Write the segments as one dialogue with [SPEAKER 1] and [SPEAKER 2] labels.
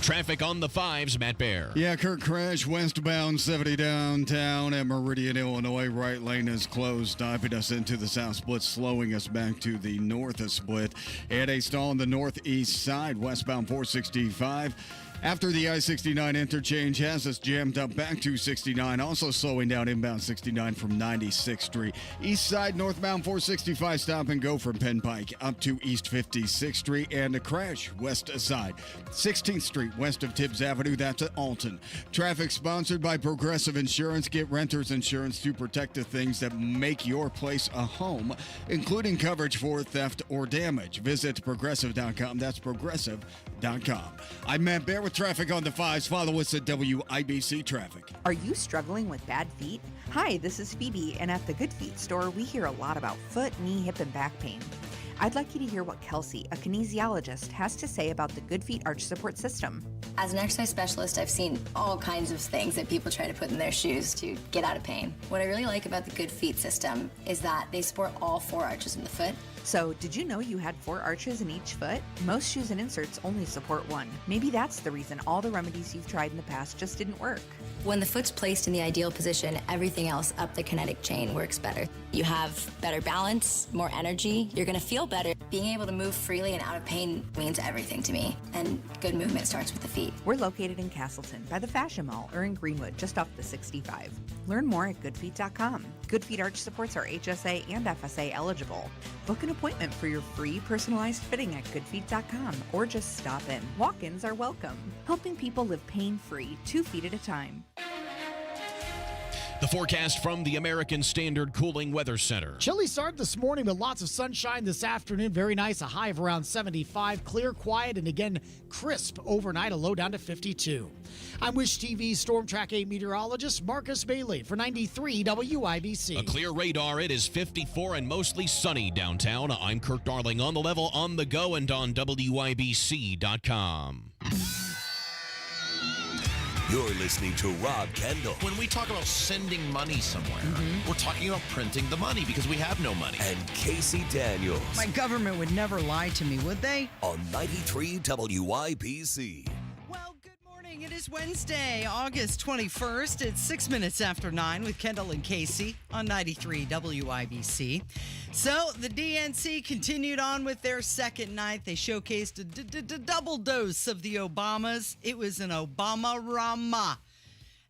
[SPEAKER 1] Traffic on the 5s, Matt Bear.
[SPEAKER 2] Yeah, Kurt crash westbound 70 downtown at Meridian, Illinois. Right lane is closed, diving us into the south split, slowing us back to the north split. And a stall on the northeast side, westbound 465. After the I-69 interchange has us jammed up back to 69, also slowing down inbound 69 from 96th Street. East side, northbound 465, stop and go from Penn Pike up to East 56th Street, and a crash west side, 16th Street, west of Tibbs Avenue, that's at Alton. Traffic sponsored by Progressive Insurance. Get renter's insurance to protect the things that make your place a home, including coverage for theft or damage. Visit progressive.com. That's progressive.com. I'm Matt Bear with traffic on the 5s. Follow us at WIBC Traffic.
[SPEAKER 3] Are you struggling with bad feet? Hi, this is Phoebe, and at the Good Feet store, we hear a lot about foot, knee, hip, and back pain. I'd like you to hear what Kelsey, a kinesiologist, has to say about the Good Feet Arch Support System.
[SPEAKER 4] As an exercise specialist, I've seen all kinds of things that people try to put in their shoes to get out of pain. What I really like about the Good Feet system is that they support all 4 arches in the foot.
[SPEAKER 3] So, did you know you had 4 arches in each foot? Most shoes and inserts only support 1. Maybe that's the reason all the remedies you've tried in the past just didn't work.
[SPEAKER 4] When the foot's placed in the ideal position, everything else up the kinetic chain works better. You have better balance, more energy, you're gonna feel better. Being able to move freely and out of pain means everything to me, and good movement starts with the feet.
[SPEAKER 3] We're located in Castleton by the Fashion Mall or in Greenwood just off the 65. Learn more at goodfeet.com. Good Feet Arch Supports are HSA and FSA eligible. Book an appointment for your free personalized fitting at goodfeet.com or just stop in. Walk-ins are welcome. Helping people live pain-free, 2 feet at a time.
[SPEAKER 1] The forecast from the American Standard Cooling Weather Center.
[SPEAKER 5] Chilly start this morning, but lots of sunshine this afternoon. Very nice. A high of around 75. Clear, quiet, and again, crisp overnight. A low down to 52. I'm Wish TV Storm Track 8 meteorologist Marcus Bailey for 93 WIBC.
[SPEAKER 1] A clear radar. It is 54 and mostly sunny downtown. I'm Kirk Darling on the level, on the go, and on WIBC.com.
[SPEAKER 6] You're listening to Rob Kendall.
[SPEAKER 7] When we talk about sending money somewhere, we're talking about printing the money because we have no money.
[SPEAKER 6] And Casey Daniels.
[SPEAKER 8] My government would never lie to me, would they?
[SPEAKER 6] On 93 WIBC.
[SPEAKER 8] Well, good morning. It is Wednesday, August 21st. It's 6 minutes after 9 with Kendall and Casey on 93 WIBC. So the DNC continued on with their second night. They showcased a double dose of the Obamas. It was an Obama-rama.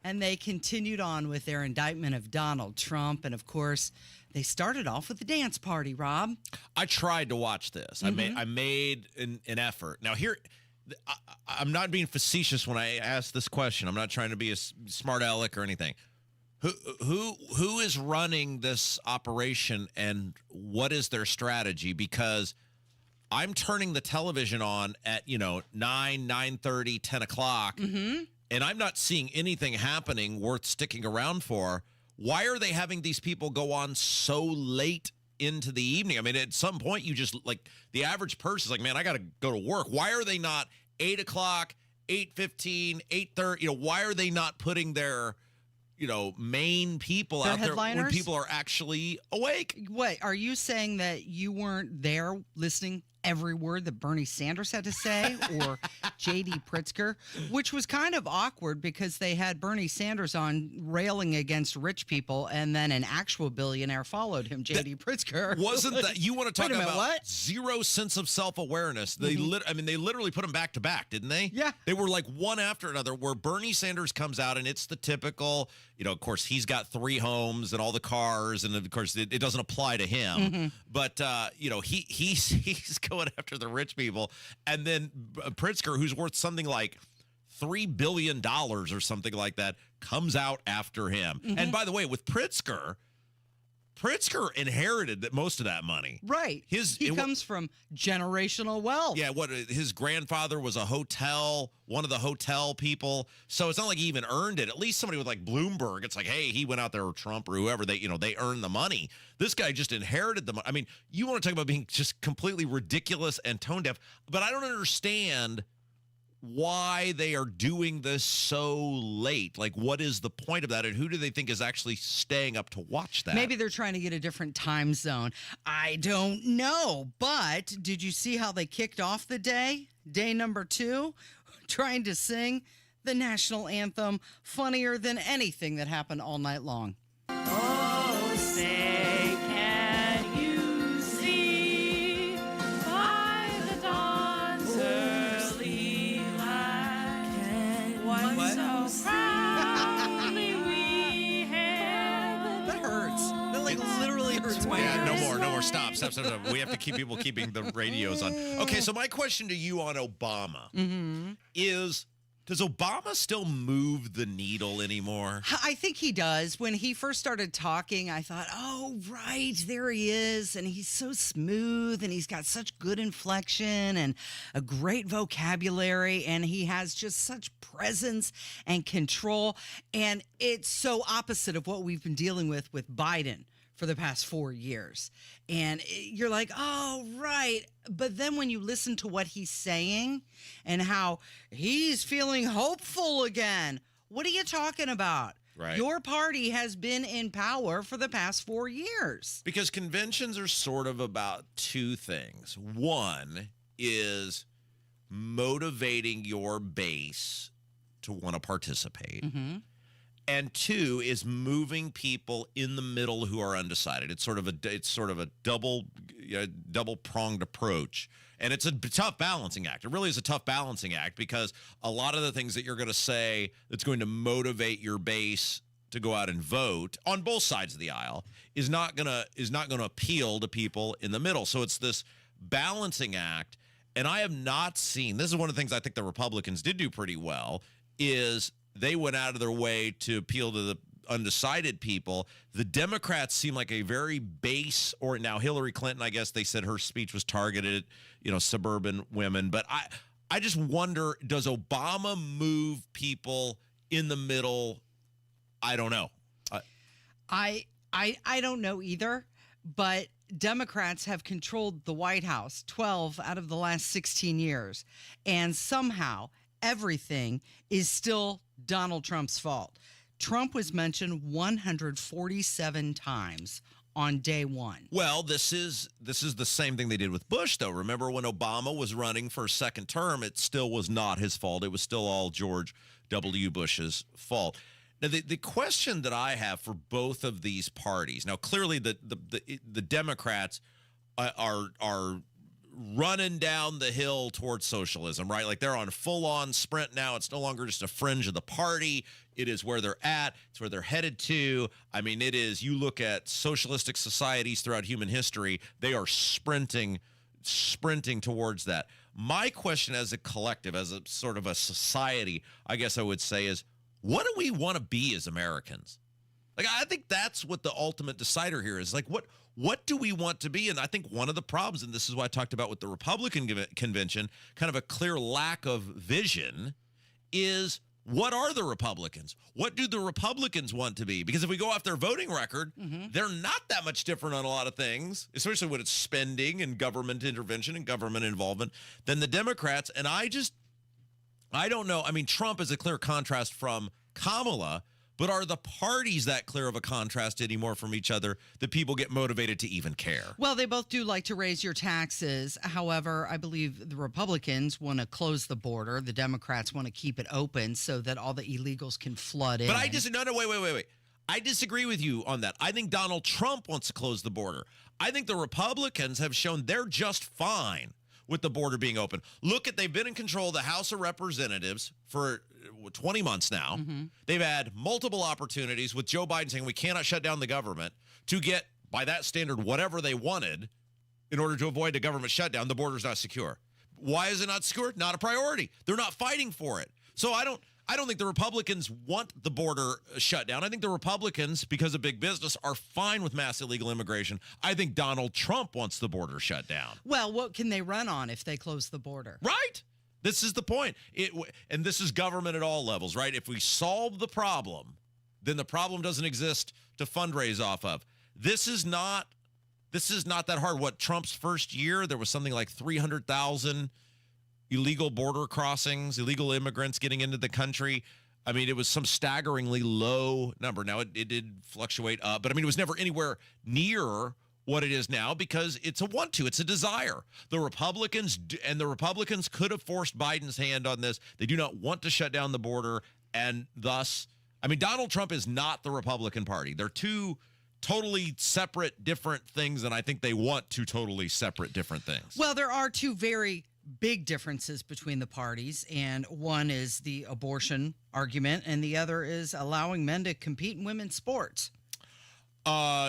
[SPEAKER 8] And they continued on with their indictment of Donald Trump. And, of course, they started off with the dance party, Rob.
[SPEAKER 7] I tried to watch this. I made an effort. Now, here, I'm not being facetious when I ask this question. I'm not trying to be a smart aleck or anything. Who is running this operation and what is their strategy? Because I'm turning the television on at 9:30, 10 o'clock, and I'm not seeing anything happening worth sticking around for. Why are they having these people go on so late into the evening? I mean, at some point you just the average person is like, man, I got to go to work. Why are they not 8 o'clock, 8:15, 8:30? Why are they not putting their main people out there when people are actually awake?
[SPEAKER 8] Wait, are you saying that you weren't there listening every word that Bernie Sanders had to say or J.D. Pritzker, which was kind of awkward because they had Bernie Sanders on railing against rich people and then an actual billionaire followed him, J.D. Pritzker.
[SPEAKER 7] Wasn't that, you want to talk about
[SPEAKER 8] what?
[SPEAKER 7] Zero sense of self-awareness. They they literally put them back to back, didn't they?
[SPEAKER 8] Yeah.
[SPEAKER 7] They were like one after another where Bernie Sanders comes out and it's the typical, of course, he's got 3 homes and all the cars, and of course it doesn't apply to him. But he's going after the rich people, and then Pritzker, who's worth something like $3 billion or something like that, comes out after him. And by the way, with Pritzker inherited most of that money.
[SPEAKER 8] Right. He comes from generational wealth.
[SPEAKER 7] Yeah, his grandfather was one of the hotel people. So it's not like he even earned it. At least somebody with like Bloomberg, it's like, hey, he went out there, or Trump or whoever, they earned the money. This guy just inherited the money. I mean, you want to talk about being just completely ridiculous and tone deaf, but I don't understand why they are doing this so late. Like, what is the point of that, and who do they think is actually staying up to watch that?
[SPEAKER 8] Maybe they're trying to get a different time zone. I don't know, but did you see how they kicked off the day? Day number 2? trying to sing the national anthem funnier than anything that happened all night long.
[SPEAKER 9] Oh, say, can you see by the dawn's early light what so proudly we hailed?
[SPEAKER 8] That hurts. That literally hurts my
[SPEAKER 7] Yeah,
[SPEAKER 8] ears.
[SPEAKER 7] no more. Stop. We have to keep people keeping the radios on. Okay, so my question to you on Obama is, does Obama still move the needle anymore?
[SPEAKER 8] I think he does. When he first started talking, I thought, oh, right, there he is. And he's so smooth and he's got such good inflection and a great vocabulary. And he has just such presence and control. And it's so opposite of what we've been dealing with Biden for the past 4 years. And you're like, oh, right. But then when you listen to what he's saying and how he's feeling hopeful again, what are you talking about?
[SPEAKER 7] Right.
[SPEAKER 8] Your party has been in power for the past 4 years.
[SPEAKER 7] Because conventions are sort of about two things. One is motivating your base to want to participate. And two is moving people in the middle who are undecided. It's sort of a double pronged approach, and it's a tough balancing act. It really is a tough balancing act because a lot of the things that you're going to say that's going to motivate your base to go out and vote on both sides of the aisle is not going to appeal to people in the middle. So it's this balancing act, and I have not seen. This is one of the things I think the Republicans did do pretty well is. They went out of their way to appeal to the undecided people. The Democrats seem like a very base, or now Hillary Clinton, I guess they said her speech was targeted at, suburban women. But I just wonder, does Obama move people in the middle? I don't know.
[SPEAKER 8] I don't know either, but Democrats have controlled the White House 12 out of the last 16 years. And somehow everything is still Donald Trump's fault. Trump was mentioned 147 times on day one.
[SPEAKER 7] Well, this is the same thing they did with Bush, though. Remember when Obama was running for a second term, it still was not his fault. It was still all George W. Bush's fault. Now, the question that I have for both of these parties, now clearly the Democrats are running down the hill towards socialism, right? Like they're on full-on sprint now. It's no longer just a fringe of the party. It is where they're at. It's where they're headed to. I mean, it is, you look at socialistic societies throughout human history, they are sprinting towards that. My question as a collective, as a sort of a society, I guess I would say is, what do we want to be as Americans? Like, I think that's what the ultimate decider here is. Like, what do we want to be? And I think one of the problems, and this is what I talked about with the Republican convention, kind of a clear lack of vision, is what are the Republicans? What do the Republicans want to be? Because if we go off their voting record, they're not that much different on a lot of things, especially when it's spending and government intervention and government involvement, than the Democrats. And I don't know. I mean, Trump is a clear contrast from Kamala, but are the parties that clear of a contrast anymore from each other that people get motivated to even care?
[SPEAKER 8] Well, they both do like to raise your taxes. However, I believe the Republicans want to close the border. The Democrats want to keep it open so that all the illegals can flood in.
[SPEAKER 7] But I just, no, wait. I disagree with you on that. I think Donald Trump wants to close the border. I think the Republicans have shown they're just fine with the border being open. They've been in control of the House of Representatives for 20 months now. They've had multiple opportunities with Joe Biden saying we cannot shut down the government to get, by that standard, whatever they wanted in order to avoid a government shutdown. The border's not secure. Why is it not secure? Not a priority. They're not fighting for it. So I don't think the Republicans want the border shut down. I think the Republicans, because of big business, are fine with mass illegal immigration. I think Donald Trump wants the border shut down.
[SPEAKER 8] Well, what can they run on if they close the border?
[SPEAKER 7] Right. This is the point. And this is government at all levels, right? If we solve the problem, then the problem doesn't exist to fundraise off of. This is not that hard. What, Trump's first year, there was something like 300,000 illegal border crossings, illegal immigrants getting into the country. I mean, it was some staggeringly low number. Now, it did fluctuate up, but I mean, it was never anywhere near what it is now because it's a want-to. It's a desire. The Republicans could have forced Biden's hand on this. They do not want to shut down the border, and thus, Donald Trump is not the Republican Party. They're two totally separate, different things, and I think they want two totally separate, different things.
[SPEAKER 8] Well, there are two very big differences between the parties, and one is the abortion argument, and the other is allowing men to compete in women's sports.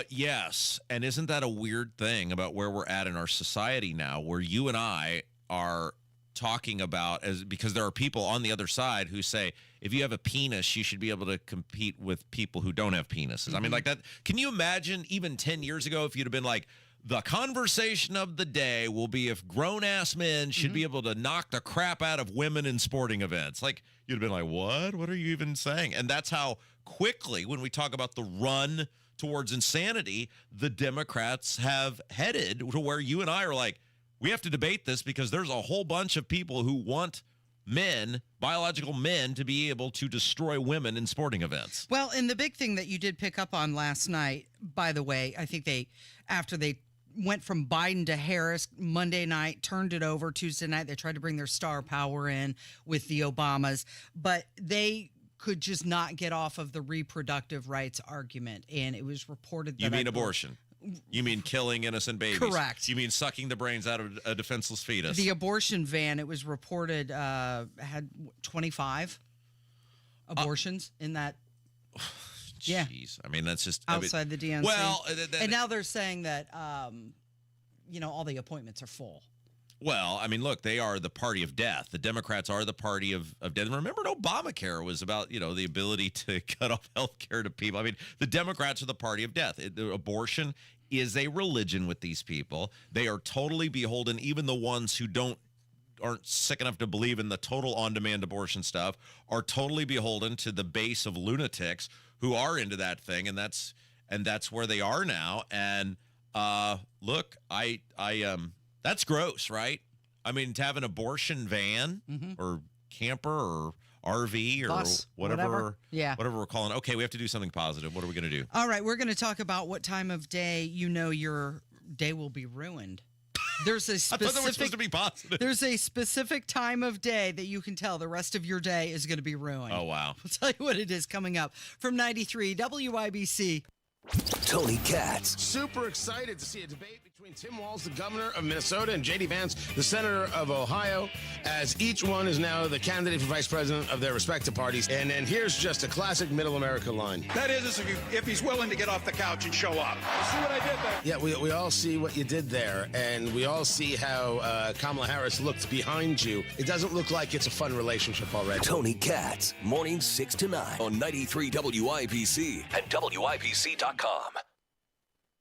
[SPEAKER 7] Yes. And isn't that a weird thing about where we're at in our society now, where you and I are talking about, because there are people on the other side who say, if you have a penis, you should be able to compete with people who don't have penises. I mean, like that. Can you imagine even 10 years ago if you'd have been like, the conversation of the day will be if grown-ass men should be able to knock the crap out of women in sporting events. Like, you'd have been like, what? What are you even saying? And that's how quickly, when we talk about the run towards insanity, the Democrats have headed to where you and I are like, we have to debate this because there's a whole bunch of people who want men, biological men, to be able to destroy women in sporting events.
[SPEAKER 8] Well, and the big thing that you did pick up on last night, by the way, I think after they went from Biden to Harris Monday night, turned it over Tuesday night, they tried to bring their star power in with the Obamas, but they could just not get off of the reproductive rights argument. And it was reported that—
[SPEAKER 7] You mean abortion? You mean killing innocent babies?
[SPEAKER 8] Correct.
[SPEAKER 7] You mean sucking the brains out of a defenseless fetus?
[SPEAKER 8] The abortion van, it was reported, had 25 abortions in that. Yeah.
[SPEAKER 7] Jeez. That's just
[SPEAKER 8] outside the DNC.
[SPEAKER 7] Well,
[SPEAKER 8] and now they're saying that, all the appointments are full.
[SPEAKER 7] Well, look, they are the party of death. The Democrats are the party of death. And remember, Obamacare was about, the ability to cut off health care to people. The Democrats are the party of death. Abortion is a religion with these people. They are totally beholden. Even the ones who aren't sick enough to believe in the total on-demand abortion stuff are totally beholden to the base of lunatics who are into that thing. And that's where they are now. And look, that's gross, right? To have an abortion van or camper or RV or
[SPEAKER 8] bus,
[SPEAKER 7] whatever
[SPEAKER 8] whatever
[SPEAKER 7] we're calling. Okay, we have to do something positive. What are we going to do?
[SPEAKER 8] All right, we're going to talk about what time of day your day will be ruined. There's a
[SPEAKER 7] I thought that was supposed to be positive.
[SPEAKER 8] There's a specific time of day that you can tell the rest of your day is going to be ruined.
[SPEAKER 7] Oh, wow.
[SPEAKER 8] I'll tell you what it is coming up from 93 WIBC.
[SPEAKER 6] Tony Katz.
[SPEAKER 10] Super excited to see a debate between Tim Walz, the governor of Minnesota, and J.D. Vance, the senator of Ohio, as each one is now the candidate for vice president of their respective parties. And then here's just a classic middle America line.
[SPEAKER 11] That is, if he's willing to get off the couch and show up. See what I did there?
[SPEAKER 10] Yeah, we all see what you did there, and we all see how Kamala Harris looked behind you. It doesn't look like it's a fun relationship already.
[SPEAKER 6] Tony Katz, mornings 6 to 9 on 93 WIBC and WIBC.com.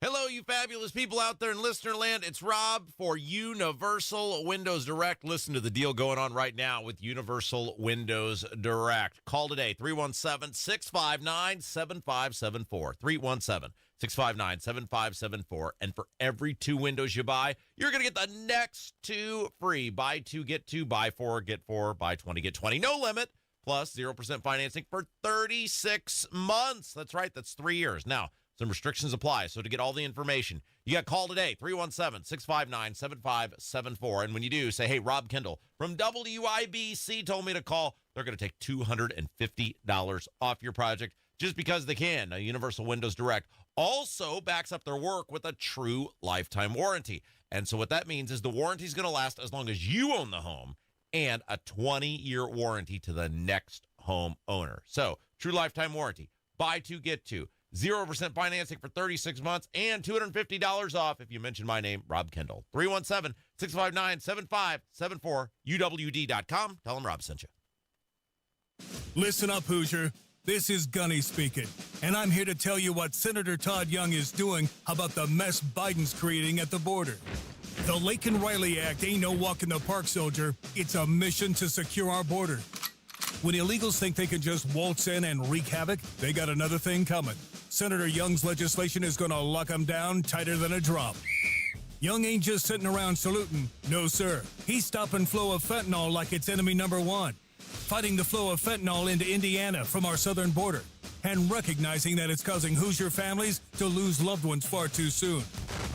[SPEAKER 7] Hello, you fabulous people out there in listener land. It's Rob for Universal Windows Direct. Listen to the deal going on right now with Universal Windows Direct. Call today, 317-659-7574. 317-659-7574. And for every 2 windows you buy, you're going to get the next 2 free. Buy 2, get 2, buy 4, get 4, buy 20, get 20. No limit. Plus 0% financing for 36 months. That's right. That's 3 years. Now, some restrictions apply. So to get all the information, you got to call today, 317-659-7574. And when you do, say, hey, Rob Kendall from WIBC told me to call. They're going to take $250 off your project just because they can. Now, Universal Windows Direct also backs up their work with a true lifetime warranty. And so what that means is the warranty is going to last as long as you own the home and a 20-year warranty to the next home owner. So true lifetime warranty. Buy 2, get 2. 0% financing for 36 months and $250 off if you mention my name, Rob Kendall. 317-659-7574, UWD.com. Tell them Rob sent you.
[SPEAKER 12] Listen up, Hoosier. This is Gunny speaking, and I'm here to tell you what Senator Todd Young is doing about the mess Biden's creating at the border. The Laken Riley Act ain't no walk in the park, soldier. It's a mission to secure our border. When illegals think they can just waltz in and wreak havoc, they got another thing coming. Senator Young's legislation is going to lock them down tighter than a drum. Young ain't just sitting around saluting. No, sir. He's stopping flow of fentanyl like it's enemy number 1. Fighting the flow of fentanyl into Indiana from our southern border. And recognizing that it's causing Hoosier families to lose loved ones far too soon.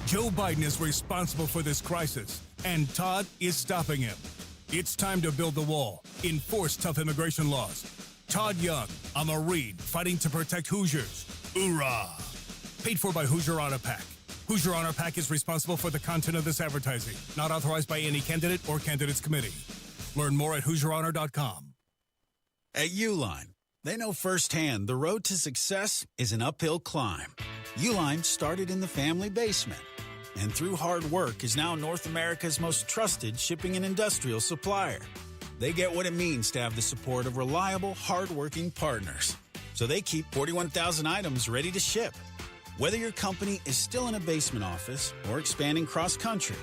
[SPEAKER 12] Joe Biden is responsible for this crisis, and Todd is stopping him. It's time to build the wall, enforce tough immigration laws. Todd Young, a Marine fighting to protect Hoosiers. Hoorah! Paid for by Hoosier Honor Pack. Hoosier Honor Pack is responsible for the content of this advertising, not authorized by any candidate or candidates committee. Learn more at HoosierHonor.com.
[SPEAKER 13] At Uline, they know firsthand the road to success is an uphill climb. Uline started in the family basement, and through hard work is now North America's most trusted shipping and industrial supplier. They get what it means to have the support of reliable, hardworking partners. So they keep 41,000 items ready to ship. Whether your company is still in a basement office or expanding cross-country,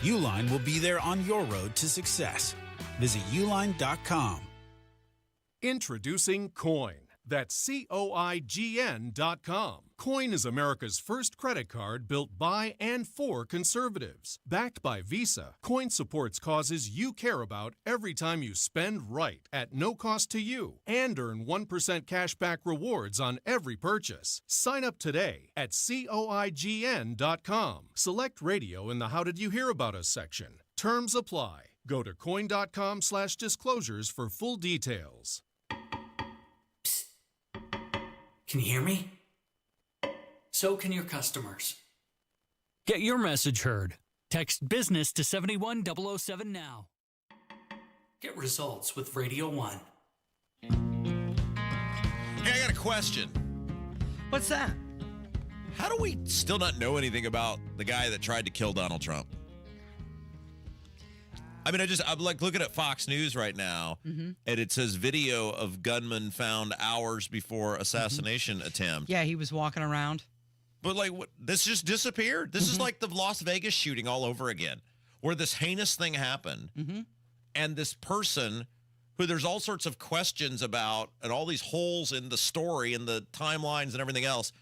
[SPEAKER 13] Uline will be there on your road to success. Visit uline.com.
[SPEAKER 14] Introducing Coin. That's COIGN.com. Coin is America's first credit card built by and for conservatives. Backed by Visa, Coin supports causes you care about every time you spend right at no cost to you and earn 1% cash back rewards on every purchase. Sign up today at COIGN.com. Select radio in the How Did You Hear About Us section. Terms apply. Go to coin.com/disclosures for full details.
[SPEAKER 15] Can you hear me? So can your customers. Get your message heard. Text business to 71007 now. Get results with Radio 1.
[SPEAKER 7] Hey, I got a question.
[SPEAKER 8] What's that?
[SPEAKER 7] How do we still not know anything about the guy that tried to kill Donald Trump? I mean, I'm like looking at Fox News right now, and it says video of gunman found hours before assassination attempt.
[SPEAKER 8] Yeah, he was walking around.
[SPEAKER 7] But like, this just disappeared. This is like the Las Vegas shooting all over again, where this heinous thing happened, and this person who there's all sorts of questions about, and all these holes in the story and the timelines and everything else,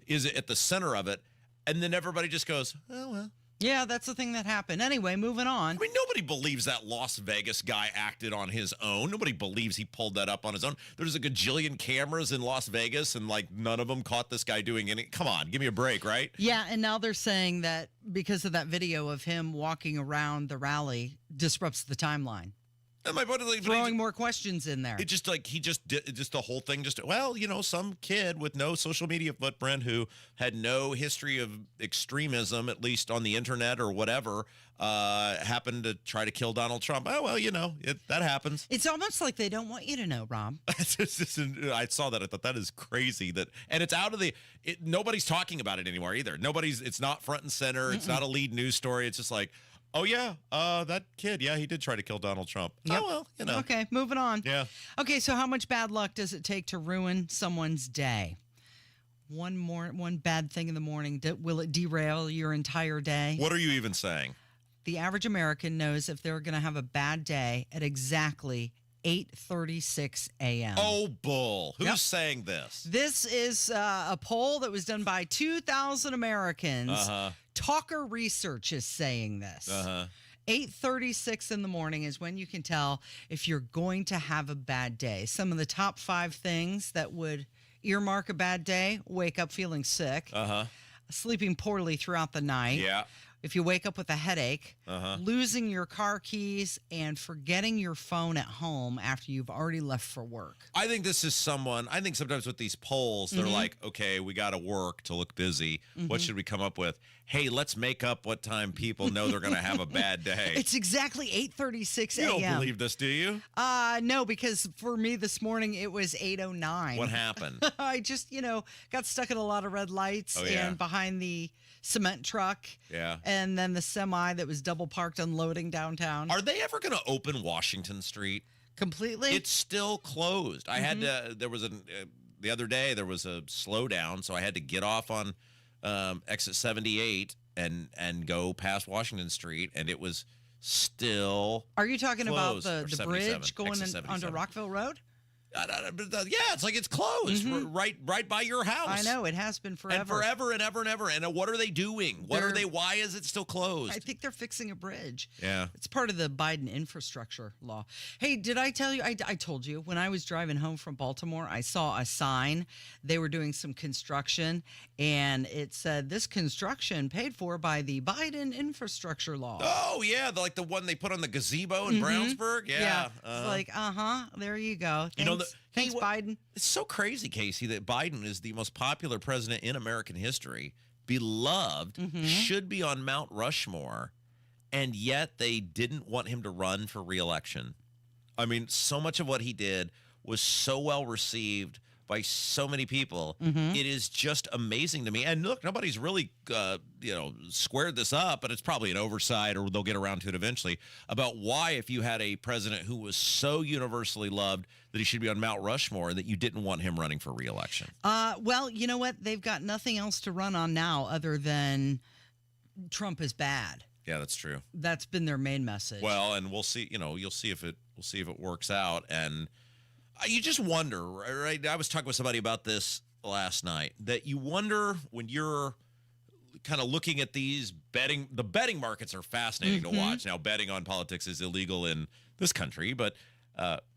[SPEAKER 7] is at the center of it, and then everybody just goes, oh well.
[SPEAKER 8] Yeah, that's the thing that happened. Anyway, moving on.
[SPEAKER 7] I mean, nobody believes that Las Vegas guy acted on his own. Nobody believes he pulled that up on his own. There's a gajillion cameras in Las Vegas, and like none of them caught this guy doing any. Come on, give me a break, right?
[SPEAKER 8] Yeah, and now they're saying that because of that video of him walking around the rally disrupts the timeline.
[SPEAKER 7] And my buddy, like,
[SPEAKER 8] throwing more questions in there.
[SPEAKER 7] It just like he just did just the whole thing. Just well, you know, some kid with no social media footprint who had no history of extremism, at least on the internet or whatever, happened to try to kill Donald Trump. Oh well, you know, that happens.
[SPEAKER 8] It's almost like they don't want you to know, Rob.
[SPEAKER 7] I saw that. I thought that is crazy. And it's out of the. Nobody's talking about it anymore either. It's not front and center. It's not a lead news story. It's just like. Oh, yeah, that kid, yeah, he did try to kill Donald Trump. Yep. Oh, well, you know.
[SPEAKER 8] Okay, moving on.
[SPEAKER 7] Yeah.
[SPEAKER 8] Okay, so how much bad luck does it take to ruin someone's day? One bad thing in the morning, will it derail your entire day?
[SPEAKER 7] What are you even saying?
[SPEAKER 8] The average American knows if they're going to have a bad day at exactly 8:36 a.m.
[SPEAKER 7] Oh, bull. Who's saying this?
[SPEAKER 8] This is a poll that was done by 2,000 Americans. Talker Research is saying this. 8:36 in the morning is when you can tell if you're going to have a bad day. Some of the top 5 things that would earmark a bad day: wake up feeling sick, sleeping poorly throughout the night.
[SPEAKER 7] Yeah.
[SPEAKER 8] If you wake up with a headache, losing your car keys, and forgetting your phone at home after you've already left for work.
[SPEAKER 7] I think this is I think sometimes with these polls, they're like, okay, we got to work to look busy. What should we come up with? Hey, let's make up what time people know they're going to have a bad day.
[SPEAKER 8] It's exactly 8:36 a.m.
[SPEAKER 7] You don't believe this, do you?
[SPEAKER 8] No, because for me this morning, it was 8:09.
[SPEAKER 7] What happened?
[SPEAKER 8] I just, got stuck at a lot of red lights and behind the cement truck.
[SPEAKER 7] Yeah.
[SPEAKER 8] And then the semi that was double parked unloading downtown.
[SPEAKER 7] Are they ever going to open Washington Street?
[SPEAKER 8] Completely?
[SPEAKER 7] It's still closed. I had to, the other day, there was a slowdown, so I had to get off on exit 78 and go past Washington Street, and it was still
[SPEAKER 8] Are you talking about
[SPEAKER 7] closed.
[SPEAKER 8] the
[SPEAKER 7] Or
[SPEAKER 8] bridge going
[SPEAKER 7] exit 77.
[SPEAKER 8] onto Rockville Road?
[SPEAKER 7] It's like it's closed right by your house.
[SPEAKER 8] I know, it has been forever.
[SPEAKER 7] And forever and ever and ever. And what are they doing? Why is it still closed?
[SPEAKER 8] I think they're fixing a bridge.
[SPEAKER 7] Yeah.
[SPEAKER 8] It's part of the Biden infrastructure law. Hey, did I tell you? I told you, when I was driving home from Baltimore, I saw a sign. They were doing some construction, and it said, this construction paid for by the Biden infrastructure law.
[SPEAKER 7] Oh, yeah. Like the one they put on the gazebo in Brownsburg. Yeah.
[SPEAKER 8] It's like, there you go. Thanks, Biden.
[SPEAKER 7] It's so crazy, Casey, that Biden is the most popular president in American history, beloved, should be on Mount Rushmore, and yet they didn't want him to run for re-election. I mean, so much of what he did was so well received by so many people. It is just amazing to me. And look, nobody's really, squared this up, but it's probably an oversight, or they'll get around to it eventually, about why, if you had a president who was so universally loved that he should be on Mount Rushmore, that you didn't want him running for re-election.
[SPEAKER 8] Well, you know what? They've got nothing else to run on now other than Trump is bad.
[SPEAKER 7] Yeah, that's true.
[SPEAKER 8] That's been their main message.
[SPEAKER 7] Well, and we'll see. We'll see if it works out. And you just wonder, right? I was talking with somebody about this last night, that you wonder when you're kind of looking at these the betting markets are fascinating to watch. Now, betting on politics is illegal in this country, but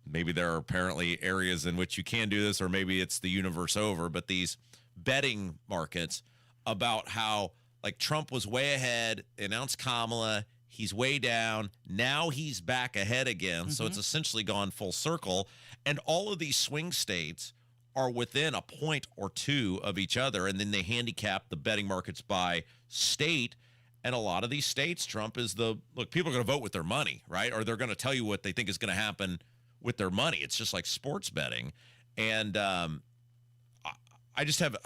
[SPEAKER 7] maybe there are apparently areas in which you can do this, or maybe it's the universe over. But these betting markets about how, like, Trump was way ahead, announced Kamala, he's way down, now he's back ahead again. So it's essentially gone full circle. And all of these swing states are within a point or two of each other, and then they handicap the betting markets by state. And a lot of these states, Trump is look, people are going to vote with their money, right? Or they're going to tell you what they think is going to happen with their money. It's just like sports betting. And I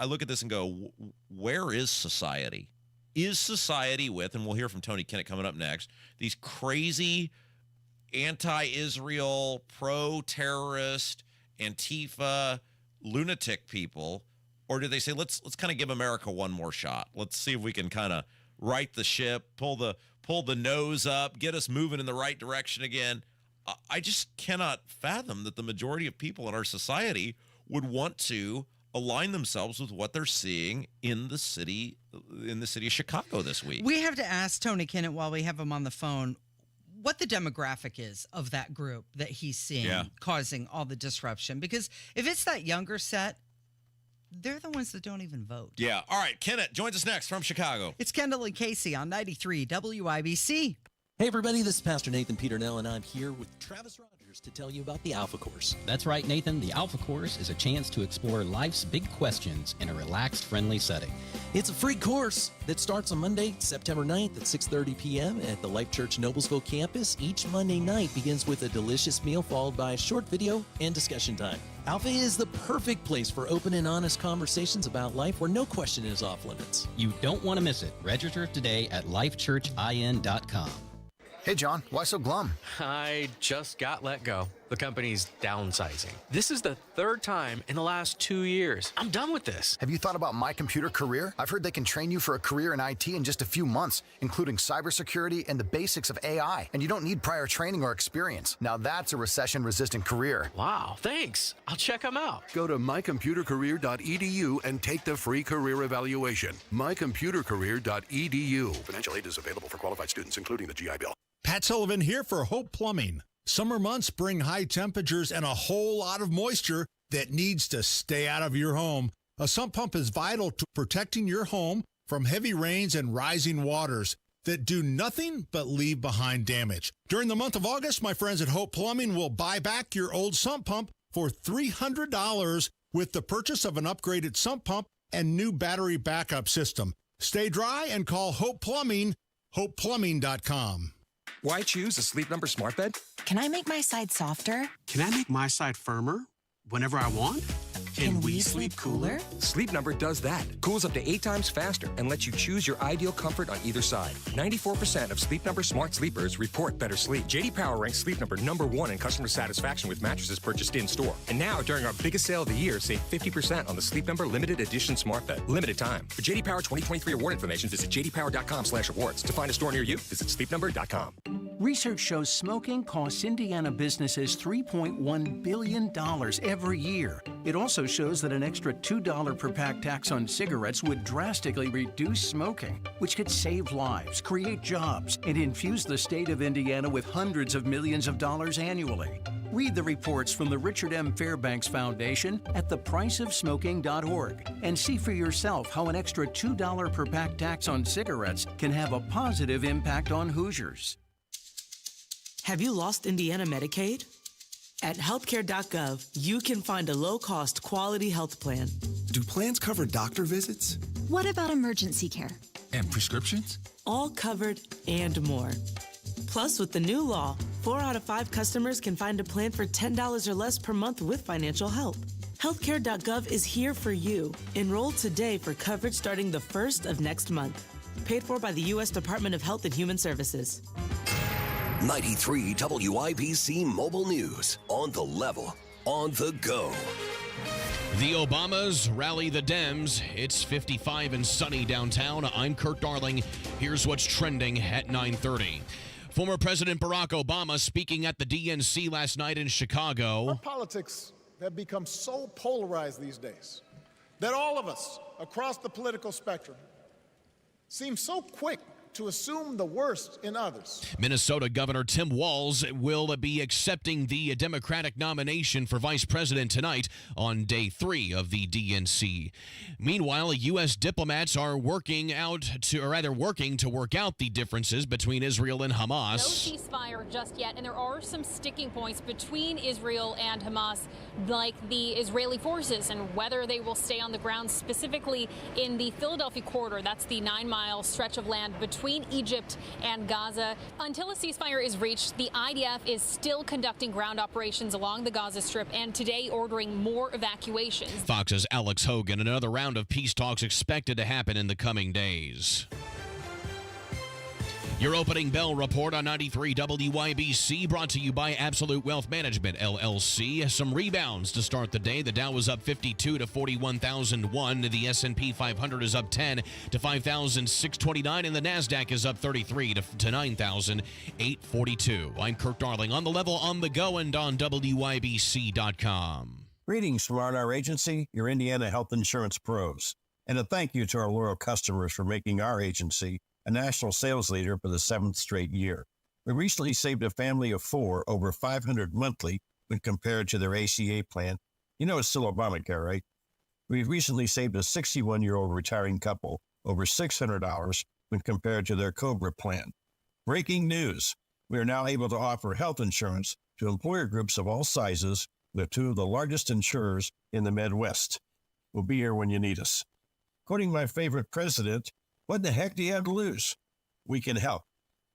[SPEAKER 7] look at this and go, where is society? Is society with, and we'll hear from Tony Kennett coming up next, these crazy anti-Israel, pro-terrorist, Antifa, lunatic people, or do they say, let's kind of give America one more shot? Let's see if we can kind of right the ship, pull the nose up, get us moving in the right direction again. I just cannot fathom that the majority of people in our society would want to align themselves with what they're seeing in the city of Chicago this week.
[SPEAKER 8] We have to ask Tony Kennett, while we have him on the phone, what the demographic is of that group that he's seeing causing all the disruption. Because if it's that younger set, they're the ones that don't even vote.
[SPEAKER 7] Yeah. All right. Kennett joins us next from Chicago.
[SPEAKER 8] It's Kendall and Casey on 93 WIBC.
[SPEAKER 16] Hey, everybody. This is Pastor Nathan Peternell, and I'm here with Travis Rogers to tell you about the Alpha Course.
[SPEAKER 17] That's right, Nathan. The Alpha Course is a chance to explore life's big questions in a relaxed, friendly setting.
[SPEAKER 16] It's a free course that starts on Monday, September 9th at 6:30 p.m. at the Life Church Noblesville campus. Each Monday night begins with a delicious meal followed by a short video and discussion time. Alpha is the perfect place for open and honest conversations about life where no question is off limits.
[SPEAKER 17] You don't want to miss it. Register today at lifechurchin.com.
[SPEAKER 18] Hey, John, why so glum?
[SPEAKER 19] I just got let go. The company's downsizing. This is the third time in the last 2 years. I'm done with this.
[SPEAKER 18] Have you thought about My Computer Career? I've heard they can train you for a career in IT in just a few months, including cybersecurity and the basics of AI. And you don't need prior training or experience. Now that's a recession-resistant career.
[SPEAKER 19] Wow, thanks. I'll check them out.
[SPEAKER 20] Go to mycomputercareer.edu and take the free career evaluation. mycomputercareer.edu. Financial aid is available for qualified students, including the GI Bill.
[SPEAKER 21] Pat Sullivan here for Hope Plumbing. Summer months bring high temperatures and a whole lot of moisture that needs to stay out of your home. A sump pump is vital to protecting your home from heavy rains and rising waters that do nothing but leave behind damage. During the month of August, my friends at Hope Plumbing will buy back your old sump pump for $300 with the purchase of an upgraded sump pump and new battery backup system. Stay dry and call Hope Plumbing, hopeplumbing.com.
[SPEAKER 22] Why choose a Sleep Number smart bed?
[SPEAKER 23] Can I make my side softer?
[SPEAKER 22] Can I make my side firmer whenever I want?
[SPEAKER 23] Can we sleep cooler?
[SPEAKER 22] Sleep Number does that. Cools up to 8 times faster and lets you choose your ideal comfort on either side. 94% of Sleep Number smart sleepers report better sleep. J.D. Power ranks Sleep Number #1 in customer satisfaction with mattresses purchased in-store. And now, during our biggest sale of the year, save 50% on the Sleep Number Limited Edition smart bed. Limited time. For J.D. Power 2023 award information, visit jdpower.com/awards. To find a store near you, visit sleepnumber.com.
[SPEAKER 2] Research shows smoking costs Indiana businesses $3.1 billion every year. It also shows that an extra $2 per pack tax on cigarettes would drastically reduce smoking, which could save lives, create jobs, and infuse the state of Indiana with hundreds of millions of dollars annually. Read the reports from the Richard M. Fairbanks Foundation at thepriceofsmoking.org and see for yourself how an extra $2 per pack tax on cigarettes can have a positive impact on Hoosiers.
[SPEAKER 3] Have you lost Indiana Medicaid? At healthcare.gov, you can find a low-cost quality health plan.
[SPEAKER 4] Do plans cover doctor visits?
[SPEAKER 24] What about emergency care?
[SPEAKER 4] And prescriptions?
[SPEAKER 3] All covered and more. Plus, with the new law, 4 out of 5 customers can find a plan for $10 or less per month with financial help. Healthcare.gov is here for you. Enroll today for coverage starting the 1st of next month. Paid for by the U.S. Department of Health and Human Services.
[SPEAKER 6] 93 WIBC Mobile News. On the level, on the go.
[SPEAKER 1] The Obamas rally the Dems. It's 55 and sunny downtown. I'm Kurt Darling. Here's what's trending at 9:30. Former President Barack Obama speaking at the DNC last night in Chicago.
[SPEAKER 25] Our politics have become so polarized these days that all of us across the political spectrum seem so quick to assume the worst in others.
[SPEAKER 1] Minnesota Governor Tim Walz will be accepting the Democratic nomination for vice president tonight on day 3 of the DNC. Meanwhile, U.S. diplomats are working to work out the differences between Israel and Hamas.
[SPEAKER 26] No ceasefire just yet, and there are some sticking points between Israel and Hamas, like the Israeli forces and whether they will stay on the ground, specifically in the Philadelphia corridor. That's the 9-mile stretch of land between Egypt and Gaza. Until a ceasefire is reached, the IDF is still conducting ground operations along the Gaza Strip and today ordering more evacuations.
[SPEAKER 1] Fox's Alex Hogan. Another round of peace talks expected to happen in the coming days. Your opening bell report on 93 WIBC, brought to you by Absolute Wealth Management, LLC. Some rebounds to start the day. The Dow was up 52 to 41,001. The S&P 500 is up 10 to 5,629. And the NASDAQ is up 33 to 9,842. I'm Kirk Darling, on the level, on the go, and on WIBC.com.
[SPEAKER 27] Greetings from R&R Agency, your Indiana health insurance pros. And a thank you to our loyal customers for making our agency a national sales leader for the 7th straight year. We recently saved a family of 4 over $500 monthly when compared to their ACA plan. You know it's still Obamacare, right? We recently saved a 61-year-old retiring couple over $600 when compared to their COBRA plan. Breaking news. We are now able to offer health insurance to employer groups of all sizes with 2 of the largest insurers in the Midwest. We'll be here when you need us. Quoting my favorite president, what the heck do you have to lose? We can help.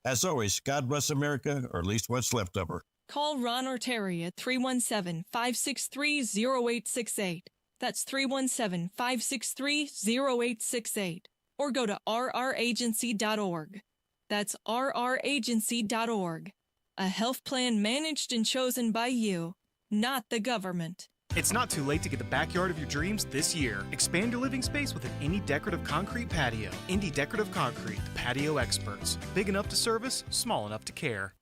[SPEAKER 27] As always, God bless America, or at least what's left of her.
[SPEAKER 28] Call Ron or Terry at 317-563-0868. That's 317-563-0868. Or go to rragency.org. That's rragency.org. A health plan managed and chosen by you, not the government.
[SPEAKER 29] It's not too late to get the backyard of your dreams this year. Expand your living space with an Indy Decorative Concrete patio. Indy Decorative Concrete, the patio experts. Big enough to service, small enough to care.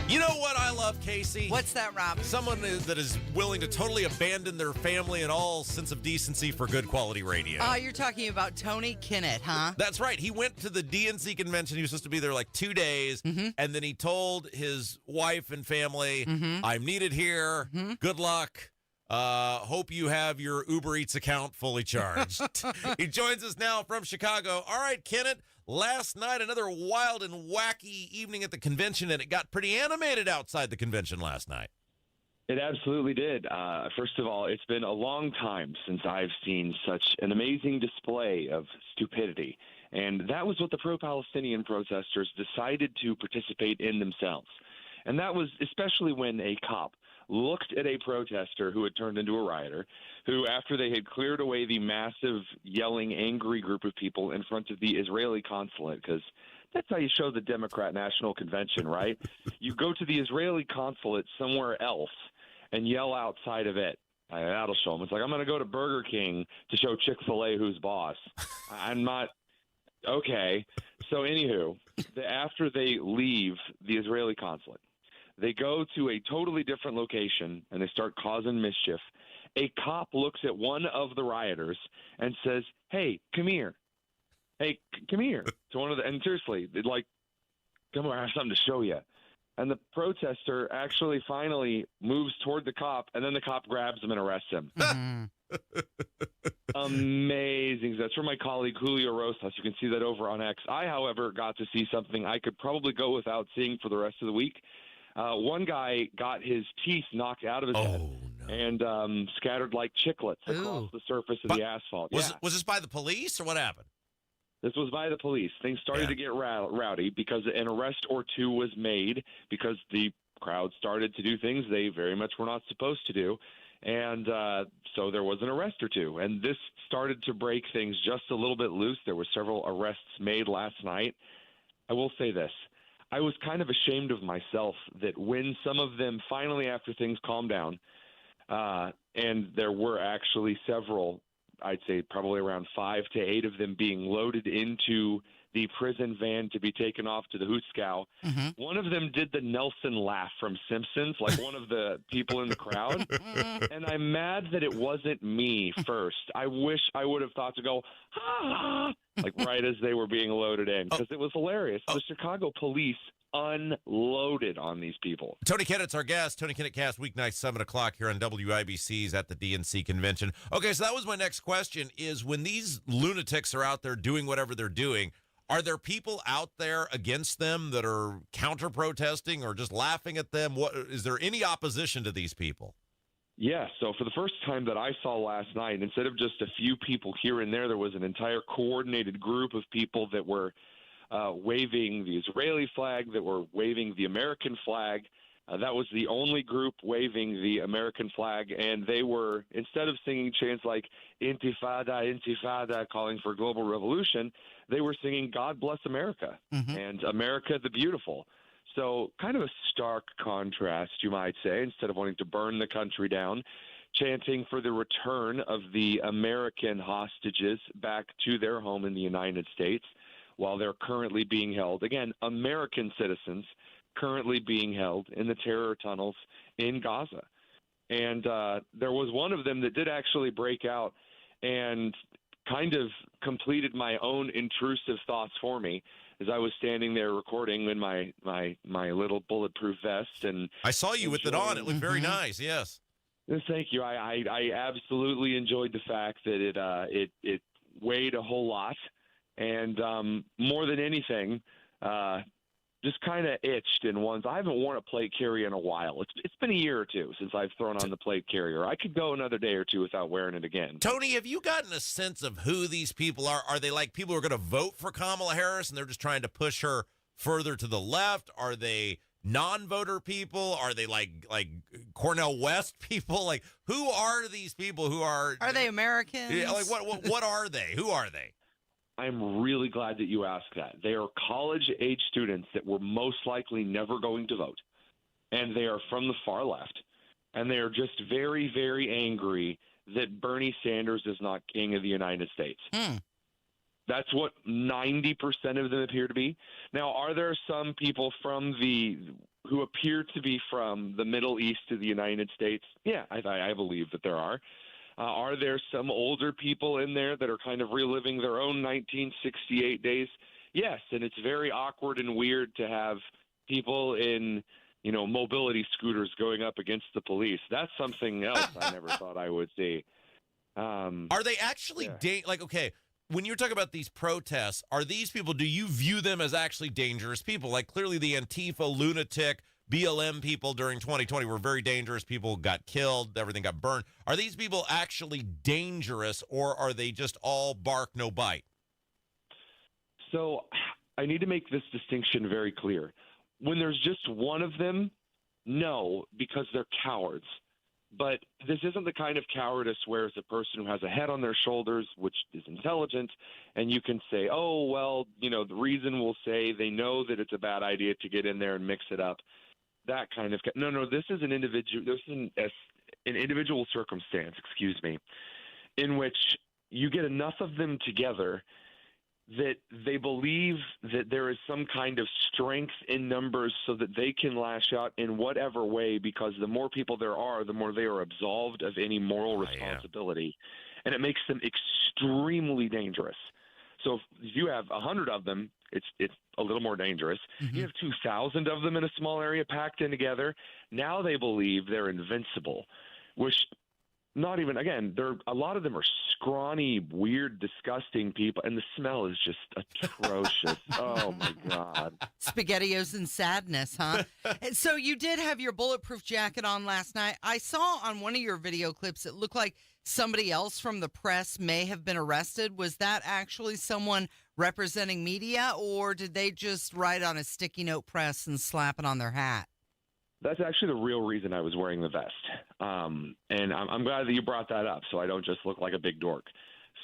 [SPEAKER 7] You know what I love, Casey?
[SPEAKER 8] What's that, Rob?
[SPEAKER 7] Someone that is willing to totally abandon their family and all sense of decency for good quality radio.
[SPEAKER 8] Oh, you're talking about Tony Kinnett, huh?
[SPEAKER 7] That's right. He went to the DNC convention. He was supposed to be there like 2 days. And then he told his wife and family, I'm needed here. Good luck. Hope you have your Uber Eats account fully charged. He joins us now from Chicago. All right, Kenneth, last night, another wild and wacky evening at the convention, and it got pretty animated outside the convention last night.
[SPEAKER 30] It absolutely did. First of all, it's been a long time since I've seen such an amazing display of stupidity. And that was what the pro-Palestinian protesters decided to participate in themselves. And that was especially when a cop looked at a protester who had turned into a rioter, who, after they had cleared away the massive, yelling, angry group of people in front of the Israeli consulate, because that's how you show the Democrat National Convention, right? You go to the Israeli consulate somewhere else and yell outside of it. That'll show them. It's like, I'm going to go to Burger King to show Chick-fil-A who's boss. I'm not. Okay. So, anywho, after they leave the Israeli consulate, they go to a totally different location and they start causing mischief. A cop looks at one of the rioters and says, "Hey, come here. Hey, come here." To one of the, and seriously, like, come over, I have something to show you. And the protester actually finally moves toward the cop, and then the cop grabs him and arrests him. Amazing. That's from my colleague Julio Rosas. You can see that over on X. I, however, got to see something I could probably go without seeing for the rest of the week. One guy got his teeth knocked out of his head and scattered like chiclets across the surface of the asphalt.
[SPEAKER 7] Was this by the police, or what happened?
[SPEAKER 30] This was by the police. Things started to get rowdy because an arrest or two was made because the crowd started to do things they very much were not supposed to do. And so there was an arrest or two. And this started to break things just a little bit loose. There were several arrests made last night. I will say this. I was kind of ashamed of myself that when some of them finally, after things calmed down, and there were actually several, I'd say probably around 5 to 8 of them being loaded into the prison van to be taken off to the Hootscow. One of them did the Nelson laugh from Simpsons, like one of the people in the crowd. And I'm mad that it wasn't me first. I wish I would have thought to go, ha, like right as they were being loaded in, because it was hilarious. The Chicago police unloaded on these people.
[SPEAKER 7] Tony Kennett's our guest. Tony Kennett Cast, weeknight, 7 o'clock here on WIBC's at the DNC convention. Okay, so that was my next question, is when these lunatics are out there doing whatever they're doing, are there people out there against them that are counter-protesting or just laughing at them? What is there any opposition to these people?
[SPEAKER 30] Yeah, so for the first time that I saw last night, instead of just a few people here and there was an entire coordinated group of people that were waving the Israeli flag, that were waving the American flag. That was the only group waving the American flag, and they were, instead of singing chants like Intifada, Intifada, calling for global revolution, they were singing God Bless America and America the Beautiful. So kind of a stark contrast, you might say, instead of wanting to burn the country down, chanting for the return of the American hostages back to their home in the United States while they're currently being held. Again, American citizens currently being held in the terror tunnels in Gaza. And there was one of them that did actually break out and kind of completed my own intrusive thoughts for me as I was standing there recording in my little bulletproof vest. And
[SPEAKER 7] I saw you with it on. It looked very nice. Yes.
[SPEAKER 30] Thank you. I absolutely enjoyed the fact that it weighed a whole lot. And more than anything, just kind of itched in ones. I haven't worn a plate carrier in a while. It's been a year or two since I've thrown on the plate carrier. I could go another day or two without wearing it again.
[SPEAKER 7] Tony, have you gotten a sense of who these people are? Are they like people who are going to vote for Kamala Harris and they're just trying to push her further to the left? Are they non-voter people? Are they like Cornel West people? Like, who are these people who are...
[SPEAKER 8] Are they Americans?
[SPEAKER 7] Yeah, like what are they? Who are they?
[SPEAKER 30] I'm really glad that you asked that. They are college-age students that were most likely never going to vote, and they are from the far left, and they are just very, very angry that Bernie Sanders is not king of the United States. That's what 90% of them appear to be. Now, are there some people who appear to be from the Middle East to the United States? Yeah, I believe that there are. Are there some older people in there that are kind of reliving their own 1968 days? Yes, and it's very awkward and weird to have people in, mobility scooters going up against the police. That's something else I never thought I would see.
[SPEAKER 7] Are they actually okay, when you're talking about these protests, are these people, do you view them as actually dangerous people? Like clearly the Antifa, lunatic, BLM people during 2020 were very dangerous. People got killed. Everything got burned. Are these people actually dangerous, or are they just all bark, no bite?
[SPEAKER 30] So I need to make this distinction very clear. When there's just one of them, no, because they're cowards. But this isn't the kind of cowardice where it's a person who has a head on their shoulders, which is intelligent, and you can say, oh, well, the reason we'll say they know that it's a bad idea to get in there and mix it up. That kind of no. This is an individual. This is an individual circumstance, in which you get enough of them together that they believe that there is some kind of strength in numbers so that they can lash out in whatever way, because the more people there are, the more they are absolved of any moral responsibility. And it makes them extremely dangerous. So if you have 100 of them, it's a little more dangerous. You have 2,000 of them in a small area packed in together. Now they believe they're invincible, which not even, again, a lot of them are scrawny, weird, disgusting people, and the smell is just atrocious. Oh, my God.
[SPEAKER 8] SpaghettiOs and sadness, huh? So you did have your bulletproof jacket on last night. I saw on one of your video clips, it looked like somebody else from the press may have been arrested. Was that actually someone representing media, or did they just write on a sticky note press and slap it on their hat?
[SPEAKER 30] That's actually the real reason I was wearing the vest. And I'm glad that you brought that up so I don't just look like a big dork.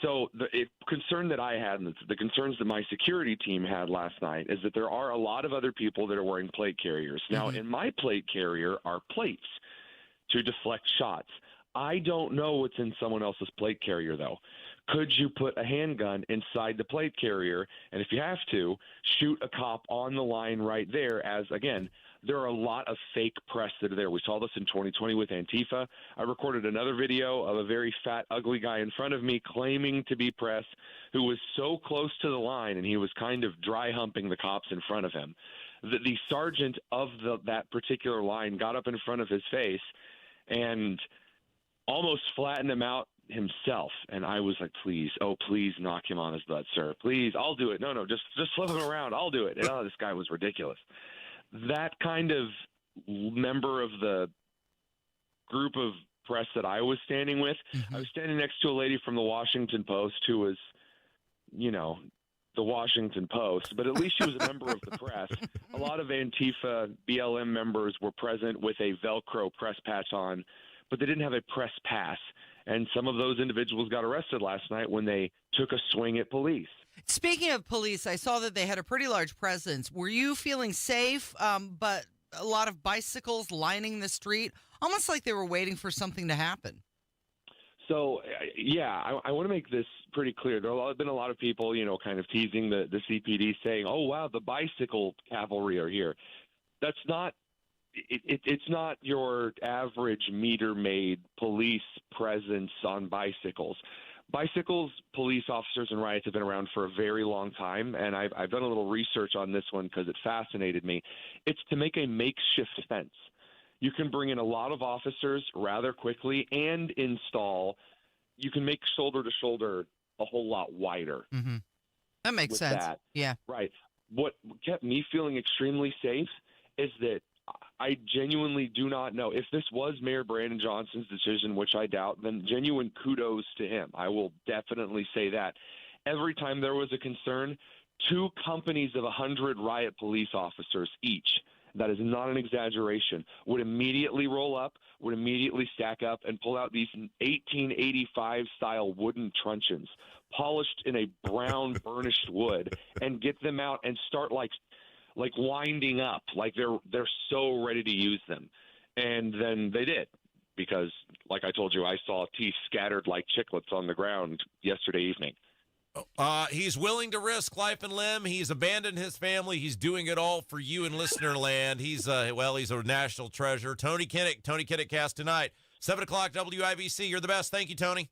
[SPEAKER 30] So the concern that I had, and the concerns that my security team had last night, is that there are a lot of other people that are wearing plate carriers. Now, in my plate carrier are plates to deflect shots. I don't know what's in someone else's plate carrier, though. Could you put a handgun inside the plate carrier, and if you have to, shoot a cop on the line right there? As, again, there are a lot of fake press that are there. We saw this in 2020 with Antifa. I recorded another video of a very fat, ugly guy in front of me claiming to be press who was so close to the line, and he was kind of dry humping the cops in front of him. The sergeant of that particular line got up in front of his face and almost flattened him out himself. And I was like, please knock him on his butt, sir. Please, I'll do it. No, just flip him around. I'll do it. And this guy was ridiculous. That kind of member of the group of press that I was standing with, I was standing next to a lady from the Washington Post who was, the Washington Post, but at least she was a member of the press. A lot of Antifa BLM members were present with a Velcro press patch on, but they didn't have a press pass. And some of those individuals got arrested last night when they took a swing at police.
[SPEAKER 8] Speaking of police, I saw that they had a pretty large presence. Were you feeling safe, but a lot of bicycles lining the street, almost like they were waiting for something to happen?
[SPEAKER 30] So, I want to make this pretty clear. There have been a lot of people, kind of teasing the CPD, saying, oh, wow, the bicycle cavalry are here. That's not it's not your average meter-maid police presence on bicycles. Bicycles, police officers, and riots have been around for a very long time, and I've done a little research on this one because it fascinated me. It's to make a makeshift fence. You can bring in a lot of officers rather quickly and you can make shoulder-to-shoulder a whole lot wider.
[SPEAKER 8] Mm-hmm. That makes sense. Yeah.
[SPEAKER 30] Right. What kept me feeling extremely safe is that I genuinely do not know. If this was Mayor Brandon Johnson's decision, which I doubt, then genuine kudos to him. I will definitely say that. Every time there was a concern, 2 companies of 100 riot police officers each, that is not an exaggeration, would immediately roll up, would immediately stack up, and pull out these 1885-style wooden truncheons, polished in a brown burnished wood, and get them out and start like winding up, like they're so ready to use them. And then they did, because like I told you, I saw teeth scattered like chiclets on the ground yesterday evening.
[SPEAKER 7] He's willing to risk life and limb. He's abandoned his family. He's doing it all for you in listener land. He's a national treasure. Tony Kinnick cast tonight, 7 o'clock WIBC. You're the best. Thank you, Tony.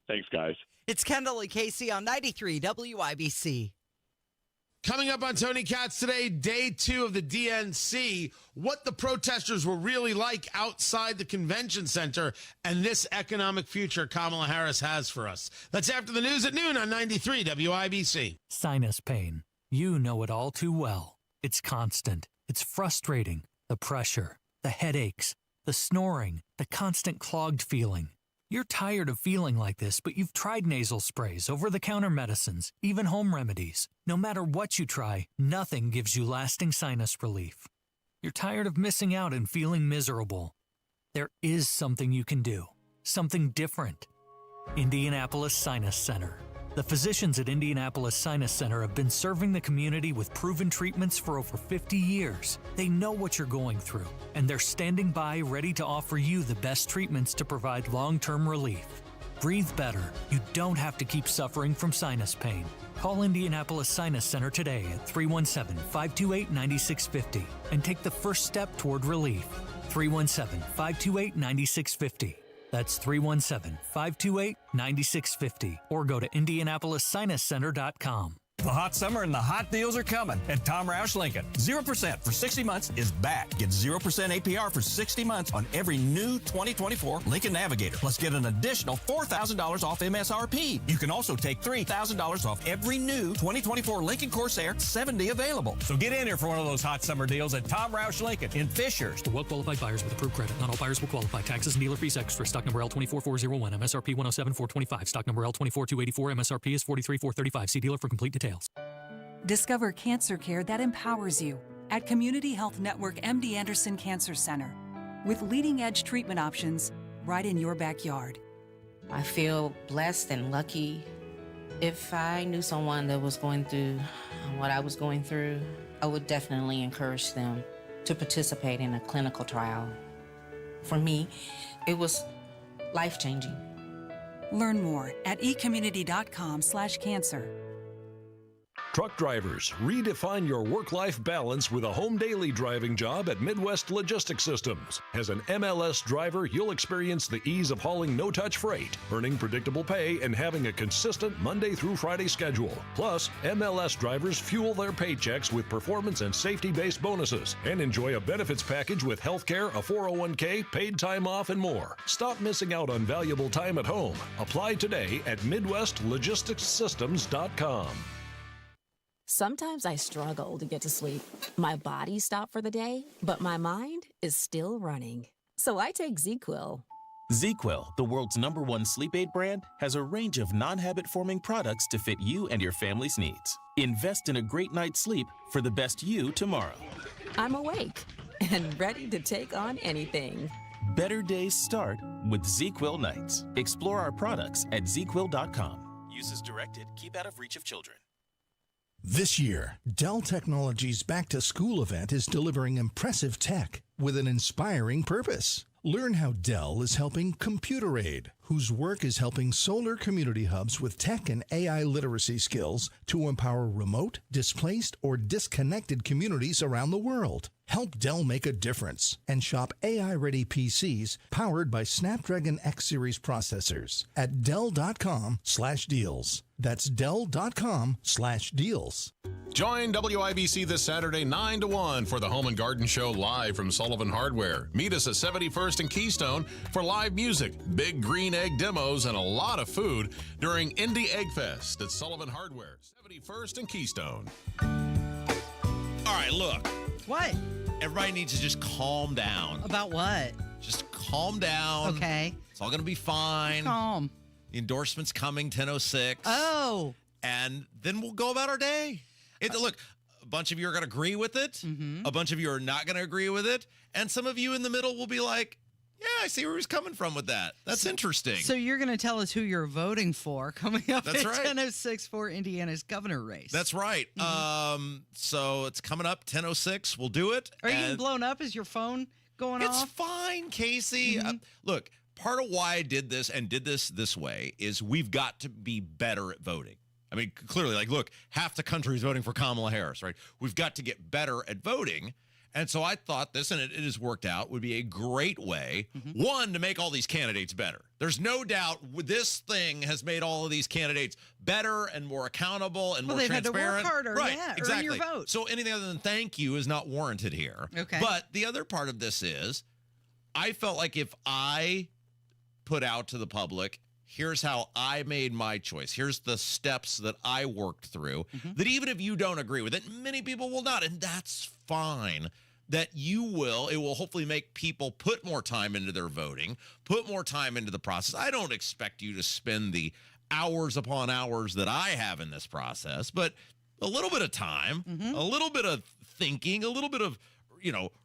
[SPEAKER 30] Thanks, guys.
[SPEAKER 8] It's Kendall and Casey on 93 WIBC.
[SPEAKER 5] Coming up on Tony Katz today, day 2 of the DNC, what the protesters were really like outside the convention center and this economic future Kamala Harris has for us. That's after the news at noon on 93 WIBC.
[SPEAKER 9] Sinus pain. You know it all too well. It's constant. It's frustrating. The pressure, the headaches, the snoring, the constant clogged feeling. You're tired of feeling like this, but you've tried nasal sprays, over-the-counter medicines, even home remedies. No matter what you try, nothing gives you lasting sinus relief. You're tired of missing out and feeling miserable. There is something you can do, something different. Indianapolis Sinus Center. The physicians at Indianapolis Sinus Center have been serving the community with proven treatments for over 50 years. They know what you're going through, and they're standing by ready to offer you the best treatments to provide long-term relief. Breathe better. You don't have to keep suffering from sinus pain. Call Indianapolis Sinus Center today at 317-528-9650 and take the first step toward relief. 317-528-9650. That's 317-528-9650 or go to IndianapolisSinusCenter.com.
[SPEAKER 10] The hot summer and the hot deals are coming at Tom Roush Lincoln. 0% for 60 months is back. Get 0% APR for 60 months on every new 2024 Lincoln Navigator. Plus get an additional $4,000 off MSRP. You can also take $3,000 off every new 2024 Lincoln Corsair 70 available. So get in here for one of those hot summer deals at Tom Roush Lincoln in Fishers.
[SPEAKER 9] For well-qualified buyers with approved credit. Not all buyers will qualify. Taxes and dealer fees extra. Stock number L24401. MSRP 107,425. Stock number L24284. MSRP is 43,435. See dealer for complete details.
[SPEAKER 11] Discover cancer care that empowers you at Community Health Network MD Anderson Cancer Center, with leading-edge treatment options right in your backyard.
[SPEAKER 12] I feel blessed and lucky. If I knew someone that was going through what I was going through, I would definitely encourage them to participate in a clinical trial. For me, it was life-changing.
[SPEAKER 11] Learn more at ecommunity.com/cancer.
[SPEAKER 13] Truck drivers, redefine your work-life balance with a home daily driving job at Midwest Logistics Systems. As an MLS driver, you'll experience the ease of hauling no-touch freight, earning predictable pay, and having a consistent Monday through Friday schedule. Plus, MLS drivers fuel their paychecks with performance and safety-based bonuses and enjoy a benefits package with healthcare, a 401k, paid time off, and more. Stop missing out on valuable time at home. Apply today at MidwestLogisticsSystems.com.
[SPEAKER 14] Sometimes I struggle to get to sleep. My body stopped for the day, but my mind is still running. So I take ZzzQuil.
[SPEAKER 15] ZzzQuil, the world's #1 sleep aid brand, has a range of non-habit-forming products to fit you and your family's needs. Invest in a great night's sleep for the best you tomorrow.
[SPEAKER 14] I'm awake and ready to take on anything.
[SPEAKER 15] Better days start with ZzzQuil nights. Explore our products at ZzzQuil.com. Use as directed. Keep out of reach of children.
[SPEAKER 16] This year, Dell Technologies' Back to School event is delivering impressive tech with an inspiring purpose. Learn how Dell is helping Computer Aid, whose work is helping solar community hubs with tech and AI literacy skills to empower remote, displaced, or disconnected communities around the world. Help Dell make a difference and shop AI-ready PCs powered by Snapdragon X Series processors at Dell.com/deals. That's Dell.com/deals.
[SPEAKER 17] Join WIBC this Saturday 9 to 1 for the Home and Garden Show live from Sullivan Hardware. Meet us at 71st and Keystone for live music, big green egg demos, and a lot of food during Indie Egg Fest at Sullivan Hardware, 71st and Keystone.
[SPEAKER 7] All right, look.
[SPEAKER 8] What?
[SPEAKER 7] Everybody needs to just calm down.
[SPEAKER 8] About what?
[SPEAKER 7] Just calm down.
[SPEAKER 8] Okay.
[SPEAKER 7] It's all going to be fine.
[SPEAKER 8] Calm.
[SPEAKER 7] The endorsement's coming 10:06.
[SPEAKER 8] Oh.
[SPEAKER 7] And then we'll go about our day. Look, a bunch of you are going to agree with it.
[SPEAKER 8] Mm-hmm.
[SPEAKER 7] A bunch of you are not going to agree with it. And some of you in the middle will be like, yeah, I see where he's coming from with that. That's interesting.
[SPEAKER 8] So you're going to tell us who you're voting for coming up
[SPEAKER 7] That's
[SPEAKER 8] at
[SPEAKER 7] right.
[SPEAKER 8] 10:06 for Indiana's governor race.
[SPEAKER 7] That's right.
[SPEAKER 8] Mm-hmm.
[SPEAKER 7] So it's coming up 10:06. We'll do it.
[SPEAKER 8] Are you getting blown up? Is your phone going off?
[SPEAKER 7] It's fine, Casey.
[SPEAKER 8] Mm-hmm.
[SPEAKER 7] Look, part of why I did this way is we've got to be better at voting. I mean, clearly, look, half the country is voting for Kamala Harris, right? We've got to get better at voting. And so I thought this, and it has worked out, would be a great way, one, to make all these candidates better. There's no doubt this thing has made all of these candidates better and more accountable and more transparent.
[SPEAKER 8] They've had to work harder,
[SPEAKER 7] right,
[SPEAKER 8] yeah,
[SPEAKER 7] exactly.
[SPEAKER 8] earn your vote.
[SPEAKER 7] So anything other than thank you is not warranted here.
[SPEAKER 8] Okay.
[SPEAKER 7] But the other part of this is, I felt like if I put out to the public, here's how I made my choice. Here's the steps that I worked through, that even if you don't agree with it, many people will not, and that's fine. That it will hopefully make people put more time into their voting, put more time into the process. I don't expect you to spend the hours upon hours that I have in this process, but a little bit of time, a little bit of thinking, a little bit of,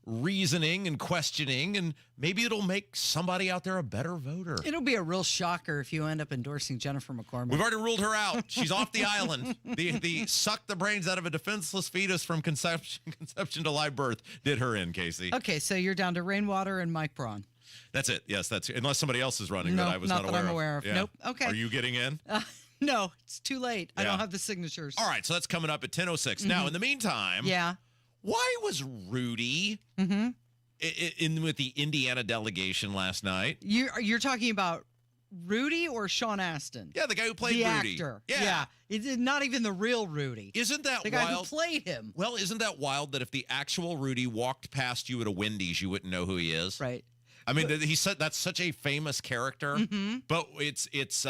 [SPEAKER 7] reasoning and questioning, and maybe it'll make somebody out there a better voter.
[SPEAKER 8] It'll be a real shocker if you end up endorsing Jennifer McCormick.
[SPEAKER 7] We've already ruled her out. She's off the island. The suck the brains out of a defenseless fetus from conception to live birth did her in, Casey.
[SPEAKER 8] Okay, so you're down to Rainwater and Mike Braun.
[SPEAKER 7] That's it. Yes, that's unless somebody else is running
[SPEAKER 8] No,
[SPEAKER 7] that I was
[SPEAKER 8] not
[SPEAKER 7] not
[SPEAKER 8] that
[SPEAKER 7] aware
[SPEAKER 8] I'm aware of.
[SPEAKER 7] Yeah.
[SPEAKER 8] Nope. Okay.
[SPEAKER 7] Are you getting in?
[SPEAKER 8] No, it's too late. I
[SPEAKER 7] Yeah.
[SPEAKER 8] don't have the signatures.
[SPEAKER 7] All right, so that's coming up at 10:06. Now, in the meantime,
[SPEAKER 8] Yeah.
[SPEAKER 7] why was Rudy in with the Indiana delegation last night?
[SPEAKER 8] You're talking about Rudy or Sean Astin?
[SPEAKER 7] Yeah, the guy who played
[SPEAKER 8] the
[SPEAKER 7] Rudy.
[SPEAKER 8] actor.
[SPEAKER 7] Yeah.
[SPEAKER 8] It's not even the real Rudy.
[SPEAKER 7] Isn't that
[SPEAKER 8] the guy
[SPEAKER 7] wild?
[SPEAKER 8] who played him?
[SPEAKER 7] Well, isn't that wild that if the actual Rudy walked past you at a Wendy's, you wouldn't know who he is?
[SPEAKER 8] Right.
[SPEAKER 7] I mean, that's such a famous character, but it's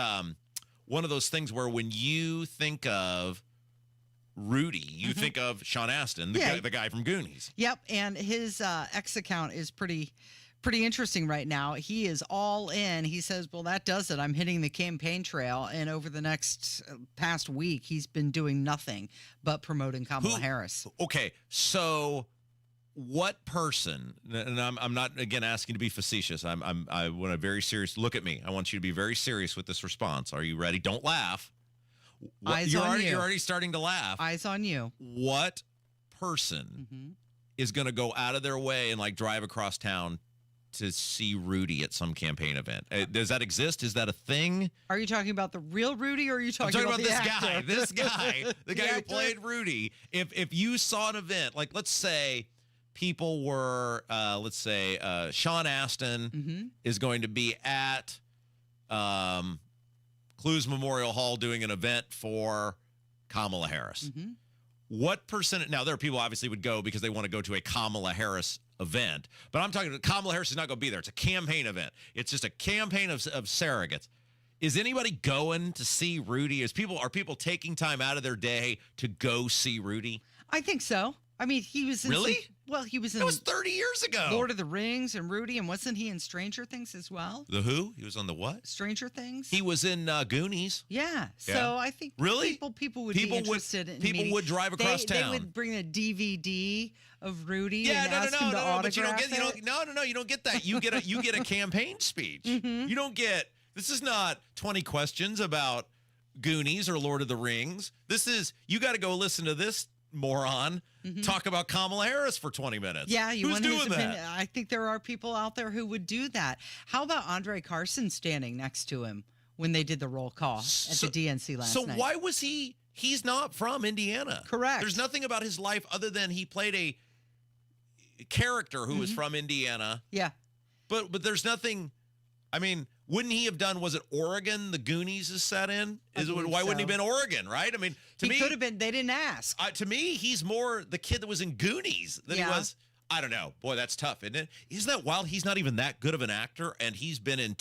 [SPEAKER 7] one of those things where when you think of Rudy, you think of Sean Astin, the guy from Goonies.
[SPEAKER 8] Yep, and his X account is pretty interesting right now. He is all in. He says, well, that does it. I'm hitting the campaign trail. And over the next past week, he's been doing nothing but promoting Kamala Harris.
[SPEAKER 7] Okay, so what person, and I'm not, again, asking to be facetious. I want a very serious, look at me. I want you to be very serious with this response. Are you ready? Don't laugh.
[SPEAKER 8] Eyes on you.
[SPEAKER 7] You're already starting to laugh.
[SPEAKER 8] Eyes on you.
[SPEAKER 7] What person is going to go out of their way and like drive across town to see Rudy at some campaign event? Does that exist? Is that a thing?
[SPEAKER 8] Are you talking about the real Rudy or are you
[SPEAKER 7] I'm
[SPEAKER 8] talking
[SPEAKER 7] talking about
[SPEAKER 8] the
[SPEAKER 7] this
[SPEAKER 8] actor?
[SPEAKER 7] guy. This guy, the guy who
[SPEAKER 8] actor?
[SPEAKER 7] played Rudy. If you saw an event, like let's say people were, let's say Sean Astin is going to be at Clues Memorial Hall doing an event for Kamala Harris. What percent? Now, there are people obviously would go because they want to go to a Kamala Harris event, but I'm talking Kamala Harris is not going to be there. It's a campaign event. It's just a campaign of surrogates. Is anybody going to see Rudy? Are people taking time out of their day to go see Rudy?
[SPEAKER 8] I think so. I mean, he was in
[SPEAKER 7] Really?
[SPEAKER 8] he was in
[SPEAKER 7] That was 30 years ago.
[SPEAKER 8] Lord of the Rings and Rudy, and wasn't he in Stranger Things as well?
[SPEAKER 7] The who? He was on the what?
[SPEAKER 8] Stranger Things?
[SPEAKER 7] He was in Goonies.
[SPEAKER 8] Yeah. So I think people would be interested in
[SPEAKER 7] people
[SPEAKER 8] meeting.
[SPEAKER 7] would drive across town.
[SPEAKER 8] They would bring a DVD of Rudy
[SPEAKER 7] Yeah,
[SPEAKER 8] and ask him to autograph
[SPEAKER 7] but you don't get
[SPEAKER 8] it.
[SPEAKER 7] you don't get that. You get a campaign speech. You don't get. This is not 20 questions about Goonies or Lord of the Rings. This is you got to go listen to this moron talk about Kamala Harris for 20 minutes.
[SPEAKER 8] Yeah, you
[SPEAKER 7] Who's
[SPEAKER 8] want
[SPEAKER 7] doing
[SPEAKER 8] his
[SPEAKER 7] that?
[SPEAKER 8] opinion. I think there are people out there who would do that. How about Andre Carson standing next to him when they did the roll call at the DNC last night?
[SPEAKER 7] So why was he's not from Indiana?
[SPEAKER 8] Correct.
[SPEAKER 7] There's nothing about his life other than he played a character who was from Indiana.
[SPEAKER 8] Yeah.
[SPEAKER 7] But there's nothing. I mean, wouldn't he have done? Was it Oregon? The Goonies is set in. Why wouldn't he have been Oregon? Right? I mean, to me,
[SPEAKER 8] he could have been. They didn't ask.
[SPEAKER 7] To me, he's more the kid that was in Goonies than he was. I don't know. Boy, that's tough, isn't it? Isn't that wild? He's not even that good of an actor, and he's been in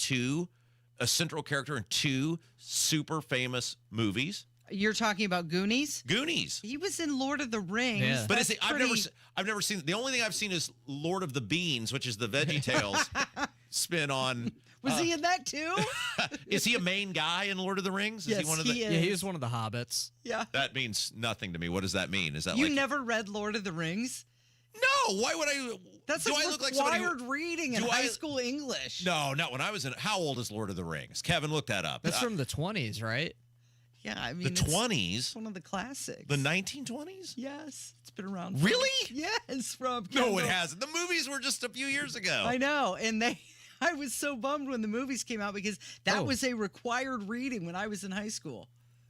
[SPEAKER 7] a central character in two super famous movies.
[SPEAKER 8] You're talking about Goonies?
[SPEAKER 7] Goonies.
[SPEAKER 8] He was in Lord of the Rings.
[SPEAKER 7] Yeah. But
[SPEAKER 8] That's
[SPEAKER 7] I've never seen. The only thing I've seen is Lord of the Beans, which is the Veggie Tales spin on.
[SPEAKER 8] Was he in that too?
[SPEAKER 7] Is he a main guy in Lord of the Rings? Is
[SPEAKER 8] Yes,
[SPEAKER 7] he one of
[SPEAKER 8] he
[SPEAKER 7] the?
[SPEAKER 8] is.
[SPEAKER 2] Yeah, he was one of the hobbits.
[SPEAKER 8] Yeah.
[SPEAKER 7] That means nothing to me. What does that mean? Is that
[SPEAKER 8] You
[SPEAKER 7] like
[SPEAKER 8] never read Lord of the Rings?
[SPEAKER 7] No. Why would I?
[SPEAKER 8] That's
[SPEAKER 7] do
[SPEAKER 8] a
[SPEAKER 7] I look like somebody
[SPEAKER 8] required reading in high school English.
[SPEAKER 7] No, not when I was in. How old is Lord of the Rings? Kevin, look that up.
[SPEAKER 2] That's from the 20s, right?
[SPEAKER 8] Yeah, I mean
[SPEAKER 7] the 20s.
[SPEAKER 8] It's one of the classics.
[SPEAKER 7] The 1920s.
[SPEAKER 8] Yes, it's been around.
[SPEAKER 7] Really?
[SPEAKER 8] Yes, from
[SPEAKER 7] No, it hasn't. The movies were just a few years ago.
[SPEAKER 8] I know, and I was so bummed when the movies came out because that was a required reading when I was in high school.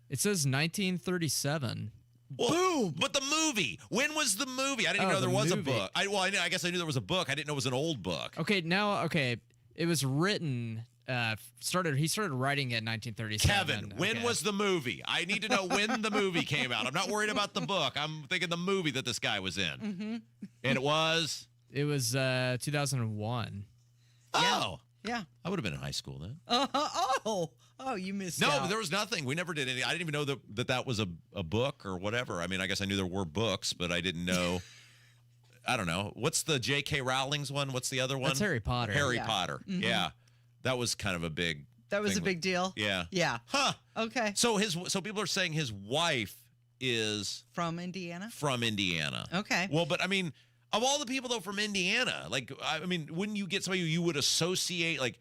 [SPEAKER 2] It says 1937.
[SPEAKER 7] Well, boom! But the movie. When was the movie? I didn't even know there was a book. I guess I knew there was a book. I didn't know it was an old book.
[SPEAKER 2] Okay, it was written. He started writing it in 1937.
[SPEAKER 7] Kevin, when was the movie? I need to know when the movie came out. I'm not worried about the book. I'm thinking the movie that this guy was in. And it was?
[SPEAKER 2] It was 2001.
[SPEAKER 7] Oh.
[SPEAKER 8] Yeah.
[SPEAKER 7] I would have been in high school then.
[SPEAKER 8] Oh, you missed out.
[SPEAKER 7] No, there was nothing. We never did any. I didn't even know that was a book or whatever. I mean, I guess I knew there were books, but I didn't know. I don't know. What's the J.K. Rowling's one? What's the other one?
[SPEAKER 2] That's Harry Potter.
[SPEAKER 7] Harry Potter. Yeah. That was kind of a big
[SPEAKER 8] That was
[SPEAKER 7] thing.
[SPEAKER 8] a big deal?
[SPEAKER 7] Yeah.
[SPEAKER 8] Yeah.
[SPEAKER 7] Huh.
[SPEAKER 8] Okay.
[SPEAKER 7] So people are saying his wife is
[SPEAKER 8] from Indiana?
[SPEAKER 7] From Indiana.
[SPEAKER 8] Okay.
[SPEAKER 7] Well, but I mean, Of all the people, though, from Indiana, like, I mean, wouldn't you get somebody you would associate, like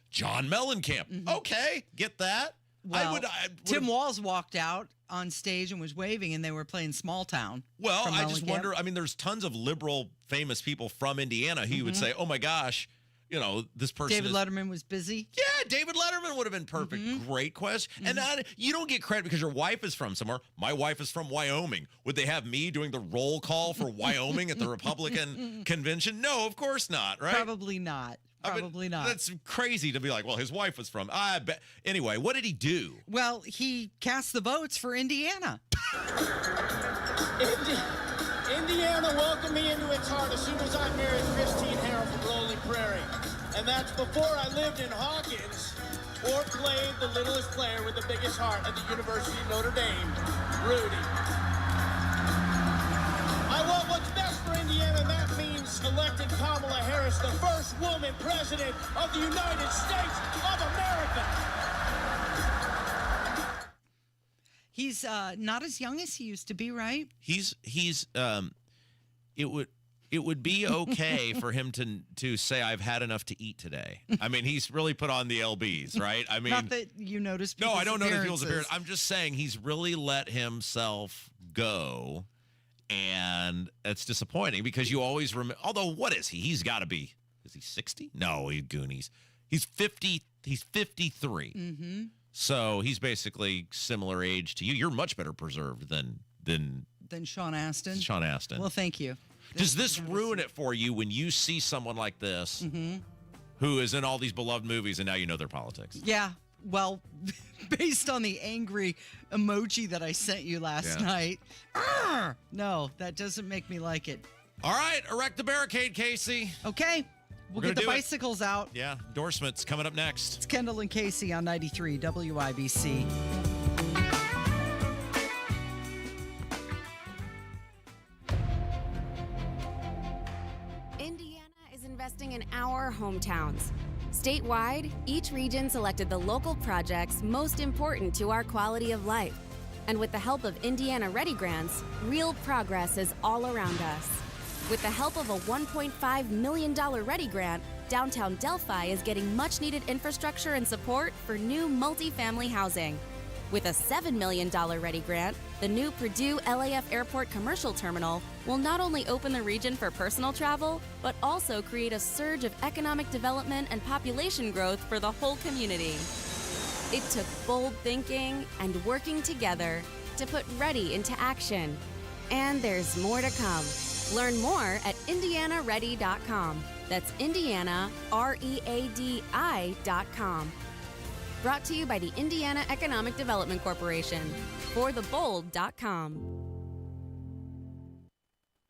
[SPEAKER 7] John Mellencamp? Okay, get that.
[SPEAKER 8] Well, Tim Walz walked out on stage and was waving, and they were playing Small Town.
[SPEAKER 7] Well, I just wonder, I mean, there's tons of liberal, famous people from Indiana who would say, oh, my gosh, you know, this person
[SPEAKER 8] David Letterman was busy.
[SPEAKER 7] Yeah, David Letterman would have been perfect. Great question. And you don't get credit because your wife is from somewhere. My wife is from Wyoming. Would they have me doing the roll call for Wyoming at the Republican convention? No, of course not, right?
[SPEAKER 8] Probably not. Probably not.
[SPEAKER 7] That's crazy to be like, well, his wife was from. I bet. Anyway, what did he do?
[SPEAKER 8] Well, he cast the votes for Indiana.
[SPEAKER 3] Indiana welcomed me into its heart as soon as I married Christine Harrell from Lonely Prairie. And that's before I lived in Hawkins or played the littlest player with the biggest heart at the University of Notre Dame, Rudy. I want what's best for Indiana, and that means electing Kamala Harris, the first woman president of the United States of America.
[SPEAKER 8] He's not as young as he used to be, right?
[SPEAKER 7] It would be okay for him to say, I've had enough to eat today. I mean, he's really put on the LBs, right? I mean,
[SPEAKER 8] not that you notice.
[SPEAKER 7] No, I don't notice people's appearance. I'm just saying he's really let himself go, and it's disappointing because you always remember. Although, what is he? He's got to be. Is he 60? No, he's Goonies. He's 50. He's 53.
[SPEAKER 8] Mm-hmm.
[SPEAKER 7] So he's basically similar age to you. You're much better preserved than
[SPEAKER 8] Sean Astin.
[SPEAKER 7] Sean Astin.
[SPEAKER 8] Well, thank you.
[SPEAKER 7] Does this ruin it for you when you see someone like this who is in all these beloved movies and now you know their politics?
[SPEAKER 8] Yeah. Well, based on the angry emoji that I sent you last night, no, that doesn't make me like it.
[SPEAKER 7] All right, erect the barricade, Casey.
[SPEAKER 8] Okay. We'll get the bicycles out.
[SPEAKER 7] Yeah, endorsements coming up next.
[SPEAKER 8] It's Kendall and Casey on 93 WIBC.
[SPEAKER 4] Indiana is investing in our hometowns. Statewide, each region selected the local projects most important to our quality of life. And with the help of Indiana Ready grants, real progress is all around us. With the help of a $1.5 million Ready grant, downtown Delphi is getting much-needed infrastructure and support for new multifamily housing. With a $7 million Ready grant, the new Purdue LAF Airport Commercial Terminal will not only open the region for personal travel, but also create a surge of economic development and population growth for the whole community. It took bold thinking and working together to put Ready into action. And there's more to come. Learn more at IndianaReady.com. That's IndianaReadi.com. Brought to you by the Indiana Economic Development Corporation. ForTheBold.com.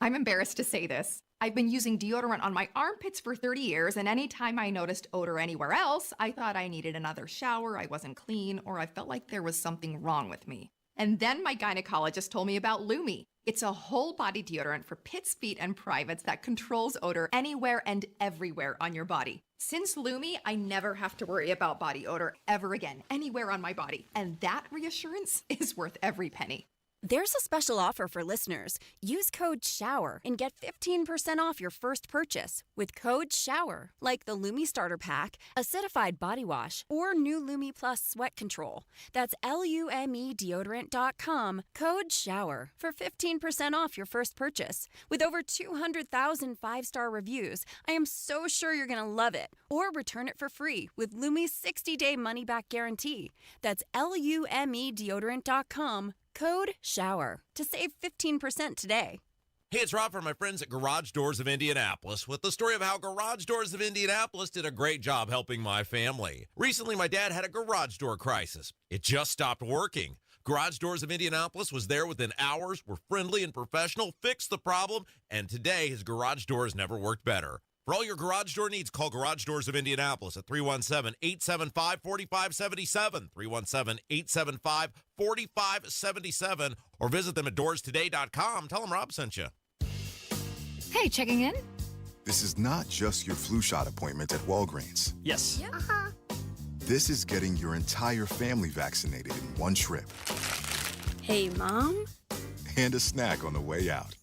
[SPEAKER 6] I'm embarrassed to say this. I've been using deodorant on my armpits for 30 years, and anytime I noticed odor anywhere else, I thought I needed another shower, I wasn't clean, or I felt like there was something wrong with me. And then my gynecologist told me about Lumi. It's a whole body deodorant for pits, feet, and privates that controls odor anywhere and everywhere on your body. Since Lumi, I never have to worry about body odor ever again, anywhere on my body. And that reassurance is worth every penny.
[SPEAKER 18] There's a special offer for listeners. Use code SHOWER and get 15% off your first purchase with code SHOWER, like the Lumi Starter Pack, Acidified Body Wash, or new Lumi Plus Sweat Control. That's LUME deodorant.com, code SHOWER for 15% off your first purchase. With over 200,000 five-star reviews, I am so sure you're going to love it. Or return it for free with Lumi's 60-day money-back guarantee. That's LUME deodorant.com, code SHOWER to save 15% today.
[SPEAKER 7] Hey, it's Rob from my friends at Garage Doors of Indianapolis with the story of how Garage Doors of Indianapolis did a great job helping my family. Recently, my dad had a garage door crisis. It just stopped working. Garage Doors of Indianapolis was there within hours, were friendly and professional, fixed the problem, and today his garage doors never worked better. For all your garage door needs, call Garage Doors of Indianapolis at 317-875-4577, 317-875-4577, or visit them at doorstoday.com. Tell them Rob sent you.
[SPEAKER 19] Hey, checking in?
[SPEAKER 20] This is not just your flu shot appointment at Walgreens.
[SPEAKER 19] Yes. Uh-huh.
[SPEAKER 20] This is getting your entire family vaccinated in one trip.
[SPEAKER 19] Hey, Mom?
[SPEAKER 20] And a snack on the way out.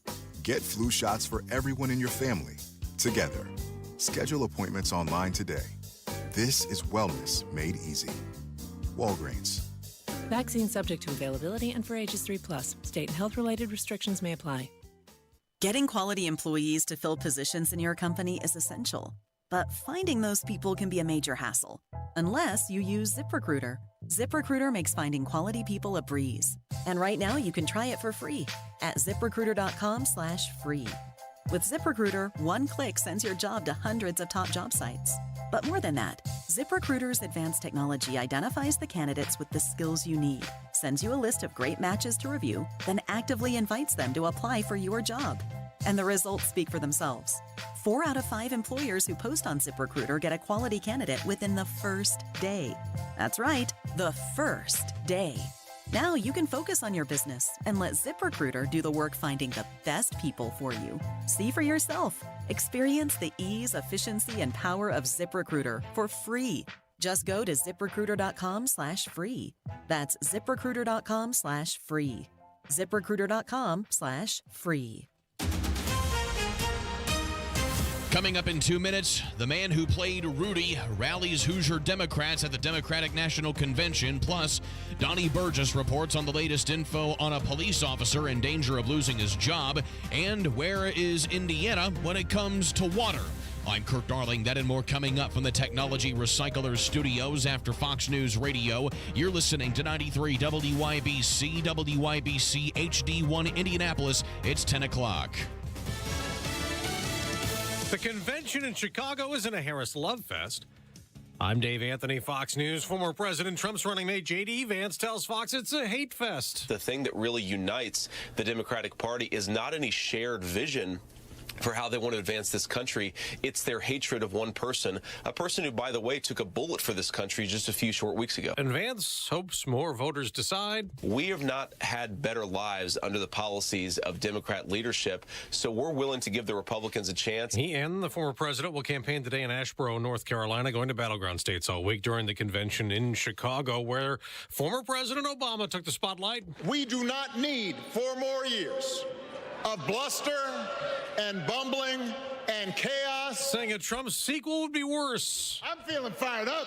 [SPEAKER 20] Get flu shots for everyone in your family, together. Schedule appointments online today. This is wellness made easy. Walgreens.
[SPEAKER 14] Vaccine subject to availability and for ages 3+. State and health-related restrictions may apply.
[SPEAKER 1] Getting quality employees to fill positions in your company is essential. But finding those people can be a major hassle, unless you use ZipRecruiter. ZipRecruiter makes finding quality people a breeze. And right now you can try it for free at ZipRecruiter.com/free. With ZipRecruiter, one click sends your job to hundreds of top job sites. But more than that, ZipRecruiter's advanced technology identifies the candidates with the skills you need, sends you a list of great matches to review, then actively invites them to apply for your job. And the results speak for themselves. 4 out of 5 employers who post on ZipRecruiter get a quality candidate within the first day. That's right, the first day. Now you can focus on your business and let ZipRecruiter do the work finding the best people for you. See for yourself. Experience the ease, efficiency, and power of ZipRecruiter for free. Just go to ZipRecruiter.com/free. That's ZipRecruiter.com/free. ZipRecruiter.com/free.
[SPEAKER 21] Coming up in 2 minutes, the man who played Rudy rallies Hoosier Democrats at the Democratic National Convention. Plus, Donnie Burgess reports on the latest info on a police officer in danger of losing his job. And where is Indiana when it comes to water? I'm Kirk Darling. That and more coming up from the Technology Recyclers Studios after Fox News Radio. You're listening to 93 WIBC, WIBC HD1 Indianapolis. It's 10 o'clock.
[SPEAKER 22] The convention in Chicago isn't a Harris love fest. I'm Dave Anthony, Fox News. Former President Trump's running mate J.D. Vance tells Fox it's a hate fest.
[SPEAKER 23] The thing that really unites the Democratic Party is not any shared vision for how they want to advance this country. It's their hatred of one person, a person who, by the way, took a bullet for this country just a few short weeks ago.
[SPEAKER 22] And Vance hopes more voters decide.
[SPEAKER 23] We have not had better lives under the policies of Democrat leadership, so we're willing to give the Republicans a chance.
[SPEAKER 22] He and the former president will campaign today in Asheboro, North Carolina, going to battleground states all week during the convention in Chicago, where former President Obama took the spotlight.
[SPEAKER 24] We do not need 4 more years of bluster and bumbling and chaos.
[SPEAKER 22] Saying a Trump sequel would be worse.
[SPEAKER 24] I'm feeling fired up.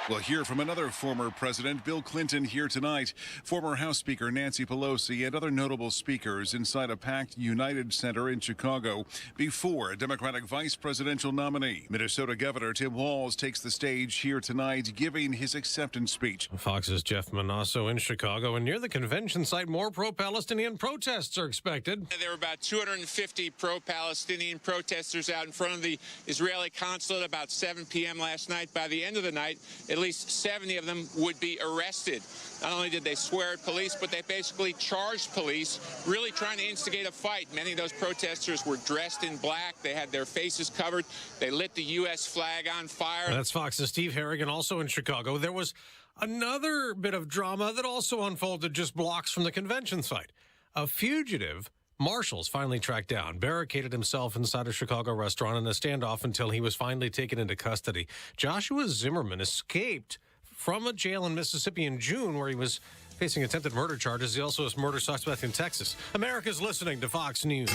[SPEAKER 25] We'll hear from another former president, Bill Clinton, here tonight. Former House Speaker Nancy Pelosi and other notable speakers inside a packed United Center in Chicago before a Democratic vice presidential nominee. Minnesota Governor Tim Walz takes the stage here tonight, giving his acceptance speech.
[SPEAKER 22] Fox's Jeff Manasso in Chicago, and near the convention site, more pro-Palestinian protests are expected.
[SPEAKER 26] There were about 250 pro-Palestinian protesters out in front of the Israeli consulate about 7 p.m. last night. By the end of the night, at least 70 of them would be arrested. Not only did they swear at police, but they basically charged police, really trying to instigate a fight. Many of those protesters were dressed in black. They had their faces covered. They lit the U.S. flag on fire.
[SPEAKER 22] That's Fox's Steve Harrigan, also in Chicago. There was another bit of drama that also unfolded just blocks from the convention site. A fugitive marshals finally tracked down, barricaded himself inside a Chicago restaurant in a standoff until he was finally taken into custody. Joshua Zimmerman escaped from a jail in Mississippi in June where he was facing attempted murder charges. He also is murder suspect in Texas. America's listening to Fox News.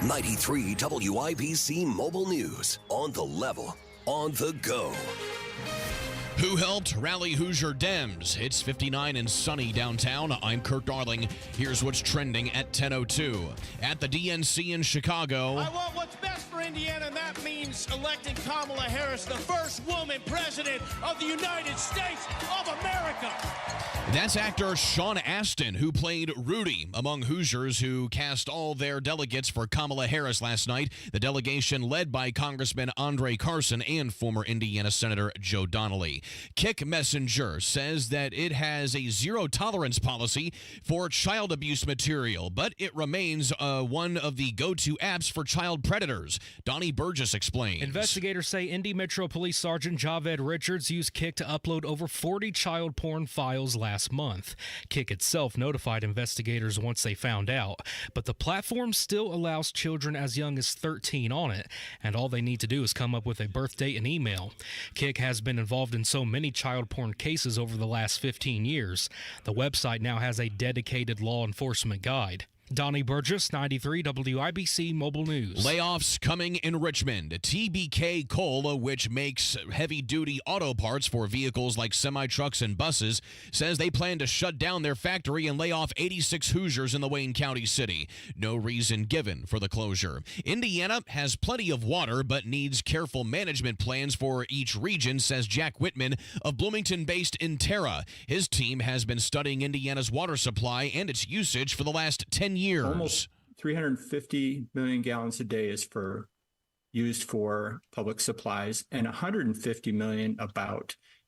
[SPEAKER 27] 93 WIBC Mobile News. On the level, on the go.
[SPEAKER 21] Who helped rally Hoosier Dems? It's 59 and sunny downtown. I'm Kirk Darling. Here's what's trending at 10:02. At the DNC in Chicago.
[SPEAKER 3] I want what's best for Indiana, and that means electing Kamala Harris, the first woman president of the United States of America.
[SPEAKER 21] That's actor Sean Astin, who played Rudy, among Hoosiers who cast all their delegates for Kamala Harris last night. The delegation led by Congressman Andre Carson and former Indiana Senator Joe Donnelly. Kick Messenger says that it has a zero-tolerance policy for child abuse material, but it remains one of the go-to apps for child predators. Donnie Burgess explains.
[SPEAKER 28] Investigators say Indy Metro Police Sergeant Javed Richards used Kick to upload over 40 child porn files last month. Kick itself notified investigators once they found out, but the platform still allows children as young as 13 on it, and all they need to do is come up with a birth date and email. Kick has been involved in so many child porn cases over the last 15 years. The website now has a dedicated law enforcement guide. Donnie Burgess, 93 WIBC Mobile News.
[SPEAKER 21] Layoffs coming in Richmond. TBK Coal, which makes heavy-duty auto parts for vehicles like semi-trucks and buses, says they plan to shut down their factory and lay off 86 Hoosiers in the Wayne County city. No reason given for the closure. Indiana has plenty of water, but needs careful management plans for each region, says Jack Whitman of Bloomington-based Interra. His team has been studying Indiana's water supply and its usage for the last 10 years.
[SPEAKER 5] Almost 350 million gallons a day is used for public supplies, and 150 million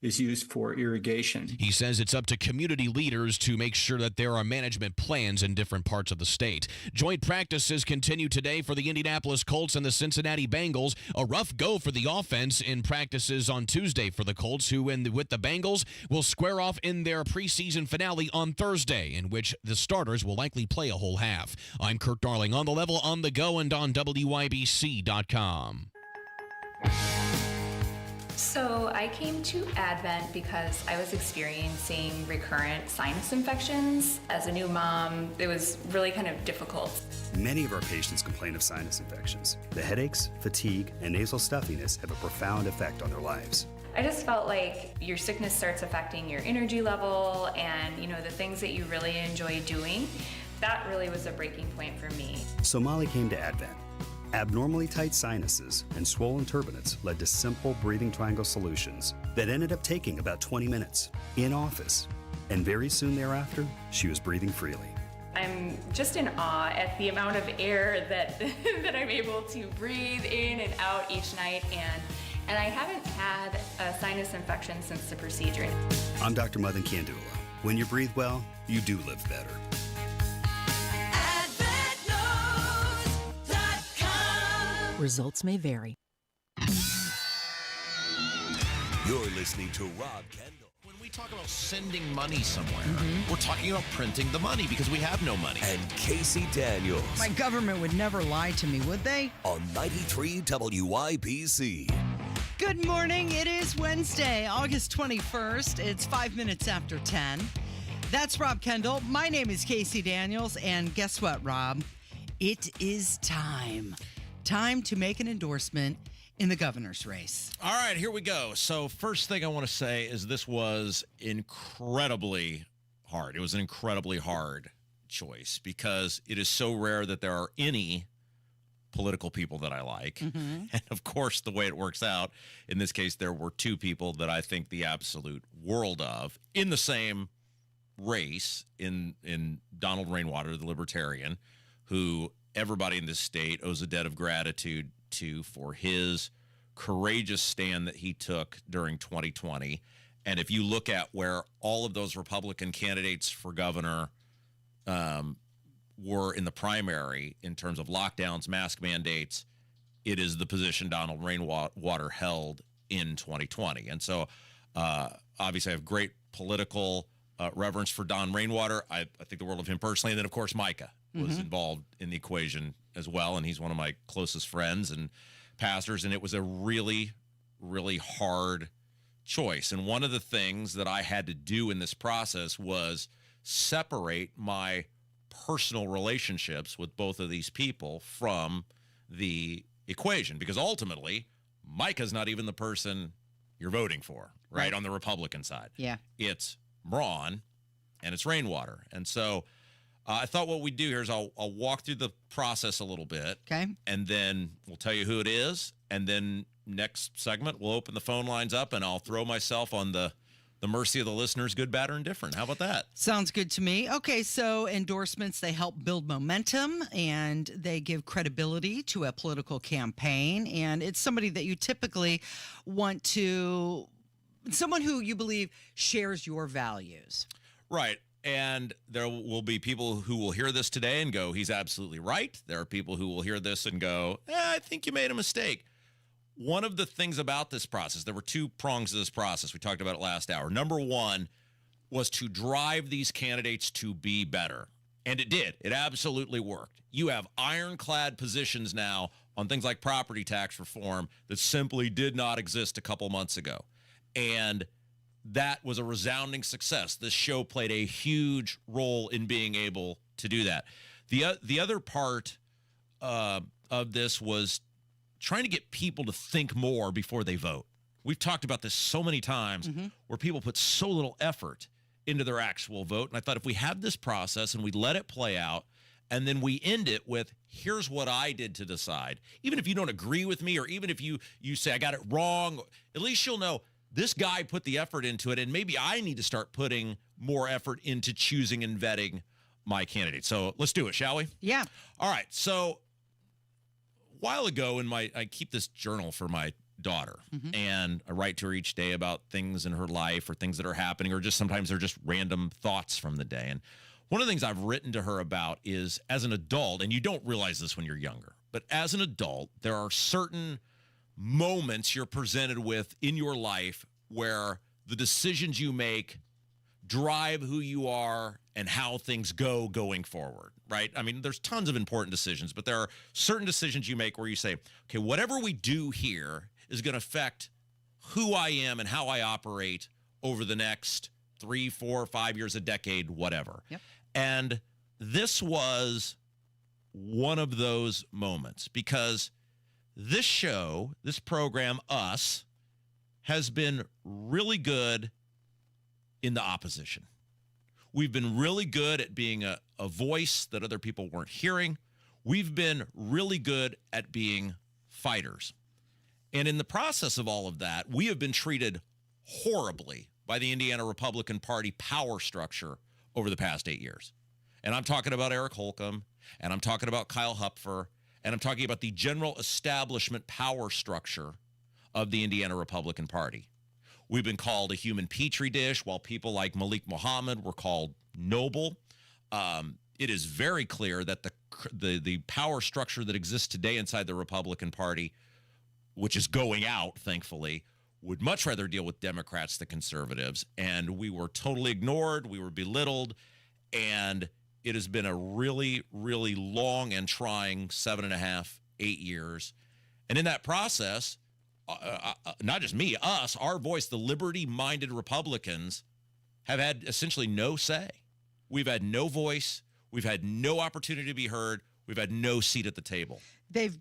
[SPEAKER 5] is used for irrigation.
[SPEAKER 21] He says it's up to community leaders to make sure that there are management plans in different parts of the state. Joint practices continue today for the Indianapolis Colts and the Cincinnati Bengals. A rough go for the offense in practices on Tuesday for the Colts, who with the Bengals will square off in their preseason finale on Thursday, in which the starters will likely play a whole half. I'm Kurt Darling, on the level, on the go, and on WIBC.com.
[SPEAKER 9] So I came to Advent because I was experiencing recurrent sinus infections. As a new mom, it was really kind of difficult.
[SPEAKER 10] Many of our patients complain of sinus infections. The headaches, fatigue, and nasal stuffiness have a profound effect on their lives.
[SPEAKER 9] I just felt like your sickness starts affecting your energy level and, the things that you really enjoy doing. That really was a breaking point for me.
[SPEAKER 10] So Molly came to Advent. Abnormally tight sinuses and swollen turbinates led to simple breathing triangle solutions that ended up taking about 20 minutes in office. And very soon thereafter, she was breathing freely.
[SPEAKER 9] I'm just in awe at the amount of air that that I'm able to breathe in and out each night, and I haven't had a sinus infection since the procedure.
[SPEAKER 10] I'm Dr. Mothan Kandula. When you breathe well, you do live better.
[SPEAKER 14] Results may vary.
[SPEAKER 27] You're listening to Rob Kendall.
[SPEAKER 7] When we talk about sending money somewhere, we're talking about printing the money because we have no money.
[SPEAKER 27] And Casey Daniels.
[SPEAKER 8] My government would never lie to me, would they?
[SPEAKER 27] On 93 WIBC.
[SPEAKER 8] Good morning. It is Wednesday, August 21st. It's 5 minutes after 10. That's Rob Kendall. My name is Casey Daniels. And guess what, Rob? It is time. Time to make an endorsement in the governor's race.
[SPEAKER 7] All right, here we go. So first thing I want to say is this was incredibly hard. It was an incredibly hard choice because it is so rare that there are any political people that I like. And of course, the way it works out, in this case, there were two people that I think the absolute world of in the same race in Donald Rainwater, the Libertarian, who everybody in this state owes a debt of gratitude to for his courageous stand that he took during 2020. And if you look at where all of those Republican candidates for governor were in the primary in terms of lockdowns, mask mandates, it is the position Donald Rainwater held in 2020. And so obviously I have great political reverence for Don Rainwater. I think the world of him personally. And then, of course, Micah was involved in the equation as well, and he's one of my closest friends and pastors, and it was a really, really hard choice. And one of the things that I had to do in this process was separate my personal relationships with both of these people from the equation, because ultimately, Micah's not even the person you're voting for, right? On the Republican side.
[SPEAKER 8] Yeah.
[SPEAKER 7] It's Braun and it's Rainwater. And so I thought what we'd do here is I'll walk through the process a little bit.
[SPEAKER 8] Okay.
[SPEAKER 7] And then we'll tell you who it is. And then next segment, we'll open the phone lines up and I'll throw myself on the mercy of the listeners, good, bad, or indifferent. How about that?
[SPEAKER 8] Sounds good to me. Okay, so endorsements, they help build momentum and they give credibility to a political campaign. And it's somebody that you typically want to, someone who you believe shares your values.
[SPEAKER 7] Right. And there will be people who will hear this today and go, he's absolutely right. There are people who will hear this and go, I think you made a mistake. One of the things about this process, there were two prongs to this process. We talked about it last hour. Number one was to drive these candidates to be better. And it did. It absolutely worked. You have ironclad positions now on things like property tax reform that simply did not exist a couple months ago. And that was a resounding success. This show played a huge role in being able to do that. The other part of this was trying to get people to think more before they vote. We've talked about this so many times where people put so little effort into their actual vote. And I thought if we have this process and we let it play out and then we end it with, here's what I did to decide. Even if you don't agree with me or even if you say I got it wrong, at least you'll know this guy put the effort into it and maybe I need to start putting more effort into choosing and vetting my candidate. So let's do it, shall we?
[SPEAKER 8] Yeah.
[SPEAKER 7] All right. So a while ago I keep this journal for my daughter and I write to her each day about things in her life or things that are happening or just sometimes they're just random thoughts from the day. And one of the things I've written to her about is as an adult, and you don't realize this when you're younger, but as an adult, there are certain moments you're presented with in your life where the decisions you make drive who you are and how things go going forward, right? I mean, there's tons of important decisions, but there are certain decisions you make where you say, okay, whatever we do here is going to affect who I am and how I operate over the next 3, 4, 5 years, a decade, whatever.
[SPEAKER 8] Yep.
[SPEAKER 7] And this was one of those moments because this show, this program, Us, has been really good in the opposition. We've been really good at being a voice that other people weren't hearing. We've been really good at being fighters. And in the process of all of that, we have been treated horribly by the Indiana Republican Party power structure over the past 8 years. And I'm talking about Eric Holcomb, and I'm talking about Kyle Hupfer, and I'm talking about the general establishment power structure of the Indiana Republican Party. We've been called a human petri dish, while people like Malik Muhammad were called noble. It is very clear that the power structure that exists today inside the Republican Party, which is going out, thankfully, would much rather deal with Democrats than conservatives. And we were totally ignored. We were belittled. And it has been a really, really long and trying 7.5, 8 years. And in that process, not just me, us, our voice, the liberty-minded Republicans have had essentially no say. We've had no voice. We've had no opportunity to be heard. We've had no seat at the table.
[SPEAKER 8] They've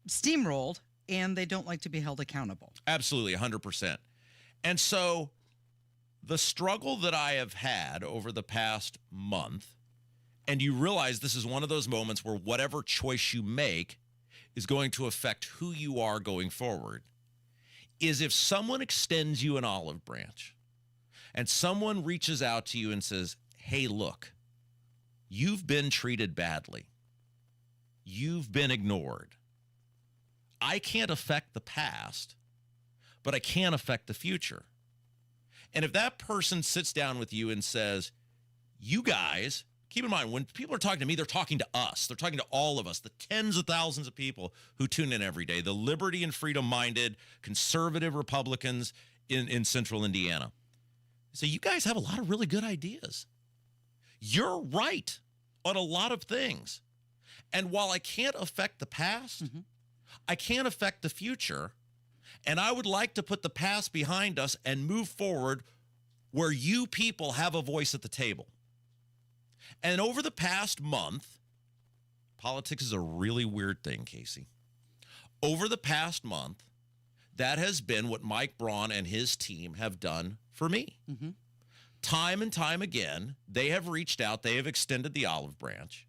[SPEAKER 8] steamrolled, and they don't like to be held accountable.
[SPEAKER 7] Absolutely, 100%. And so the struggle that I have had over the past month, and you realize this is one of those moments where whatever choice you make is going to affect who you are going forward, is if someone extends you an olive branch and someone reaches out to you and says, hey, look, you've been treated badly. You've been ignored. I can't affect the past, but I can affect the future. And if that person sits down with you and says, you guys, keep in mind, when people are talking to me, they're talking to us. They're talking to all of us, the tens of thousands of people who tune in every day, the liberty and freedom-minded conservative Republicans in central Indiana. So you guys have a lot of really good ideas. You're right on a lot of things. And while I can't affect the past, I can't affect the future. And I would like to put the past behind us and move forward where you people have a voice at the table. And over the past month, politics is a really weird thing, Casey. Over the past month, that has been what Mike Braun and his team have done for me. Time and time again, they have reached out. They have extended the olive branch.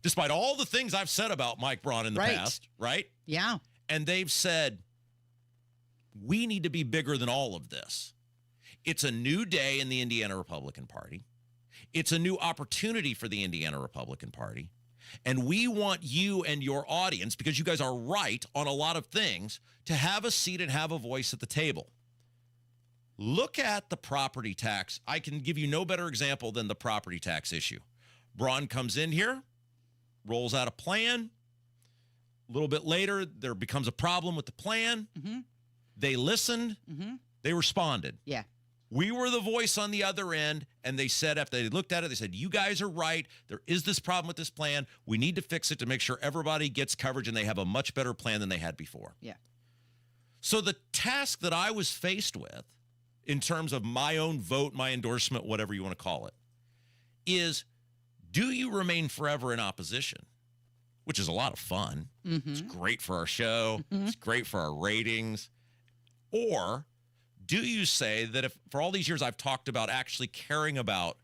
[SPEAKER 7] Despite all the things I've said about Mike Braun in the past, right?
[SPEAKER 8] Yeah.
[SPEAKER 7] And they've said, we need to be bigger than all of this. It's a new day in the Indiana Republican Party. It's a new opportunity for the Indiana Republican Party. And we want you and your audience, because you guys are right on a lot of things, to have a seat and have a voice at the table. Look at the property tax. I can give you no better example than the property tax issue. Braun comes in here, rolls out a plan. A little bit later, there becomes a problem with the plan. They listened. They responded.
[SPEAKER 8] Yeah.
[SPEAKER 7] We were the voice on the other end, and they said, after they looked at it, they said, you guys are right. There is this problem with this plan. We need to fix it to make sure everybody gets coverage, and they have a much better plan than they had before.
[SPEAKER 8] Yeah.
[SPEAKER 7] So the task that I was faced with in terms of my own vote, my endorsement, whatever you want to call it, is Do you remain forever in opposition? Which is a lot of fun. It's great for our show. It's great for our ratings. Or do you say that if for all these years I've talked about actually caring about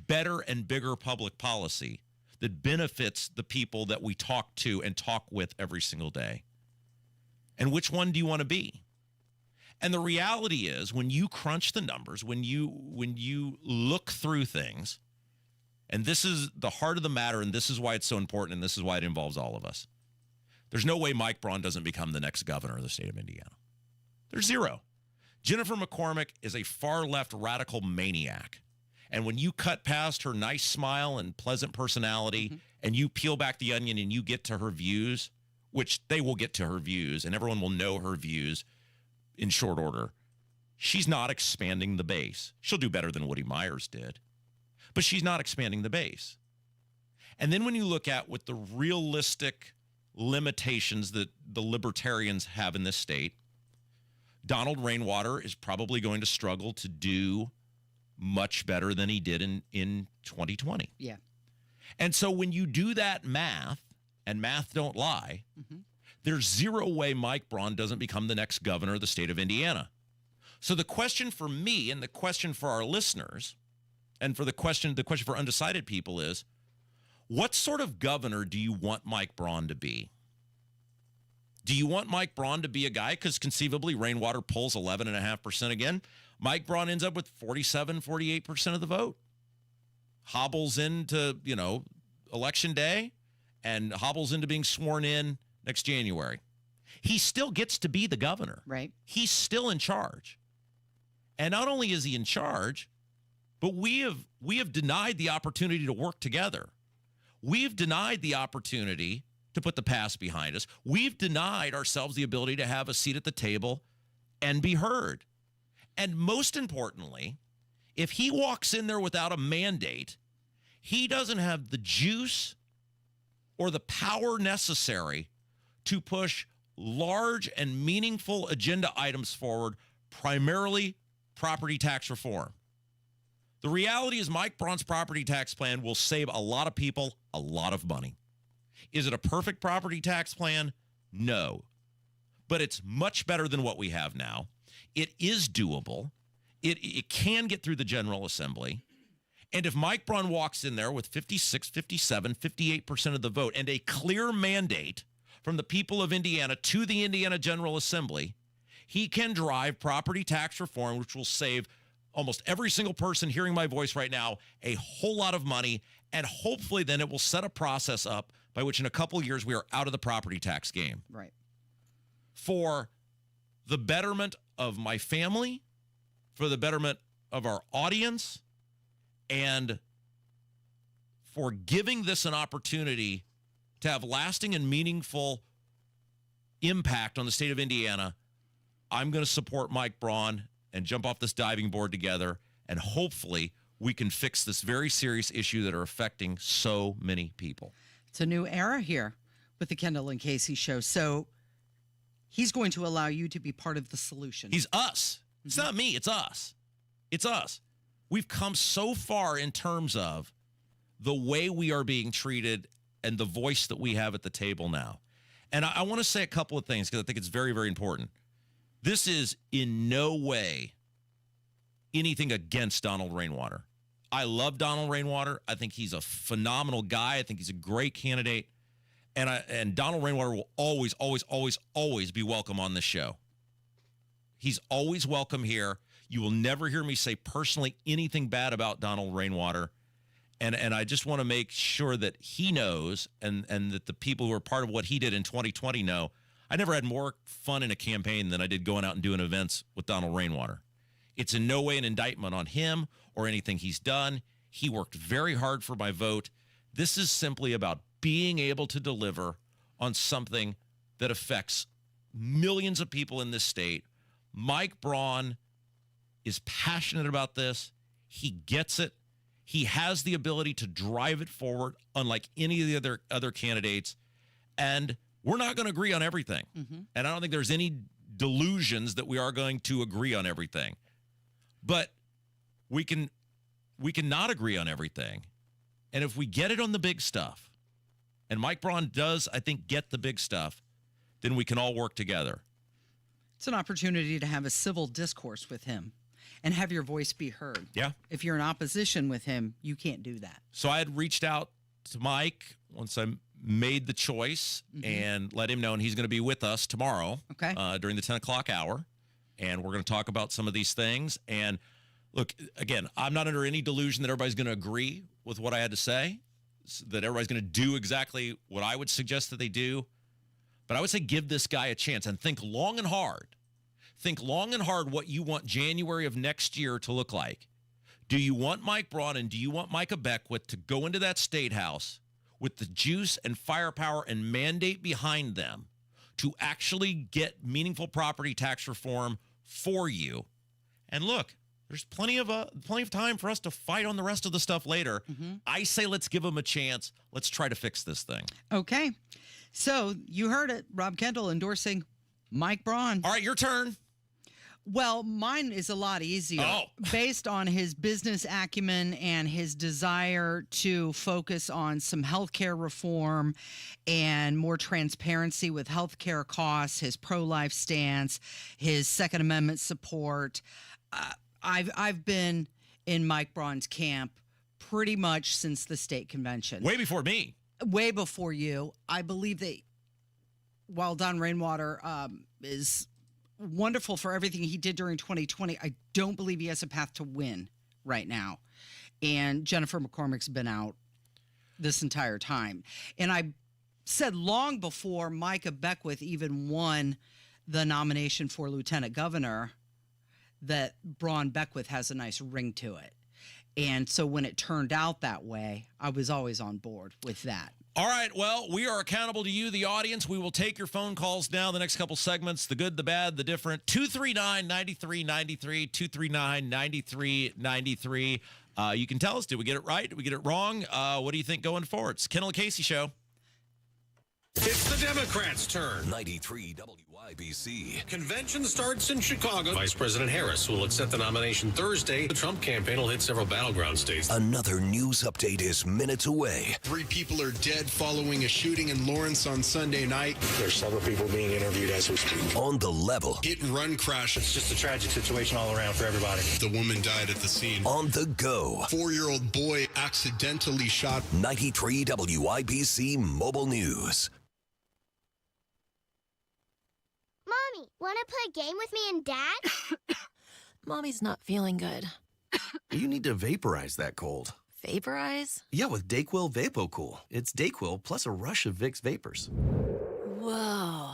[SPEAKER 7] better and bigger public policy that benefits the people that we talk to and talk with every single day? And which one do you want to be? And the reality is, when you crunch the numbers, when you look through things, and this is the heart of the matter, and this is why it's so important, and this is why it involves all of us. There's no way Mike Braun doesn't become the next governor of the state of Indiana. There's zero. Jennifer McCormick is a far-left radical maniac. And when you cut past her nice smile and pleasant personality, and you peel back the onion and you get to her views, which they will get to her views, and everyone will know her views in short order, she's not expanding the base. She'll do better than Woody Myers did, but she's not expanding the base. And then when you look at what the realistic limitations that the libertarians have in this state, Donald Rainwater is probably going to struggle to do much better than he did in 2020.
[SPEAKER 8] Yeah.
[SPEAKER 7] And so when you do that math, and math don't lie, there's zero way Mike Braun doesn't become the next governor of the state of Indiana. So the question for me and the question for our listeners, and for the question for undecided people is, what sort of governor do you want Mike Braun to be? Do you want Mike Braun to be a guy, because conceivably Rainwater pulls 11.5% again? Mike Braun ends up with 47, 48% of the vote. Hobbles into, election day and hobbles into being sworn in next January. He still gets to be the governor.
[SPEAKER 8] Right.
[SPEAKER 7] He's still in charge. And not only is he in charge, but we have denied the opportunity to work together. We've denied the opportunity to put the past behind us. We've denied ourselves the ability to have a seat at the table and be heard. And most importantly, if he walks in there without a mandate, he doesn't have the juice or the power necessary to push large and meaningful agenda items forward, primarily property tax reform. The reality is Mike Braun's property tax plan will save a lot of people a lot of money. Is it a perfect property tax plan? No. But it's much better than what we have now. It is doable. It can get through the General Assembly. And if Mike Braun walks in there with 56, 57, 58% of the vote and a clear mandate from the people of Indiana to the Indiana General Assembly, he can drive property tax reform, which will save almost every single person hearing my voice right now a whole lot of money. And hopefully then it will set a process up by which in a couple of years we are out of the property tax game.
[SPEAKER 8] Right.
[SPEAKER 7] For the betterment of my family, for the betterment of our audience, and for giving this an opportunity to have lasting and meaningful impact on the state of Indiana, I'm going to support Mike Braun and jump off this diving board together, and hopefully we can fix this very serious issue that are affecting so many people.
[SPEAKER 8] It's a new era here with the Kendall and Casey show. So he's going to allow you to be part of the solution.
[SPEAKER 7] He's us. It's not me. It's us. It's us. We've come so far in terms of the way we are being treated and the voice that we have at the table now. And I want to say a couple of things because I think it's very, very important. This is in no way anything against Donald Rainwater. I love Donald Rainwater. I think he's a phenomenal guy. I think he's a great candidate. And Donald Rainwater will always, always, always, always be welcome on this show. He's always welcome here. You will never hear me say personally anything bad about Donald Rainwater. And I just want to make sure that he knows and that the people who are part of what he did in 2020 know. I never had more fun in a campaign than I did going out and doing events with Donald Rainwater. It's in no way an indictment on him or anything he's done. He worked very hard for my vote. This is simply about being able to deliver on something that affects millions of people in this state. Mike Braun is passionate about this. He gets it. He has the ability to drive it forward, unlike any of the other candidates. And we're not going to agree on everything. And I don't think there's any delusions that we are going to agree on everything. But we can not agree on everything And if we get it on the big stuff, and Mike Braun does, I think, get the big stuff, then we can all work together.
[SPEAKER 8] It's an opportunity to have a civil discourse with him and have your voice be heard.
[SPEAKER 7] Yeah.
[SPEAKER 8] If you're in opposition with him, you can't do that.
[SPEAKER 7] So I had reached out to Mike once I made the choice and let him know, and he's going to be with us tomorrow during the 10 o'clock hour. And we're going to talk about some of these things. And look, again, I'm not under any delusion that everybody's going to agree with what I had to say, that everybody's going to do exactly what I would suggest that they do. But I would say give this guy a chance and think long and hard. Think long and hard what you want January of next year to look like. Do you want Mike Braun and do you want Micah Beckwith to go into that state house with the juice and firepower and mandate behind them to actually get meaningful property tax reform for you? And look, there's plenty of time for us to fight on the rest of the stuff later. I say let's give them a chance. Let's try to fix this thing.
[SPEAKER 8] Okay. So you heard it. Rob Kendall endorsing Mike Braun.
[SPEAKER 7] All right, your turn.
[SPEAKER 8] Well, mine is a lot easier based on his business acumen and his desire to focus on some healthcare reform and more transparency with healthcare costs, his pro-life stance, his Second Amendment support. I've been in Mike Braun's camp pretty much since the state convention.
[SPEAKER 7] Way before me.
[SPEAKER 8] Way before you. I believe that while Don Rainwater is wonderful for everything he did during 2020, I don't believe he has a path to win right now. And Jennifer McCormick's been out this entire time. And I said long before Micah Beckwith even won the nomination for lieutenant governor that Braun Beckwith has a nice ring to it. And so when it turned out that way, I was always on board with that.
[SPEAKER 7] All right, well, we are accountable to you, the audience. We will take your phone calls now, the next couple segments, the good, the bad, the different. 239-9393, 239-9393. You can tell us, did we get it right? Did we get it wrong? What do you think going forward? It's Kendall Casey Show.
[SPEAKER 22] It's the Democrats' turn.
[SPEAKER 27] 93 WIBC.
[SPEAKER 22] Convention starts in Chicago. Vice President Harris will accept the nomination Thursday. The Trump campaign will hit several battleground states.
[SPEAKER 27] Another news update is minutes away.
[SPEAKER 2] 3 people are dead following a shooting in Lawrence on Sunday night.
[SPEAKER 4] There's several people being interviewed as we speak.
[SPEAKER 27] On the level.
[SPEAKER 2] Hit and run crash.
[SPEAKER 4] It's just a tragic situation all around for everybody.
[SPEAKER 2] The woman died at the scene.
[SPEAKER 27] On the go.
[SPEAKER 2] 4-year-old boy accidentally shot.
[SPEAKER 27] 93 WIBC Mobile News.
[SPEAKER 11] Mommy, want to play a game with me and Dad?
[SPEAKER 12] Mommy's not feeling good.
[SPEAKER 13] You need to vaporize that cold.
[SPEAKER 12] Vaporize?
[SPEAKER 13] Yeah, with DayQuil VapoCool. It's DayQuil plus a rush of Vicks vapors.
[SPEAKER 12] Whoa.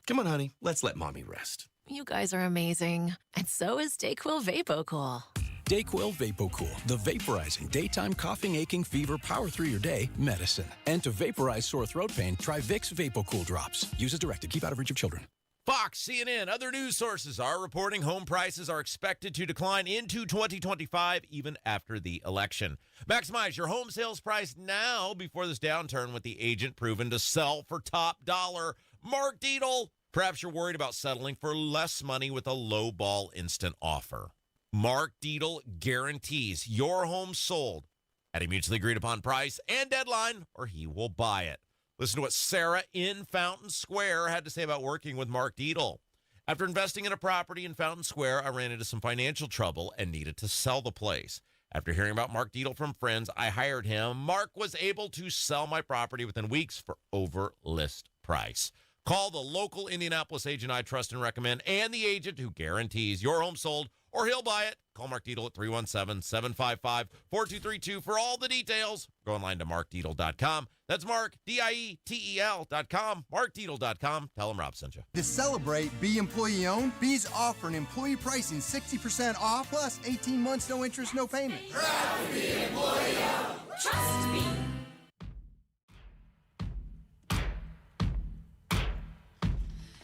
[SPEAKER 13] Come on, honey. Let's let Mommy rest.
[SPEAKER 12] You guys are amazing. And so is DayQuil VapoCool.
[SPEAKER 15] DayQuil VapoCool, the vaporizing daytime coughing, aching, fever, power through your day medicine. And to vaporize sore throat pain, try Vicks VapoCool drops. Use as directed. Keep out of reach of children.
[SPEAKER 7] Fox, CNN, other news sources are reporting home prices are expected to decline into 2025, even after the election. Maximize your home sales price now before this downturn with the agent proven to sell for top dollar. Mark Dietel. Perhaps you're worried about settling for less money with a low ball instant offer. Mark Dietel guarantees your home sold at a mutually agreed upon price and deadline, or he will buy it. Listen to what Sarah in Fountain Square had to say about working with Mark Dietel. After investing in a property in Fountain Square, I ran into some financial trouble and needed to sell the place. After hearing about Mark Dietel from friends, I hired him. Mark was able to sell my property within weeks for over list price. Call the local Indianapolis agent I trust and recommend and the agent who guarantees your home sold or he'll buy it. Call Mark Dietel at 317-755-4232 for all the details. Go online to markdietel.com. That's Mark, DIETEL.com, markdietel.com. Tell him Rob sent you.
[SPEAKER 16] To celebrate, be employee-owned, Bees offering employee pricing 60% off, plus 18 months, no interest, no payment.
[SPEAKER 17] Proud to be employee-owned. Trust me.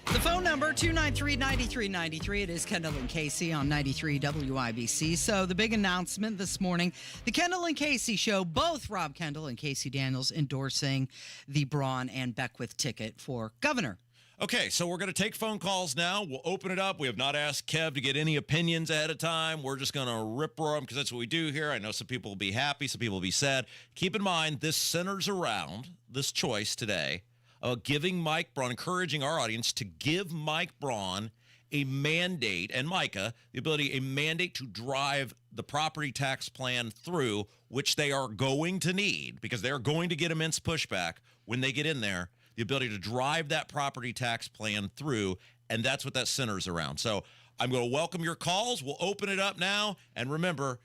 [SPEAKER 8] The phone number, 293-9393. It is Kendall and Casey on 93 WIBC. So the big announcement this morning, the Kendall and Casey show, both Rob Kendall and Casey Daniels endorsing the Braun and Beckwith ticket for governor.
[SPEAKER 7] Okay, so we're going to take phone calls now. We'll open it up. We have not asked Kev to get any opinions ahead of time. We're just going to rip-roar them because that's what we do here. I know some people will be happy, some people will be sad. Keep in mind, this centers around this choice today of giving Mike Braun, encouraging our audience to give Mike Braun a mandate, and Micah, the ability, a mandate to drive the property tax plan through, which they are going to need because they're going to get immense pushback when they get in there. The ability to drive that property tax plan through, and that's what that centers around. So I'm going to welcome your calls. We'll open it up now. And remember,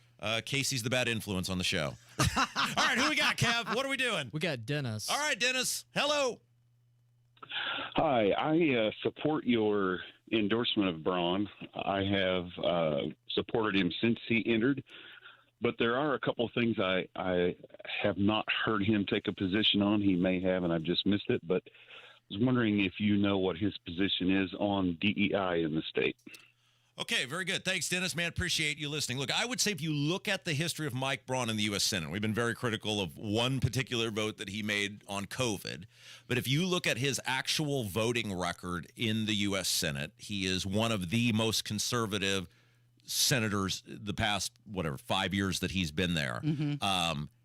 [SPEAKER 7] Casey's the bad influence on the show. All right, who we got, Kev? What are we doing?
[SPEAKER 1] We got Dennis.
[SPEAKER 7] All right, Dennis. Hello.
[SPEAKER 6] Hi, I support your endorsement of Braun. I have supported him since he entered. But there are a couple of things I have not heard him take a position on. He may have, and I've just missed it. But I was wondering if you know what his position is on DEI in the state.
[SPEAKER 7] Okay, very good. Thanks, Dennis. Man, appreciate you listening. Look, I would say if you look at the history of Mike Braun in the U.S. Senate, we've been very critical of one particular vote that he made on COVID. But if you look at his actual voting record in the U.S. Senate, he is one of the most conservative senators the past 5 years that he's been there.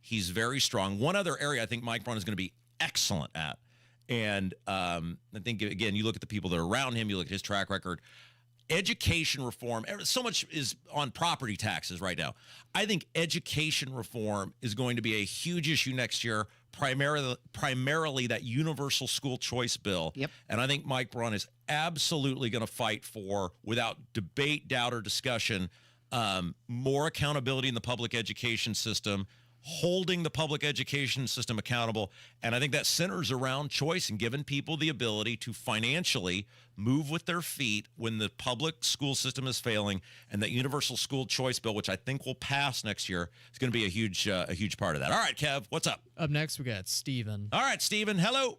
[SPEAKER 7] He's very strong. One other area I think Mike Braun is going to be excellent at, and I think again you look at the people that are around him, you look at his track record. Education reform, so much is on property taxes right now. I think education reform is going to be a huge issue next year, primarily that universal school choice bill.
[SPEAKER 8] Yep.
[SPEAKER 7] And I think Mike Braun is absolutely going to fight for, without debate, doubt, or discussion, more accountability in the public education system, holding the public education system accountable. And I think that centers around choice and giving people the ability to financially move with their feet when the public school system is failing. And that universal school choice bill, which I think will pass next year, is going to be a huge part of that. All right, Kev, what's up?
[SPEAKER 1] Up next, we got Steven.
[SPEAKER 7] All right, Steven, hello.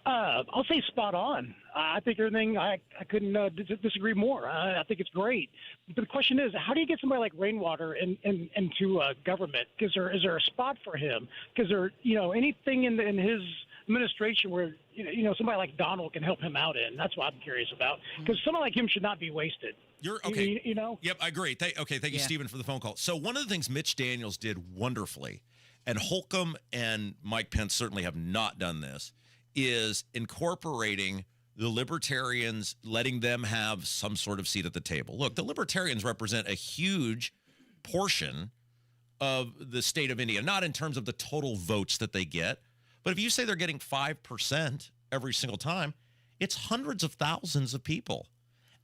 [SPEAKER 18] I'll say spot on. I think everything, I couldn't disagree more. I think it's great. But the question is, how do you get somebody like Rainwater into government? Is there a spot for him? Because there, anything in his administration where, somebody like Donald can help him out in? That's what I'm curious about. Because someone like him should not be wasted.
[SPEAKER 7] You're okay. Yep, I agree. Thank you, Stephen, for the phone call. So one of the things Mitch Daniels did wonderfully, and Holcomb and Mike Pence certainly have not done this, is incorporating the libertarians, letting them have some sort of seat at the table. Look, the libertarians represent a huge portion of the state of Indiana, not in terms of the total votes that they get, but if you say they're getting 5% every single time, it's hundreds of thousands of people.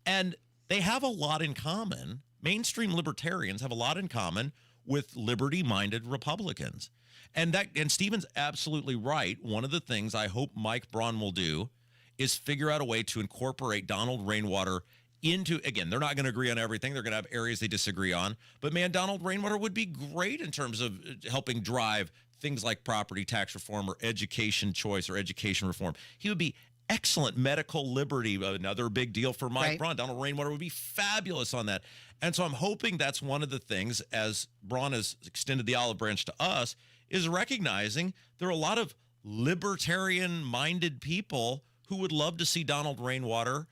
[SPEAKER 7] And they have a lot in common. Mainstream libertarians have a lot in common with liberty-minded Republicans. And Stephen's absolutely right. One of the things I hope Mike Braun will do is figure out a way to incorporate Donald Rainwater into, again, they're not going to agree on everything. They're going to have areas they disagree on. But, man, Donald Rainwater would be great in terms of helping drive things like property tax reform or education choice or education reform. He would be excellent. Medical liberty, another big deal for Mike Braun. Donald Rainwater would be fabulous on that. And so I'm hoping that's one of the things, as Braun has extended the olive branch to us, is recognizing there are a lot of libertarian-minded people who would love to see Donald Rainwater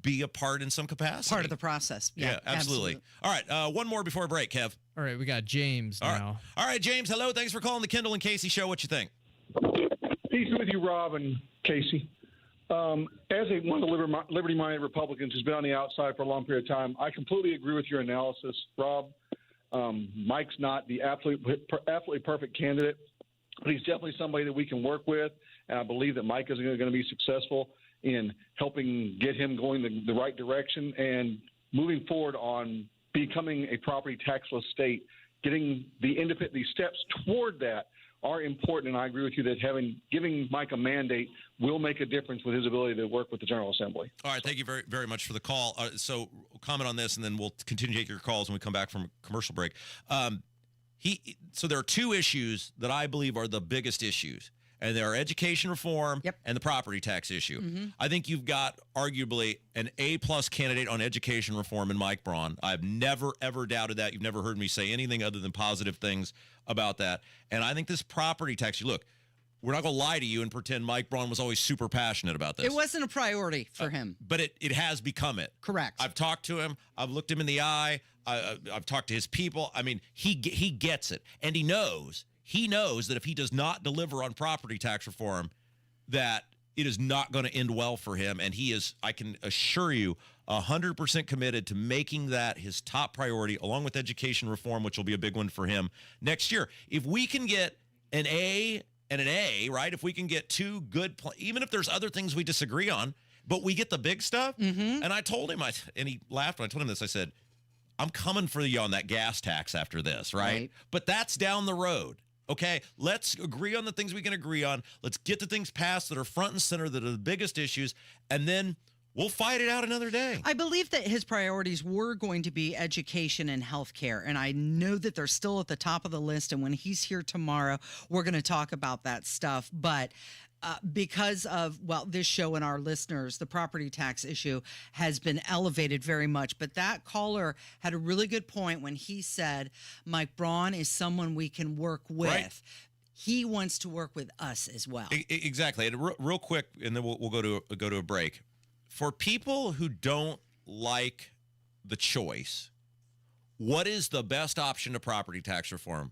[SPEAKER 7] be a part in some capacity.
[SPEAKER 8] Part of the process.
[SPEAKER 7] Yeah, absolutely. All right, one more before break, Kev.
[SPEAKER 1] All right, we got James now.
[SPEAKER 7] All right, James, hello. Thanks for calling the Kendall and Casey Show. What you think?
[SPEAKER 19] Peace with you, Rob and Casey. As one of the liberty-minded Republicans who's been on the outside for a long period of time, I completely agree with your analysis, Rob. Mike's not the absolutely perfect candidate, but he's definitely somebody that we can work with, and I believe that Mike is going to be successful in helping get him going the right direction and moving forward on becoming a property taxless state. Getting the steps toward that are important, and I agree with you that giving Mike a mandate will make a difference with his ability to work with the General Assembly.
[SPEAKER 7] All right, thank you very, very much for the call. So comment on this, and then we'll continue to take your calls when we come back from a commercial break. So there are two issues that I believe are the biggest issues, and they are education reform and the property tax issue. I think you've got arguably an A-plus candidate on education reform in Mike Braun. I've never, ever doubted that. You've never heard me say anything other than positive things about that. And I think this property tax, look, we're not going to lie to you and pretend Mike Braun was always super passionate about this.
[SPEAKER 8] It wasn't a priority for him.
[SPEAKER 7] But it has become it.
[SPEAKER 8] Correct.
[SPEAKER 7] I've talked to him. I've looked him in the eye. I've talked to his people. I mean, he gets it. And he knows that if he does not deliver on property tax reform, that it is not going to end well for him. And he is, I can assure you, 100% committed to making that his top priority, along with education reform, which will be a big one for him next year. If we can get an A and an A, right? If we can get two good, even if there's other things we disagree on, but we get the big stuff.
[SPEAKER 8] Mm-hmm.
[SPEAKER 7] And I told him, and he laughed when I told him this. I said, I'm coming for you on that gas tax after this, right? But that's down the road. Okay, let's agree on the things we can agree on. Let's get the things passed that are front and center, that are the biggest issues, and then we'll fight it out another day.
[SPEAKER 8] I believe that his priorities were going to be education and healthcare, and I know that they're still at the top of the list, and when he's here tomorrow, we're going to talk about that stuff. But because of, this show and our listeners, the property tax issue has been elevated very much. But that caller had a really good point when he said, Mike Braun is someone we can work with. Right. He wants to work with us as well.
[SPEAKER 7] Exactly. And real quick, and then we'll go to a break. For people who don't like the choice, what is the best option to property tax reform?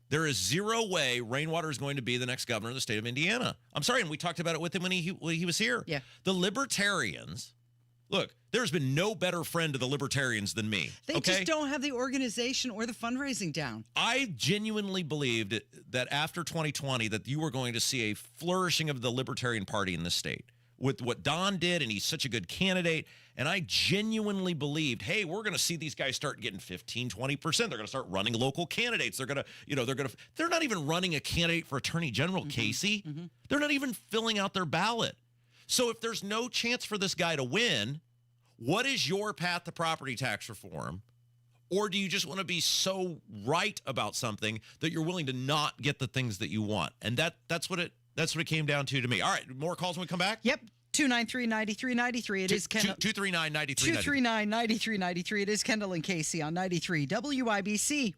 [SPEAKER 7] There is zero way Rainwater is going to be the next governor of the state of Indiana. I'm sorry, and we talked about it with him when he was here.
[SPEAKER 8] Yeah.
[SPEAKER 7] The Libertarians, look, there's been no better friend to the Libertarians than me.
[SPEAKER 8] They just don't have the organization or the fundraising down.
[SPEAKER 7] I genuinely believed that after 2020 that you were going to see a flourishing of the Libertarian Party in this state. With what Don did, and he's such a good candidate, and I genuinely believed, hey, we're going to see these guys start getting 15, 20%. They're going to start running local candidates. They're going to, they're not even running a candidate for Attorney General, Casey. Mm-hmm. They're not even filling out their ballot. So if there's no chance for this guy to win, what is your path to property tax reform? Or do you just want to be so right about something that you're willing to not get the things that you want? And that's what it came down to me. All right, more calls when we come back?
[SPEAKER 8] Yep. 293-9393. It is Kendall.
[SPEAKER 7] 239-9393.
[SPEAKER 8] 239-9393. It is Kendall and Casey on 93 WIBC.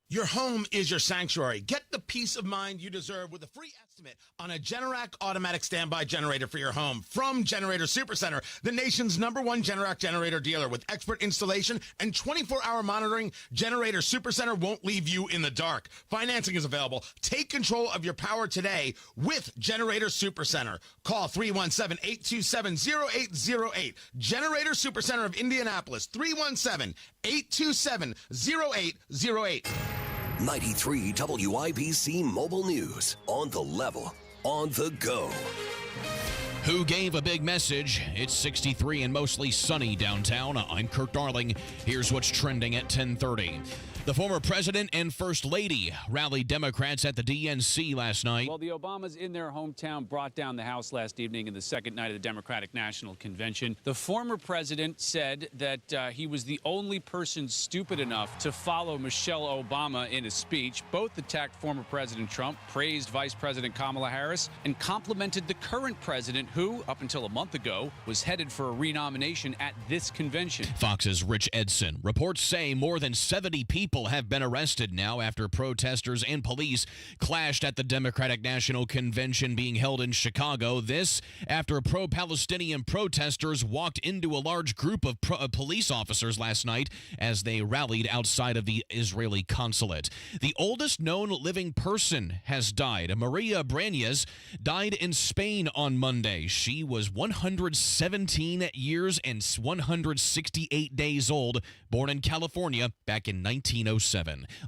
[SPEAKER 3] Your home is your sanctuary. Get the peace of mind you deserve with a free estimate on a Generac automatic standby generator for your home from Generator Supercenter, the nation's #1 Generac generator dealer. With expert installation and 24-hour monitoring, Generator Supercenter won't leave you in the dark. Financing is available. Take control of your power today with Generator Supercenter. Call 317-827-0808. Generator Supercenter of Indianapolis, 317-827-0808.
[SPEAKER 27] 93 WIBC Mobile News. On the level, on the go.
[SPEAKER 21] Who gave a big message? It's 63 and mostly sunny downtown. I'm Kurt Darling. Here's what's trending at 10:30. The former president and first lady rallied Democrats at the DNC last night.
[SPEAKER 5] Well, the Obamas in their hometown brought down the House last evening in the second night of the Democratic National Convention. The former president said that he was the only person stupid enough to follow Michelle Obama in a speech. Both attacked former President Trump, praised Vice President Kamala Harris, and complimented the current president who, up until a month ago, was headed for a renomination at this convention.
[SPEAKER 21] Fox's Rich Edson. Reports say more than 70 people have been arrested now after protesters and police clashed at the Democratic National Convention being held in Chicago. This after pro-Palestinian protesters walked into a large group of police officers last night as they rallied outside of the Israeli consulate. The oldest known living person has died. Maria Brañez died in Spain on Monday. She was 117 years and 168 days old, born in California back in 1907.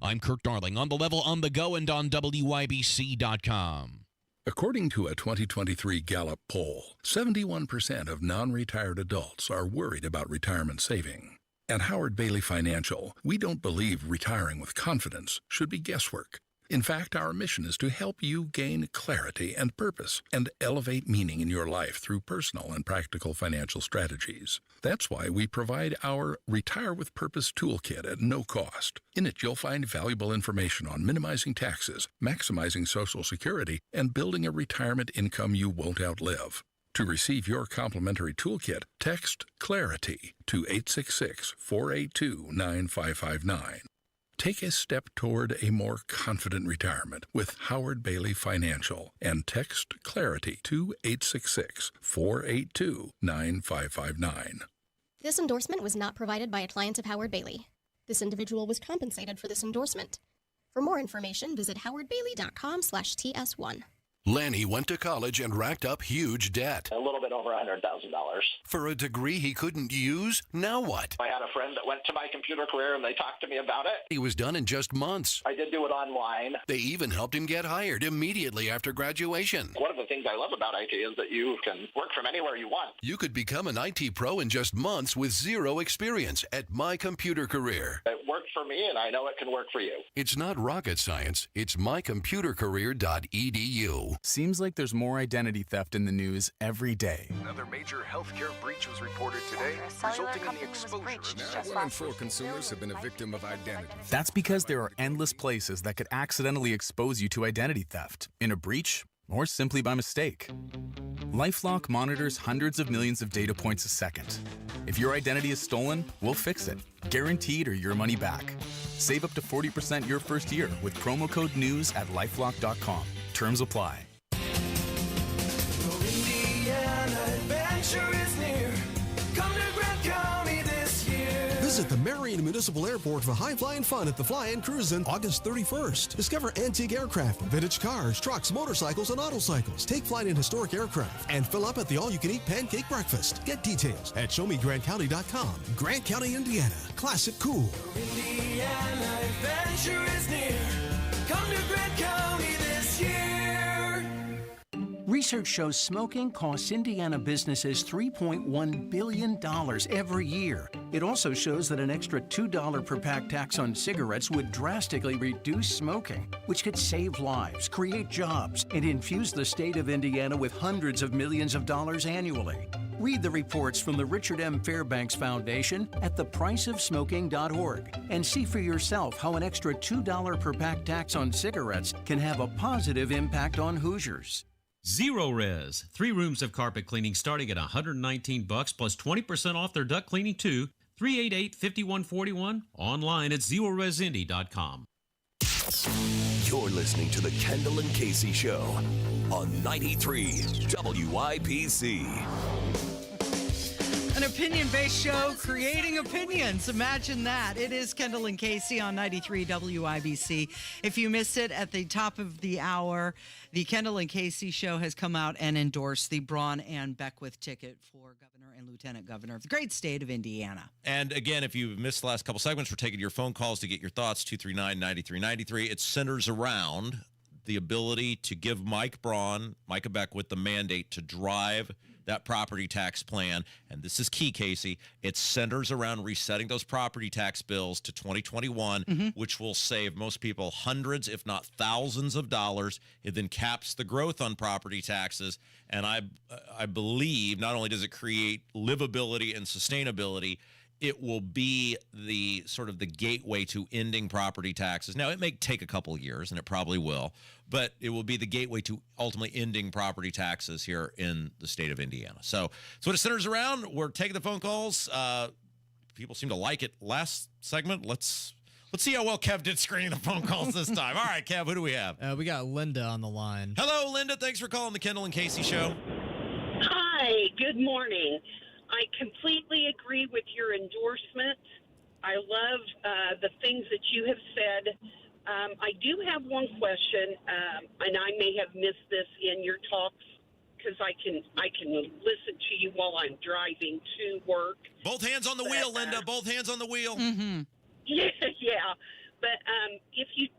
[SPEAKER 21] I'm Kurt Darling, on the level, on the go, and on WIBC.com.
[SPEAKER 20] According to a 2023 Gallup poll, 71% of non-retired adults are worried about retirement saving. At Howard Bailey Financial, we don't believe retiring with confidence should be guesswork. In fact, our mission is to help you gain clarity and purpose and elevate meaning in your life through personal and practical financial strategies. That's why we provide our Retire with Purpose Toolkit at no cost. In it, you'll find valuable information on minimizing taxes, maximizing Social Security, and building a retirement income you won't outlive. To receive your complimentary toolkit, text CLARITY to 866-482-9559. Take a step toward a more confident retirement with Howard Bailey Financial and text CLARITY to 866-482-9559.
[SPEAKER 9] This endorsement was not provided by a client of Howard Bailey. This individual was compensated for this endorsement. For more information, visit howardbailey.com/TS1.
[SPEAKER 10] Lanny went to college and racked up huge debt.
[SPEAKER 14] A little bit over $100,000.
[SPEAKER 10] For a degree he couldn't use? Now what?
[SPEAKER 14] I had a friend that went to my computer career and they talked to me about it.
[SPEAKER 10] It was done in just months.
[SPEAKER 14] I did do it online.
[SPEAKER 10] They even helped him get hired immediately after graduation.
[SPEAKER 14] One of the things I love about IT is that you can work from anywhere you want.
[SPEAKER 10] You could become an IT pro in just months with zero experience at My Computer Career.
[SPEAKER 14] It worked for me and I know it can work for you.
[SPEAKER 10] It's not rocket science. It's mycomputercareer.edu.
[SPEAKER 23] Seems like there's more identity theft in the news every day.
[SPEAKER 24] Another major healthcare breach was reported today, resulting in the exposure of...
[SPEAKER 25] Now, 1 in 4 consumers have been a victim of identity theft.
[SPEAKER 23] That's because there are endless places that could accidentally expose you to identity theft, in a breach, or simply by mistake. LifeLock monitors hundreds of millions of data points a second. If your identity is stolen, we'll fix it, guaranteed or your money back. Save up to 40% your first year with promo code NEWS at lifelock.com. Terms apply.
[SPEAKER 26] Visit the Marion Municipal Airport for high-flying fun at the Fly-In Cruise-In August 31st. Discover antique aircraft, vintage cars, trucks, motorcycles, and autocycles. Take flight in historic aircraft and fill up at the all-you-can-eat pancake breakfast. Get details at showmegrantcounty.com. Grant County, Indiana. Classic cool.
[SPEAKER 17] Indiana adventure is near. Come to Grant County this year.
[SPEAKER 28] Research shows smoking costs Indiana businesses $3.1 billion every year. It also shows that an extra $2 per pack tax on cigarettes would drastically reduce smoking, which could save lives, create jobs, and infuse the state of Indiana with hundreds of millions of dollars annually. Read the reports from the Richard M. Fairbanks Foundation at thepriceofsmoking.org and see for yourself how an extra $2 per pack tax on cigarettes can have a positive impact on Hoosiers.
[SPEAKER 29] Zero Res, 3 rooms of carpet cleaning starting at $119 plus 20% off their duct cleaning too. 388-5141, online at zeroresindy.com.
[SPEAKER 27] You're listening to the Kendall and Casey Show on 93 WIBC.
[SPEAKER 8] An opinion-based show creating opinions. Imagine that. It is Kendall and Casey on 93 WIBC. If you missed it at the top of the hour, the Kendall and Casey show has come out and endorsed the Braun and Beckwith ticket for governor and lieutenant governor of the great state of Indiana.
[SPEAKER 7] And again, if you missed the last couple segments, we're taking your phone calls to get your thoughts, 239-9393. It centers around the ability to give Micah Beckwith, the mandate to drive that property tax plan. And this is key, Casey. It centers around resetting those property tax bills to 2021, which will save most people hundreds, if not thousands of dollars. It then caps the growth on property taxes. And I believe not only does it create livability and sustainability, it will be the sort of the gateway to ending property taxes. Now, it may take a couple of years, and it probably will, but it will be the gateway to ultimately ending property taxes here in the state of Indiana. So that's what it centers around. We're taking the phone calls. People seem to like it last segment. Let's see how well Kev did screening the phone calls this time. All right, Kev, who do we have?
[SPEAKER 1] We got Linda on the line.
[SPEAKER 7] Hello, Linda. Thanks for calling the Kendall and Casey Show.
[SPEAKER 30] Hi, good morning. I completely agree with your endorsement. I love the things that you have said. I do have one question, and I may have missed this in your talks because I can listen to you while I'm driving to work.
[SPEAKER 7] Both hands on the wheel, Linda. Both hands on the wheel.
[SPEAKER 30] Yeah. But if you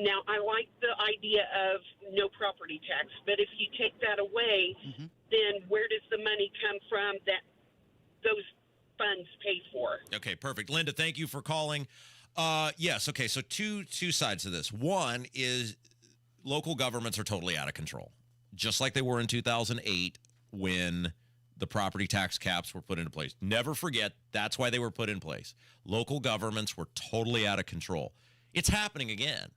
[SPEAKER 30] now, I like the idea of no property tax, but if you take that away, then where does the money come from that those funds pay for?
[SPEAKER 7] Okay, perfect. Linda, thank you for calling. Yes, okay, so two sides to this. One is local governments are totally out of control, just like they were in 2008 when the property tax caps were put into place. Never forget, that's why they were put in place. Local governments were totally out of control. It's happening again.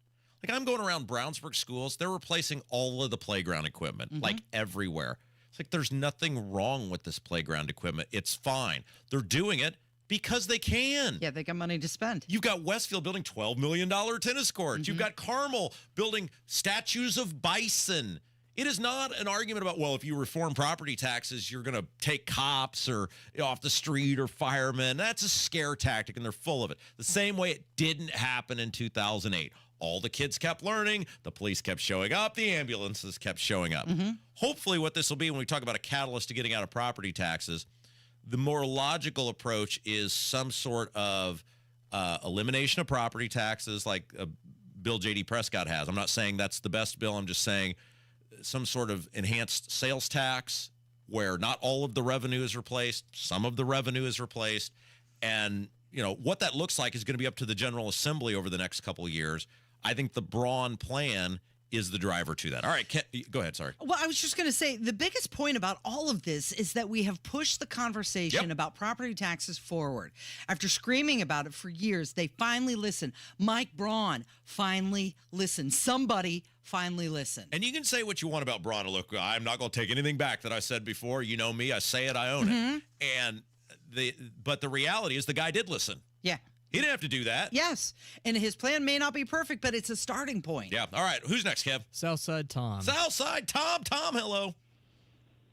[SPEAKER 7] Like, I'm going around Brownsburg schools, they're replacing all of the playground equipment, like everywhere. It's like there's nothing wrong with this playground equipment. It's fine. They're doing it Because they can.
[SPEAKER 8] Yeah, they got money to spend.
[SPEAKER 7] You've got Westfield building $12 million tennis courts. You've got Carmel building statues of bison. It is not an argument about, well, if you reform property taxes, you're going to take cops or off the street or firemen. That's a scare tactic, and they're full of it. The same way it didn't happen in 2008. All the kids kept learning. The police kept showing up. The ambulances kept showing up. Hopefully what this will be when we talk about a catalyst to getting out of property taxes, the more logical approach is some sort of elimination of property taxes like Bill J.D. Prescott has. I'm not saying that's the best bill. I'm just saying some sort of enhanced sales tax where not all of the revenue is replaced, some of the revenue is replaced. And, what that looks like is going to be up to the General Assembly over the next couple of years. I think the Braun plan is the driver to that. All right, go ahead. Sorry.
[SPEAKER 8] Well, I was just going to say the biggest point about all of this is that we have pushed the conversation about property taxes forward. After screaming about it for years, they finally listened. Mike Braun finally listened. Somebody finally listened.
[SPEAKER 7] And you can say what you want about Braun. Look, I'm not going to take anything back that I said before. You know me. I say it. I own it. And but the reality is the guy did listen.
[SPEAKER 8] Yeah.
[SPEAKER 7] He didn't have to do that.
[SPEAKER 8] Yes. And his plan may not be perfect, but it's a starting point.
[SPEAKER 7] Yeah. All right. Who's next, Kev?
[SPEAKER 1] Southside Tom.
[SPEAKER 7] Southside Tom. Tom, hello.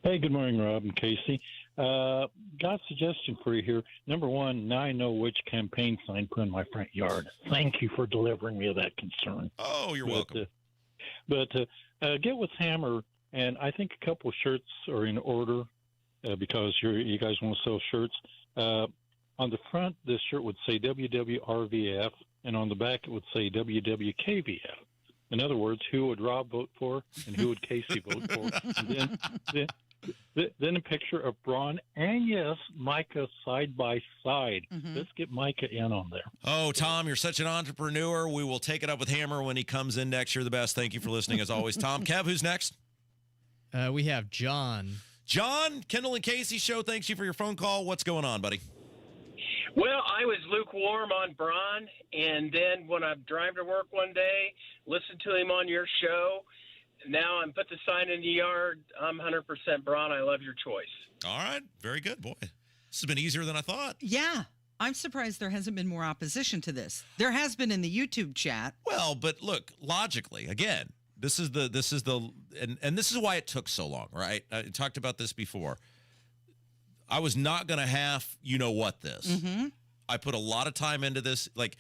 [SPEAKER 2] Hey, good morning, Rob and Casey. Got a suggestion for you here. Number one, now I know which campaign sign put in my front yard. Thank you for delivering me of that concern.
[SPEAKER 7] Oh, you're welcome.
[SPEAKER 2] But get with Hammer, and I think a couple of shirts are in order because you guys want to sell shirts. On the front, this shirt would say WWRVF, and on the back it would say WWKVF. In other words, who would Rob vote for and who would Casey vote for? And then a picture of Braun and, yes, Micah side by side. Let's get Micah in on there.
[SPEAKER 7] Oh, Tom, you're such an entrepreneur. We will take it up with Hammer when he comes in next. You're the best. Thank you for listening, as always. Tom, Kev, who's next?
[SPEAKER 1] We have John.
[SPEAKER 7] John, Kendall and Casey show. Thanks you for your phone call. What's going on, buddy?
[SPEAKER 4] Well, I was lukewarm on Braun, and then when I drive to work one day, listen to him on your show. Now I'm put the sign in the yard. I'm 100% Braun. I love your choice.
[SPEAKER 7] All right. Very good, boy. This has been easier than I thought.
[SPEAKER 8] Yeah. I'm surprised there hasn't been more opposition to this. There has been in the YouTube chat.
[SPEAKER 7] Well, but look, logically, again, this is why it took so long, right? I talked about this before. I was not going to this. I put a lot of time into this. Like,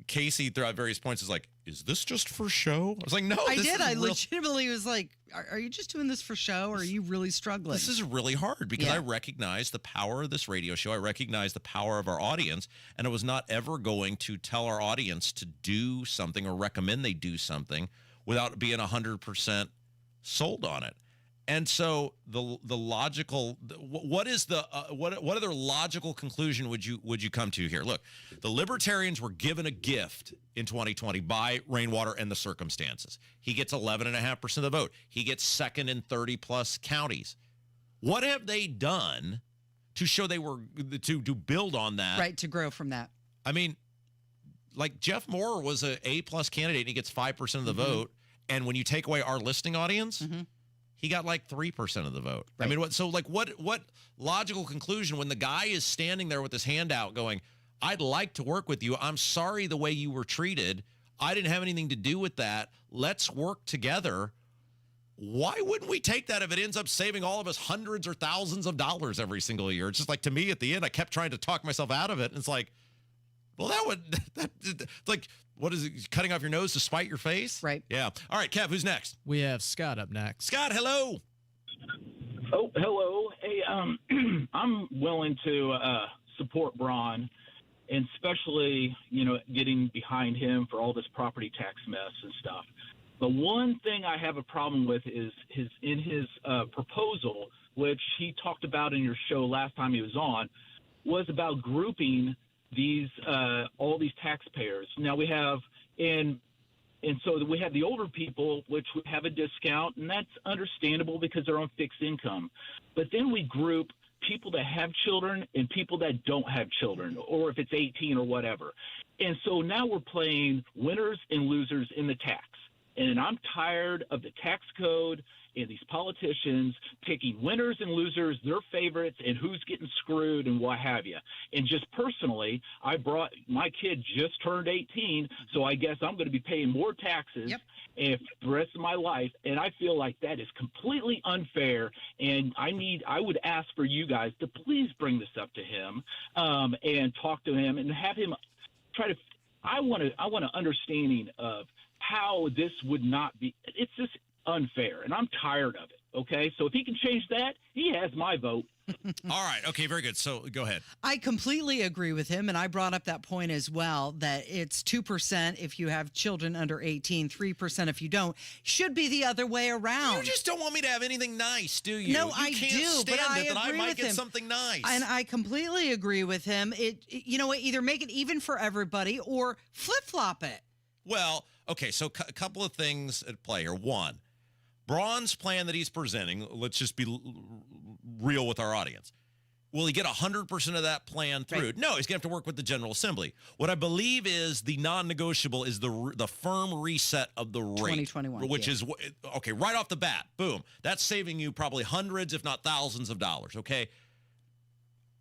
[SPEAKER 7] Casey, throughout various points, is like, is this just for show? I was like, no.
[SPEAKER 8] I legitimately was like, are you just doing this for show, or are you really struggling?
[SPEAKER 7] This is really hard because I recognize the power of this radio show. I recognize the power of our audience, and I was not ever going to tell our audience to do something or recommend they do something without being 100% sold on it. And so the logical, what other logical conclusion would you come to here? Look, the Libertarians were given a gift in 2020 by Rainwater and the circumstances. He gets 11.5% of the vote. He gets second in 30 plus counties. What have they done to show they were to build on that?
[SPEAKER 8] Right, to grow from that.
[SPEAKER 7] I mean, like Jeff Moore was a A+ candidate and he gets 5% of the vote. And when you take away our listening audience, he got like 3% of the vote. Right. I mean, what logical conclusion when the guy is standing there with his hand out going, I'd like to work with you. I'm sorry the way you were treated. I didn't have anything to do with that. Let's work together. Why wouldn't we take that if it ends up saving all of us hundreds or thousands of dollars every single year? It's just like, to me at the end, I kept trying to talk myself out of it. And it's like, well, like, what is it, cutting off your nose to spite your face?
[SPEAKER 8] Right.
[SPEAKER 7] Yeah. All right, Kev, who's next?
[SPEAKER 1] We have Scott up next.
[SPEAKER 7] Scott, hello.
[SPEAKER 6] Oh, hello. Hey, I'm willing to support Braun, and especially, getting behind him for all this property tax mess and stuff. The one thing I have a problem with is his proposal, which he talked about in your show last time he was on, was about grouping these all these taxpayers. Now we have and so we have the older people, which would have a discount, and that's understandable because they're on fixed income. But then we group people that have children and people that don't have children, or if it's 18 or whatever. And so now we're playing winners and losers in the tax. And I'm tired of the tax code and these politicians picking winners and losers, their favorites, and who's getting screwed and what have you. And just personally, my kid just turned 18, so I guess I'm going to be paying more taxes if the rest of my life. And I feel like that is completely unfair. And I would ask for you guys to please bring this up to him and talk to him and have him try to. I want an understanding of how this would not be. It's just unfair, and I'm tired of it. Okay, so if he can change that, he has my vote.
[SPEAKER 7] All right. Okay, very good. So go ahead.
[SPEAKER 8] I completely agree with him, and I brought up that point as well, that it's 2% if you have children under 18, 3% if you don't. Should be the other way around.
[SPEAKER 7] You just don't want me to have anything nice, do you?
[SPEAKER 8] No,
[SPEAKER 7] you
[SPEAKER 8] I
[SPEAKER 7] can't
[SPEAKER 8] do,
[SPEAKER 7] stand
[SPEAKER 8] but I
[SPEAKER 7] it that I
[SPEAKER 8] agree
[SPEAKER 7] might
[SPEAKER 8] with
[SPEAKER 7] get
[SPEAKER 8] him.
[SPEAKER 7] something nice.
[SPEAKER 8] And I completely agree with him. You know what? Either make it even for everybody or flip-flop it.
[SPEAKER 7] Well, okay, so a couple of things at play here. One, Braun's plan that he's presenting, let's just be real with our audience. Will he get 100% of that plan through? Right. No, he's going to have to work with the General Assembly. What I believe is the non-negotiable is the firm reset of the rate.
[SPEAKER 8] 2021.
[SPEAKER 7] Which is, okay, right off the bat, boom. That's saving you probably hundreds, if not thousands of dollars, okay?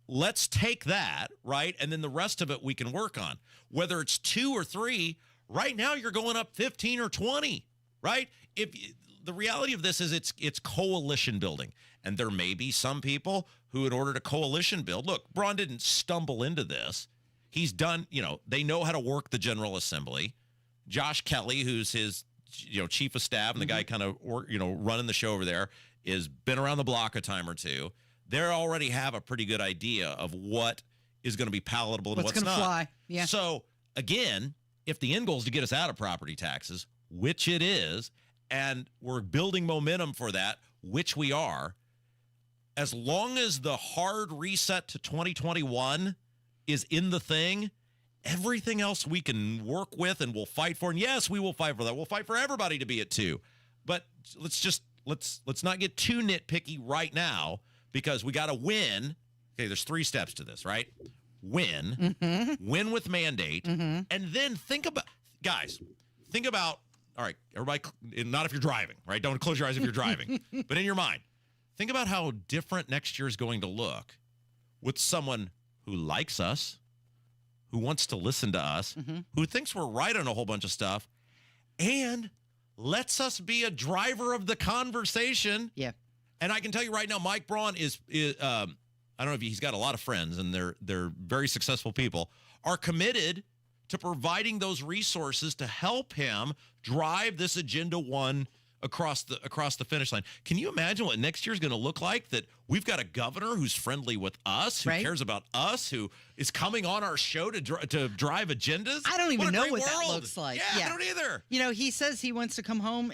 [SPEAKER 7] Let's take that, right? And then the rest of it we can work on. Whether it's 2 or 3, right now you're going up 15 or 20, right? The reality of this is it's coalition building. And there may be some people who, in order to coalition build, look, Braun didn't stumble into this. He's done, they know how to work the General Assembly. Josh Kelly, who's his, chief of staff and the guy kind of, running the show over there, is been around the block a time or two. They already have a pretty good idea of what is going to be palatable and what's not.
[SPEAKER 8] What's going to fly. Yeah.
[SPEAKER 7] So, again, if the end goal is to get us out of property taxes, which it is, and we're building momentum for that, which we are, as long as the hard reset to 2021 is in the thing, everything else we can work with and we'll fight for. And yes, we will fight for that. We'll fight for everybody to be at 2. But let's not get too nitpicky right now, because we got to win. Okay, there's 3 steps to this, right? Win, win with mandate, and then think about, all right, everybody, not if you're driving, right? Don't close your eyes if you're driving, but in your mind, think about how different next year is going to look with someone who likes us, who wants to listen to us, who thinks we're right on a whole bunch of stuff, and lets us be a driver of the conversation.
[SPEAKER 8] Yeah.
[SPEAKER 7] And I can tell you right now, Mike Braun is I don't know if he's got a lot of friends, and they're very successful people, are committed to providing those resources to help him drive this Agenda 1 across the finish line. Can you imagine what next year is going to look like? That we've got a governor who's friendly with us, who cares about us, who is coming on our show to drive agendas.
[SPEAKER 8] I don't even know what that looks like.
[SPEAKER 7] Yeah, I don't either.
[SPEAKER 8] He says he wants to come home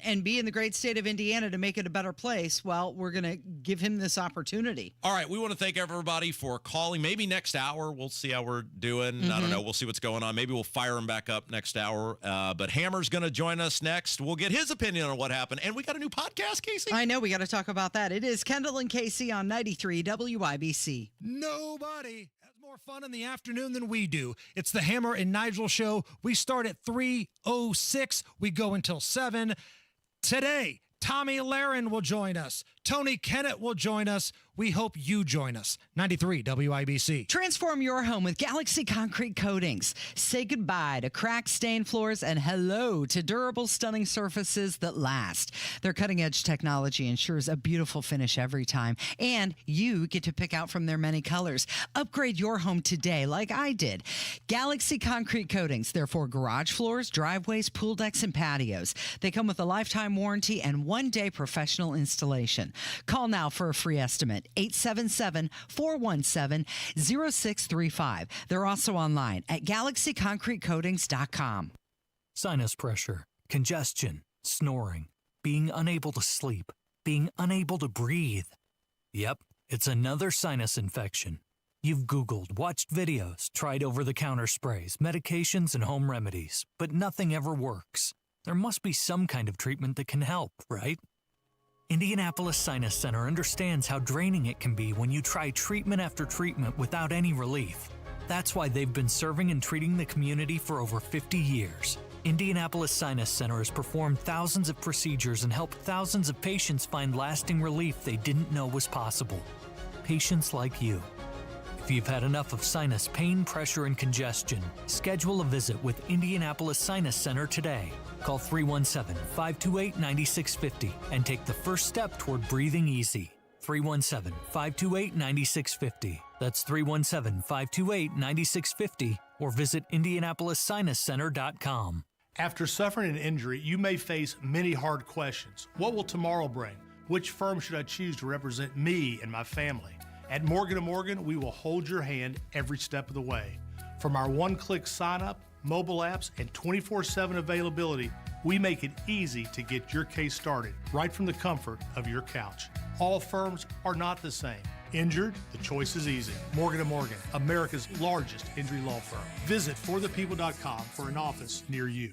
[SPEAKER 8] and be in the great state of Indiana to make it a better place. Well, we're going to give him this opportunity.
[SPEAKER 7] All right, we want to thank everybody for calling. Maybe next hour we'll see how we're doing. I don't know. We'll see what's going on. Maybe we'll fire him back up next hour. But Hammer's going to join us next. We'll get his opinion on what happened. And we got a new podcast, Casey.
[SPEAKER 8] I know. We got to talk about that. It is Kendall and Casey on 93 WIBC.
[SPEAKER 3] Nobody has more fun in the afternoon than we do. It's the Hammer and Nigel show. We start at 3:06. We go until 7. Today, Tommy Lahren will join us. Tony Kennett will join us. We hope you join us. 93 WIBC.
[SPEAKER 8] Transform your home with Galaxy Concrete Coatings. Say goodbye to cracked, stained floors and hello to durable, stunning surfaces that last. Their cutting-edge technology ensures a beautiful finish every time, and you get to pick out from their many colors. Upgrade your home today like I did. Galaxy Concrete Coatings. They're for garage floors, driveways, pool decks, and patios. They come with a lifetime warranty and one-day professional installation. Call now for a free estimate, 877-417-0635. They're also online at galaxyconcretecoatings.com.
[SPEAKER 5] Sinus pressure, congestion, snoring, being unable to sleep, being unable to breathe. Yep, it's another sinus infection. You've Googled, watched videos, tried over-the-counter sprays, medications, and home remedies, but nothing ever works. There must be some kind of treatment that can help, right? Indianapolis Sinus Center understands how draining it can be when you try treatment after treatment without any relief. That's why they've been serving and treating the community for over 50 years. Indianapolis Sinus Center has performed thousands of procedures and helped thousands of patients find lasting relief they didn't know was possible. Patients like you. If you've had enough of sinus pain, pressure, and congestion, schedule a visit with Indianapolis Sinus Center today. Call 317-528-9650 and take the first step toward breathing easy. 317-528-9650. That's 317-528-9650 or visit IndianapolisSinusCenter.com.
[SPEAKER 3] After suffering an injury, you may face many hard questions. What will tomorrow bring? Which firm should I choose to represent me and my family? At Morgan & Morgan, we will hold your hand every step of the way. From our one-click sign-up, mobile apps, and 24/7 availability, we make it easy to get your case started right from the comfort of your couch. All firms are not the same. Injured? The choice is easy. Morgan & Morgan, America's largest injury law firm. Visit forthepeople.com for an office near you.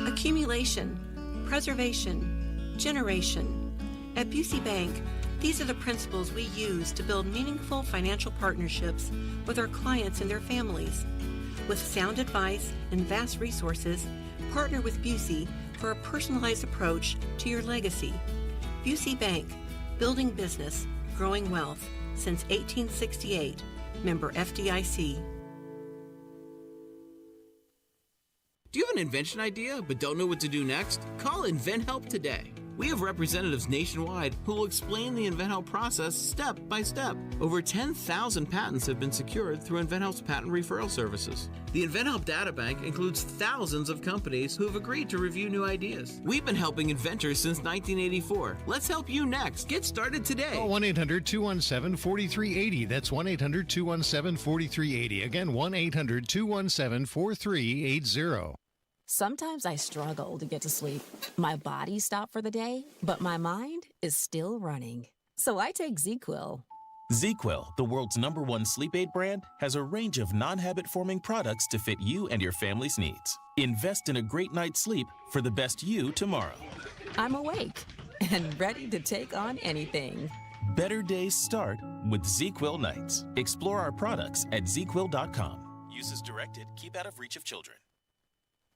[SPEAKER 11] Accumulation, preservation, generation. At Busey Bank, these are the principles we use to build meaningful financial partnerships with our clients and their families. With sound advice and vast resources, partner with Busey for a personalized approach to your legacy. Busey Bank, building business, growing wealth since 1868. Member FDIC.
[SPEAKER 12] Do you have an invention idea but don't know what to do next? Call InventHelp today. We have representatives nationwide who will explain the InventHelp process step by step. Over 10,000 patents have been secured through InventHelp's patent referral services. The InventHelp data bank includes thousands of companies who have agreed to review new ideas. We've been helping inventors since 1984. Let's help you next. Get started today.
[SPEAKER 13] Call 1-800-217-4380. That's 1-800-217-4380. Again, 1-800-217-4380.
[SPEAKER 15] Sometimes I struggle to get to sleep. My body stopped for the day, but my mind is still running. So I take ZzzQuil.
[SPEAKER 16] ZzzQuil, the world's #1 sleep aid brand, has a range of non-habit-forming products to fit you and your family's needs. Invest in a great night's sleep for the best you tomorrow.
[SPEAKER 15] I'm awake and ready to take on anything.
[SPEAKER 16] Better days start with ZzzQuil nights. Explore our products at ZzzQuil.com. Use as directed. Keep out of reach of children.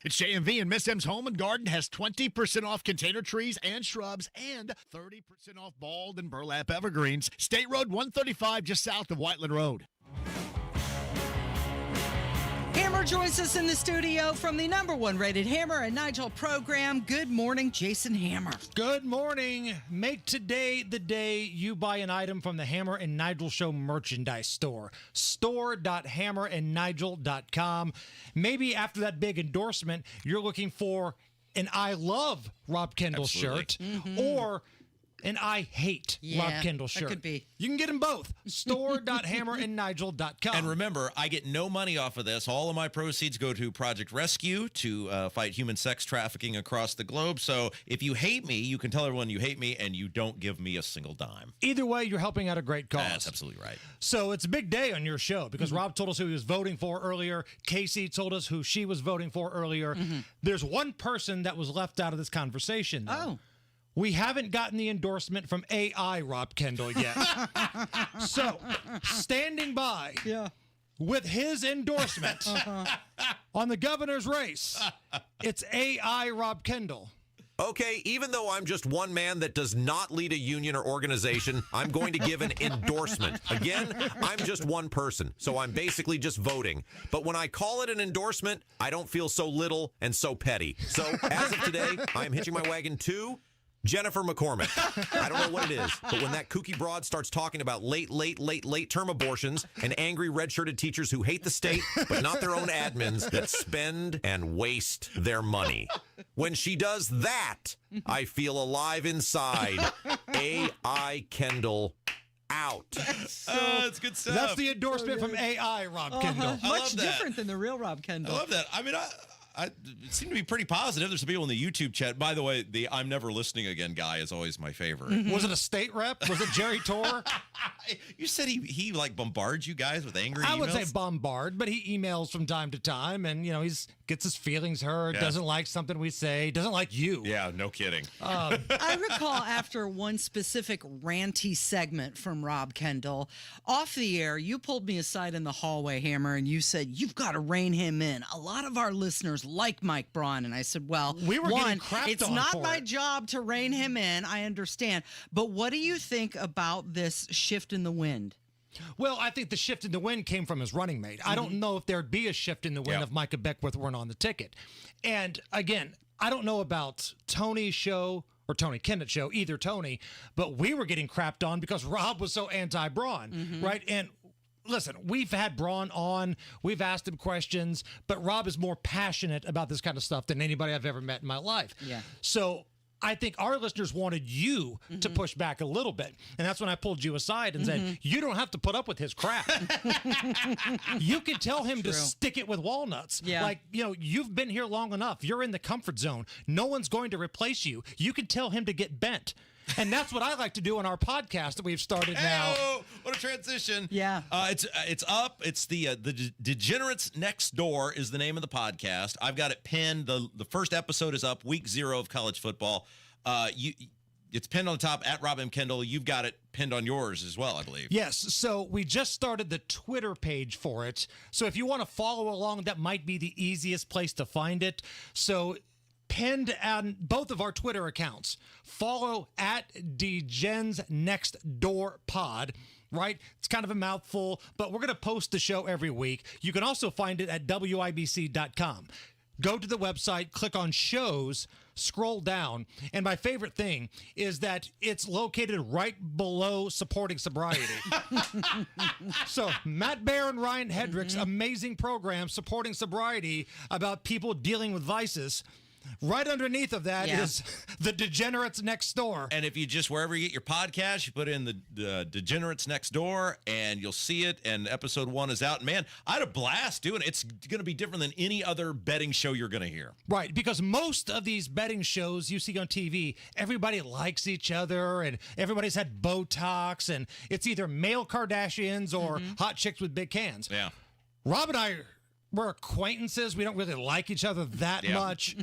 [SPEAKER 18] It's JMV, and Miss M's Home and Garden has 20% off container trees and shrubs and 30% off bald and burlap evergreens. State Road 135, just south of Whiteland Road.
[SPEAKER 8] Hammer joins us in the studio from the #1 rated Hammer and Nigel program. Good morning, Jason Hammer.
[SPEAKER 3] Good morning. Make today the day you buy an item from the Hammer and Nigel Show merchandise store. Store.hammerandnigel.com. Maybe after that big endorsement, you're looking for an I love Rob Kendall shirt or an I hate Rob Kendall shirt.
[SPEAKER 8] That could be.
[SPEAKER 3] You can get them both. Store.hammerandnigel.com.
[SPEAKER 7] And remember, I get no money off of this. All of my proceeds go to Project Rescue to fight human sex trafficking across the globe. So if you hate me, you can tell everyone you hate me, and you don't give me a single dime.
[SPEAKER 3] Either way, you're helping out a great cause.
[SPEAKER 7] That's absolutely right.
[SPEAKER 3] So it's a big day on your show because Rob told us who he was voting for earlier. Casey told us who she was voting for earlier. There's one person that was left out of this conversation, though.
[SPEAKER 8] Oh.
[SPEAKER 3] We haven't gotten the endorsement from AI Rob Kendall yet. So, standing by with his endorsement on the governor's race, it's AI Rob Kendall.
[SPEAKER 19] Okay, even though I'm just one man that does not lead a union or organization, I'm going to give an endorsement. Again, I'm just one person, so I'm basically just voting. But when I call it an endorsement, I don't feel so little and so petty. So, as of today, I'm hitching my wagon to Jennifer McCormick. I don't know what it is, but when that kooky broad starts talking about late term abortions and angry red-shirted teachers who hate the state, but not their own admins that spend and waste their money. When she does that, I feel alive inside. AI Kendall out.
[SPEAKER 7] That's good stuff.
[SPEAKER 3] That's the endorsement from AI Rob Kendall.
[SPEAKER 8] Much different than the real Rob Kendall.
[SPEAKER 7] I love that. I mean, it seemed to be pretty positive. There's some people in the YouTube chat. By the way, the I'm never listening again guy is always my favorite.
[SPEAKER 3] Was it a state rep? Was it Jerry Torr?
[SPEAKER 7] You said he like bombards you guys with angry emails?
[SPEAKER 3] I would say bombard, but he emails from time to time, and he's gets his feelings hurt, doesn't like something we say, doesn't like you.
[SPEAKER 7] Yeah, no kidding.
[SPEAKER 8] I recall after one specific ranty segment from Rob Kendall, off the air, you pulled me aside in the hallway, Hammer, and you said, you've got to rein him in. A lot of our listeners like Mike Braun. And I said, well,
[SPEAKER 3] we were getting
[SPEAKER 8] one,
[SPEAKER 3] crapped
[SPEAKER 8] it's
[SPEAKER 3] on
[SPEAKER 8] not
[SPEAKER 3] for
[SPEAKER 8] my
[SPEAKER 3] it.
[SPEAKER 8] job to rein him in. I understand. But what do you think about this shift in the wind?
[SPEAKER 3] Well, I think the shift in the wind came from his running mate. I don't know if there'd be a shift in the wind if Micah Beckwith weren't on the ticket. And again, I don't know about Tony's show or Tony Kennett's show, either Tony, but we were getting crapped on because Rob was so anti-Braun, right? And listen, we've had Braun on, we've asked him questions, but Rob is more passionate about this kind of stuff than anybody I've ever met in my life.
[SPEAKER 8] Yeah.
[SPEAKER 3] So I think our listeners wanted you to push back a little bit. And that's when I pulled you aside and said, you don't have to put up with his crap. You can tell him to stick it with walnuts.
[SPEAKER 8] Yeah.
[SPEAKER 3] Like, you've been here long enough. You're in the comfort zone. No one's going to replace you. You can tell him to get bent. And that's what I like to do on our podcast that we've started now.
[SPEAKER 7] Oh, what a transition.
[SPEAKER 8] Yeah.
[SPEAKER 7] It's up. It's the Degenerates Next Door is the name of the podcast. I've got it pinned. The first episode is up, week 0 of college football. It's pinned on the top at Rob M. Kendall. You've got it pinned on yours as well, I believe.
[SPEAKER 3] Yes. So we just started the Twitter page for it. So if you want to follow along, that might be the easiest place to find it. So pinned on both of our Twitter accounts. Follow at Degens Next Door Pod. Right? It's kind of a mouthful, but we're going to post the show every week. You can also find it at WIBC.com. Go to the website, click on shows, scroll down, and my favorite thing is that it's located right below supporting sobriety. So Matt Baer and Ryan Hedrick's amazing program, Supporting Sobriety, about people dealing with vices. Right underneath of that is the Degenerates Next Door.
[SPEAKER 7] And if you just, wherever you get your podcast, you put in the Degenerates Next Door, and you'll see it, and episode 1 is out. And man, I had a blast doing it. It's going to be different than any other betting show you're going to hear.
[SPEAKER 3] Right, because most of these betting shows you see on TV, everybody likes each other, and everybody's had Botox, and it's either male Kardashians or hot chicks with big cans.
[SPEAKER 7] Yeah.
[SPEAKER 3] Rob and I... we're acquaintances. We don't really like each other that much.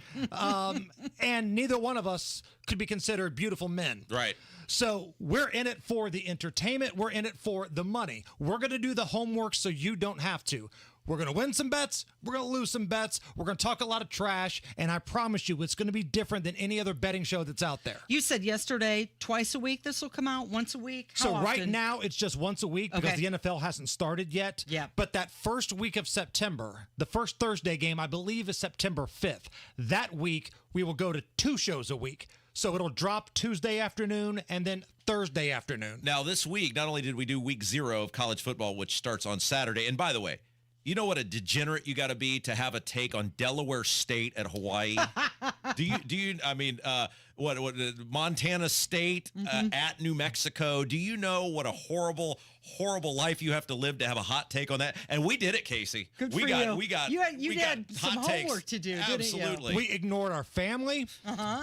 [SPEAKER 3] And neither one of us could be considered beautiful men.
[SPEAKER 7] Right.
[SPEAKER 3] So we're in it for the entertainment. We're in it for the money. We're going to do the homework so you don't have to. We're going to win some bets. We're going to lose some bets. We're going to talk a lot of trash. And I promise you, it's going to be different than any other betting show that's out there.
[SPEAKER 8] You said yesterday, twice a week this will come out, once a week? How
[SPEAKER 3] So
[SPEAKER 8] often?
[SPEAKER 3] right now, it's just once a week because the NFL hasn't started yet.
[SPEAKER 8] Yeah.
[SPEAKER 3] But that first week of September, the first Thursday game, I believe, is September 5th. That week, we will go to 2 shows a week. So it'll drop Tuesday afternoon and then Thursday afternoon.
[SPEAKER 7] Now, this week, not only did we do week 0 of college football, which starts on Saturday, and by the way, you know what a degenerate you got to be to have a take on Delaware State at Hawaii? Do you? I mean, what Montana State at New Mexico? Do you know what a horrible life you have to live to have a hot take on that? And we did it, Casey.
[SPEAKER 8] Good
[SPEAKER 7] we
[SPEAKER 8] for
[SPEAKER 7] got,
[SPEAKER 8] you.
[SPEAKER 7] We got.
[SPEAKER 8] You
[SPEAKER 7] we
[SPEAKER 8] had
[SPEAKER 7] got
[SPEAKER 8] some
[SPEAKER 7] hot takes.
[SPEAKER 8] homework to do,
[SPEAKER 7] Absolutely.
[SPEAKER 8] didn't you?
[SPEAKER 3] We ignored our family.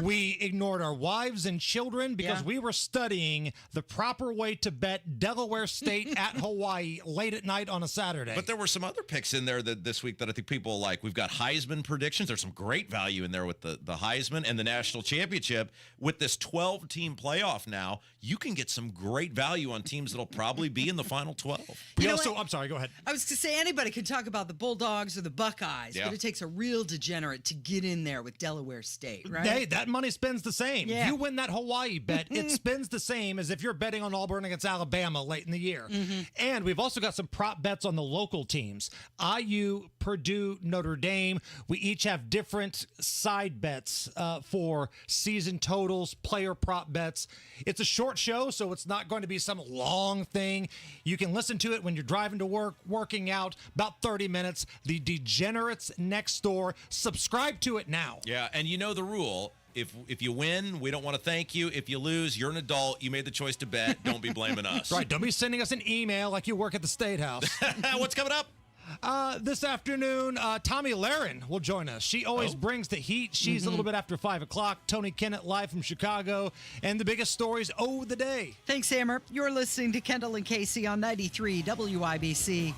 [SPEAKER 3] We ignored our wives and children because we were studying the proper way to bet Delaware State at Hawaii late at night on a Saturday.
[SPEAKER 7] But there were some other picks in there this week that I think people like. We've got Heisman predictions. There's some great value in there with the Heisman and the national championship. With this 12-team playoff now, you can get some great value on teams that'll probably be in the final 12.
[SPEAKER 3] I'm sorry, go ahead.
[SPEAKER 8] I was going to say anybody can talk about the Bulldogs or the Buckeyes, but it takes a real degenerate to get in there with Delaware State, right?
[SPEAKER 3] Hey, that money spends the same.
[SPEAKER 8] Yeah.
[SPEAKER 3] You win that Hawaii bet, it spends the same as if you're betting on Auburn against Alabama late in the year. And we've also got some prop bets on the local teams. IU, Purdue, Notre Dame. We each have different side bets for season totals, player prop bets. It's a short show, so it's not going to be some long thing. You can listen to it when you're driving to work, working out, about 30 minutes. The Degenerates Next Door. Subscribe to it now.
[SPEAKER 7] Yeah, and you know the rule. If you win, we don't want to thank you. If you lose, you're an adult. You made the choice to bet. Don't be blaming us.
[SPEAKER 3] Right. Don't be sending us an email like you work at the State House.
[SPEAKER 7] What's coming up?
[SPEAKER 3] This afternoon, Tommy Lahren will join us. She always brings the heat. She's a little bit after 5 o'clock. Tony Kennett live from Chicago. And the biggest stories of the day.
[SPEAKER 8] Thanks, Hammer. You're listening to Kendall and Casey on 93 WIBC.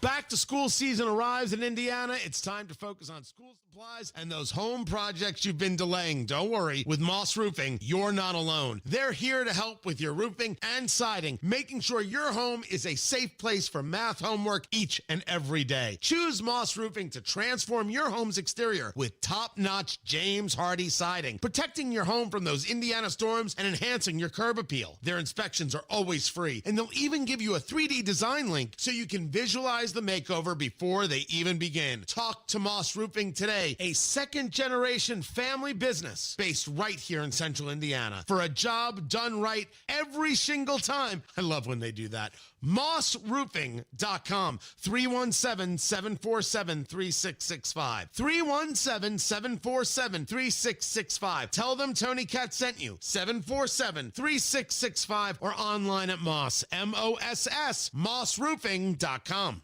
[SPEAKER 9] Back to school season arrives in Indiana. It's time to focus on school supplies and those home projects you've been delaying. Don't worry. With Moss Roofing, you're not alone. They're here to help with your roofing and siding, making sure your home is a safe place for math homework each and every day. Choose Moss Roofing to transform your home's exterior with top-notch James Hardy siding, protecting your home from those Indiana storms and enhancing your curb appeal. Their inspections are always free, and they'll even give you a 3D design link so you can visualize the makeover before they even begin. Talk to Moss Roofing today, a second-generation family business based right here in central Indiana. For a job done right every single time. I love when they do that. MossRoofing.com, 317-747-3665. 317-747-3665. Tell them Tony Katz sent you. 747-3665 or online at Moss, M-O-S-S, MossRoofing.com.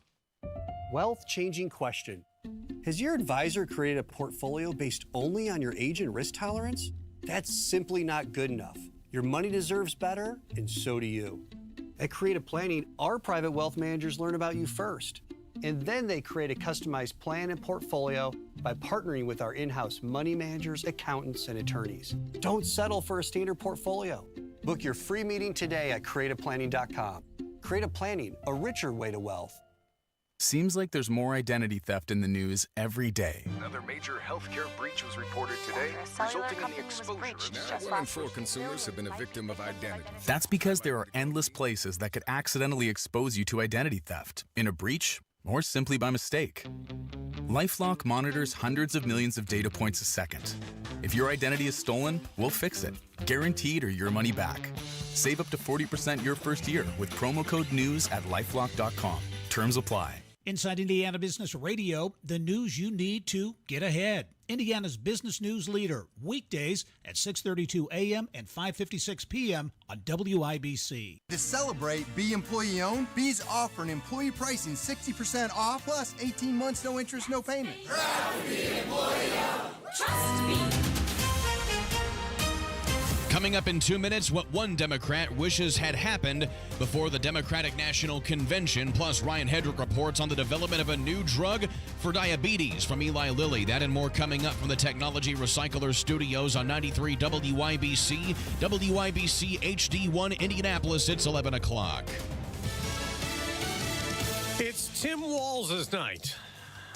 [SPEAKER 10] Wealth-changing question. Has your advisor created a portfolio based only on your age and risk tolerance? That's simply not good enough. Your money deserves better, and so do you. At Creative Planning, our private wealth managers learn about you first, and then they create a customized plan and portfolio by partnering with our in-house money managers, accountants, and attorneys. Don't settle for a standard portfolio. Book your free meeting today at creativeplanning.com. Creative Planning, a richer way to wealth.
[SPEAKER 13] Seems like there's more identity theft in the news every day.
[SPEAKER 14] Another major healthcare breach was reported today, resulting in the exposure.
[SPEAKER 20] Now, 1 in 4 consumers have been a victim of identity.
[SPEAKER 13] That's because there are endless places that could accidentally expose you to identity theft, in a breach, or simply by mistake. LifeLock monitors hundreds of millions of data points a second. If your identity is stolen, we'll fix it, guaranteed or your money back. Save up to 40% your first year with promo code NEWS at LifeLock.com. Terms apply.
[SPEAKER 21] Inside Indiana Business Radio, the news you need to get ahead. Indiana's business news leader, weekdays at 6:32 a.m. and 5:56 p.m. on WIBC.
[SPEAKER 22] To celebrate, be employee-owned, Be's offering employee pricing 60% off, plus 18 months, no interest, no payment.
[SPEAKER 17] Proud to be employee-owned. Trust me.
[SPEAKER 23] Coming up in 2 minutes, what one Democrat wishes had happened before the Democratic National Convention. Plus, Ryan Hedrick reports on the development of a new drug for diabetes from Eli Lilly. That and more coming up from the Technology Recycler Studios on 93 WIBC, WIBC HD1 Indianapolis. It's 11 o'clock.
[SPEAKER 24] It's Tim Walz's night.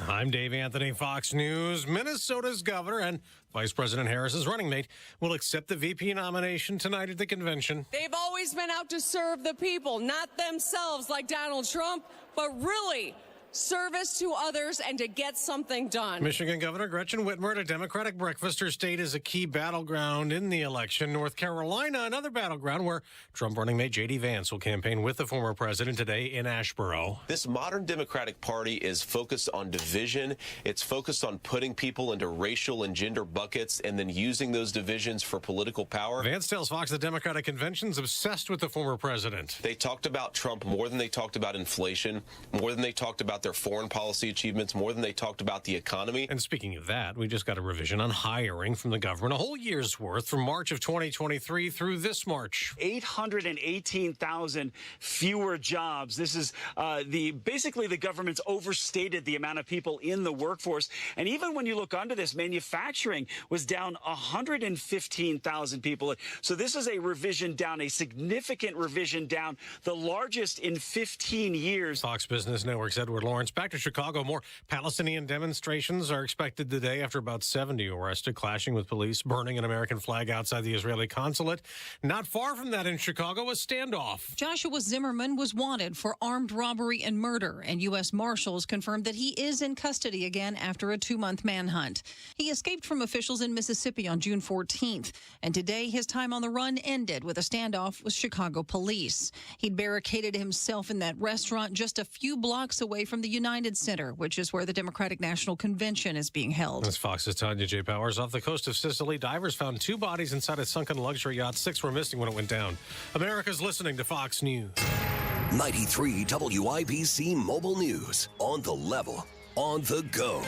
[SPEAKER 24] I'm Dave Anthony, Fox News. Minnesota's governor and Vice President Harris's running mate will accept the VP nomination tonight at the convention.
[SPEAKER 25] They've always been out to serve the people, not themselves like Donald Trump, but really service to others and to get something done.
[SPEAKER 24] Michigan Governor Gretchen Whitmer at a Democratic breakfast. Her state is a key battleground in the election. North Carolina, another battleground where Trump running mate J.D. Vance will campaign with the former president today in Asheboro.
[SPEAKER 31] This modern Democratic Party is focused on division. It's focused on putting people into racial and gender buckets and then using those divisions for political power.
[SPEAKER 24] Vance tells Fox the Democratic convention's obsessed with the former president.
[SPEAKER 31] They talked about Trump more than they talked about inflation, more than they talked about their foreign policy achievements, more than they talked about the economy.
[SPEAKER 24] And speaking of that, we just got a revision on hiring from the government, a whole year's worth from March of 2023 through this March.
[SPEAKER 32] 818,000 fewer jobs. This is basically the government's overstated the amount of people in the workforce. And even when you look under this, manufacturing was down 115,000 people. So this is a revision down, a significant revision down, the largest in 15 years.
[SPEAKER 24] Fox Business Network's Edward Lawrence. Back to Chicago. More Palestinian demonstrations are expected today after about 70 arrested, clashing with police, burning an American flag outside the Israeli consulate. Not far from that in Chicago, a standoff.
[SPEAKER 33] Joshua Zimmerman was wanted for armed robbery and murder, and U.S. Marshals confirmed that he is in custody again after a 2-month manhunt. He escaped from officials in Mississippi on June 14th, and today his time on the run ended with a standoff with Chicago police. He'd barricaded himself in that restaurant just a few blocks away from the United Center, which is where the Democratic National Convention is being held.
[SPEAKER 24] As Fox's Tanya J. Powers. Off the coast of Sicily, divers found 2 bodies inside a sunken luxury yacht. 6 were missing when it went down. America's listening to Fox News.
[SPEAKER 1] 93 WIBC Mobile News. On the level, on the go.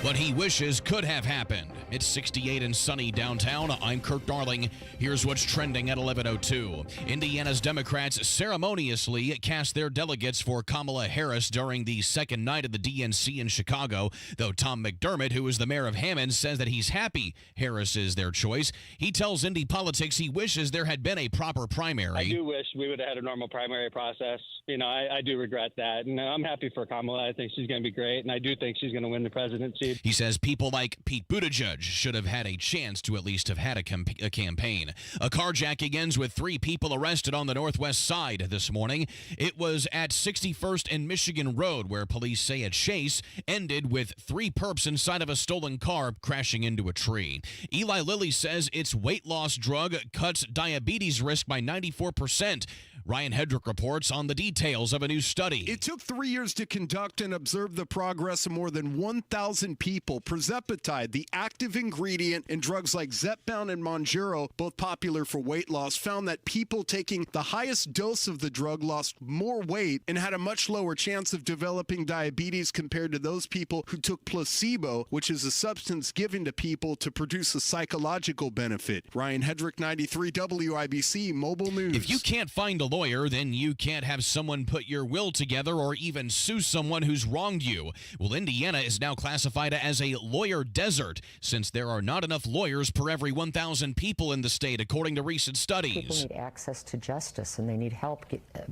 [SPEAKER 23] What he wishes could have happened. It's 68 and sunny downtown. I'm Kirk Darling. Here's what's trending at 11:02. Indiana's Democrats ceremoniously cast their delegates for Kamala Harris during the second night of the DNC in Chicago, though Tom McDermott, who is the mayor of Hammond, says that he's happy Harris is their choice. He tells Indy Politics he wishes there had been a proper primary.
[SPEAKER 2] I do wish we would have had a normal primary process. I do regret that. And I'm happy for Kamala. I think she's going to be great, and I do think she's going to win the presidency.
[SPEAKER 23] He says people like Pete Buttigieg should have had a chance to at least have had a campaign. A carjacking ends with 3 people arrested on the northwest side this morning. It was at 61st and Michigan Road, where police say a chase ended with 3 perps inside of a stolen car crashing into a tree. Eli Lilly says its weight loss drug cuts diabetes risk by 94%. Ryan Hedrick reports on the details of a new study.
[SPEAKER 4] It took 3 years to conduct and observe the progress of more than 1,000 people. Tirzepatide, the active ingredient in drugs like Zepbound and Mounjaro, both popular for weight loss, found that people taking the highest dose of the drug lost more weight and had a much lower chance of developing diabetes compared to those people who took placebo, which is a substance given to people to produce a psychological benefit. Ryan Hedrick, 93 WIBC Mobile News.
[SPEAKER 23] If you can't find a lawyer, then you can't have someone put your will together or even sue someone who's wronged you. Well, Indiana is now classified as a lawyer desert since there are not enough lawyers per every 1,000 people in the state, according to recent studies.
[SPEAKER 5] People need access to justice, and they need help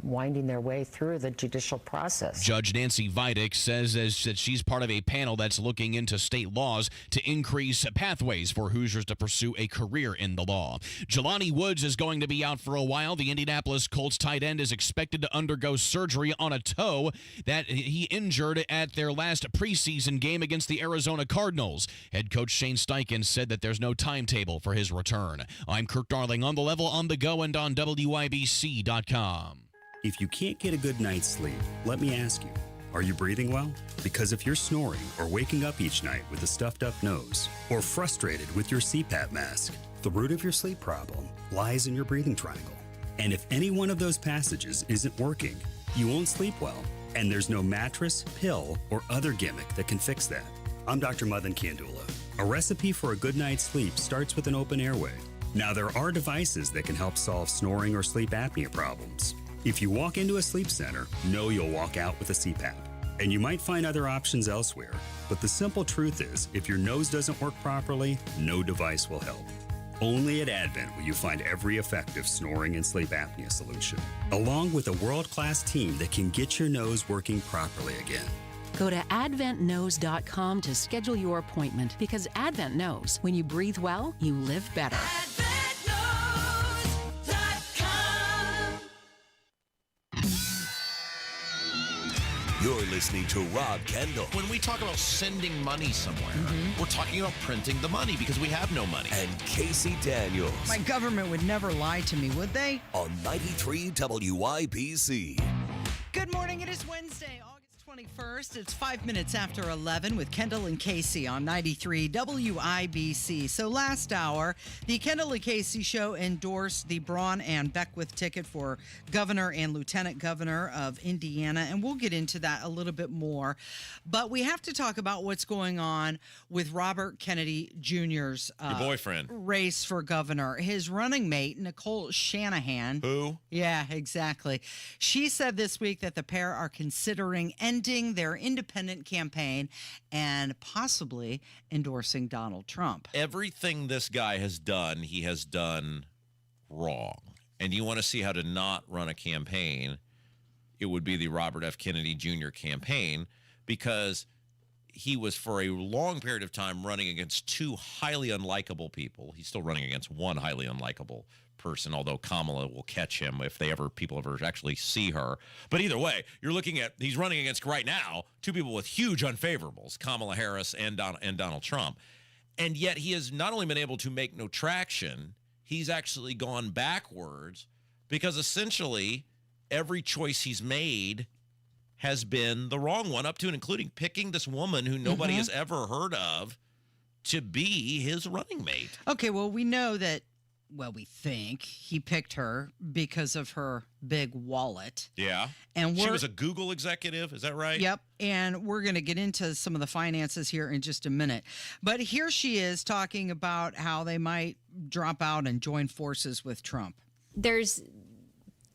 [SPEAKER 5] winding their way through the judicial process.
[SPEAKER 23] Judge Nancy Vidic says that she's part of a panel that's looking into state laws to increase pathways for Hoosiers to pursue a career in the law. Jelani Woods is going to be out for a while. The Indianapolis Colts tight end is expected to undergo surgery on a toe that he injured at their last preseason game against the Arizona Cardinals. Head coach Shane Steichen said that there's no timetable for his return. I'm Kirk Darling, on the level, on the go, and on WIBC.com.
[SPEAKER 6] If you can't get a good night's sleep, let me ask you, are you breathing well? Because if you're snoring or waking up each night with a stuffed up nose or frustrated with your CPAP mask, the root of your sleep problem lies in your breathing triangle. And if any one of those passages isn't working, you won't sleep well. And there's no mattress, pill, or other gimmick that can fix that. I'm Dr. Madan Kandula. A recipe for a good night's sleep starts with an open airway. Now, there are devices that can help solve snoring or sleep apnea problems. If you walk into a sleep center, know you'll walk out with a CPAP. And you might find other options elsewhere. But the simple truth is, if your nose doesn't work properly, no device will help. Only at Advent will you find every effective snoring and sleep apnea solution, along with a world-class team that can get your nose working properly again.
[SPEAKER 11] Go to adventknows.com to schedule your appointment, because Advent knows when you breathe well, you live better.
[SPEAKER 1] You're listening to Rob Kendall.
[SPEAKER 7] When we talk about sending money somewhere, we're talking about printing the money because we have no money.
[SPEAKER 1] And Casey Daniels.
[SPEAKER 8] My government would never lie to me, would they?
[SPEAKER 1] On 93 WIBC.
[SPEAKER 8] Good morning. It is Wednesday, August 21st. It's 5 minutes after 11 with Kendall and Casey on 93 WIBC. So last hour, the Kendall and Casey show endorsed the Braun and Beckwith ticket for governor and lieutenant governor of Indiana, and we'll get into that a little bit more. But we have to talk about what's going on with Robert Kennedy Jr.'s
[SPEAKER 7] your boyfriend
[SPEAKER 8] race for governor. His running mate, Nicole Shanahan.
[SPEAKER 7] Who?
[SPEAKER 8] Yeah, exactly. She said this week that the pair are considering ending their independent campaign and possibly endorsing Donald Trump.
[SPEAKER 7] Everything this guy has done, he has done wrong. And you want to see how to not run a campaign, it would be the Robert F. Kennedy Jr. campaign, because he was for a long period of time running against 2 highly unlikable people. He's still running against 1 highly unlikable person, although Kamala will catch him if people ever actually see her. But either way, you're looking at, he's running against right now 2 people with huge unfavorables, Kamala Harris and Donald Trump. And yet he has not only been able to make no traction, he's actually gone backwards, because essentially every choice he's made has been the wrong one, up to and including picking this woman who nobody has ever heard of to be his running mate.
[SPEAKER 8] Okay, well, we know that well, we think he picked her because of her big wallet.
[SPEAKER 7] Yeah.
[SPEAKER 8] And
[SPEAKER 7] she was a Google executive. Is that right?
[SPEAKER 8] Yep. And we're going to get into some of the finances here in just a minute. But here she is talking about how they might drop out and join forces with Trump.
[SPEAKER 3] There's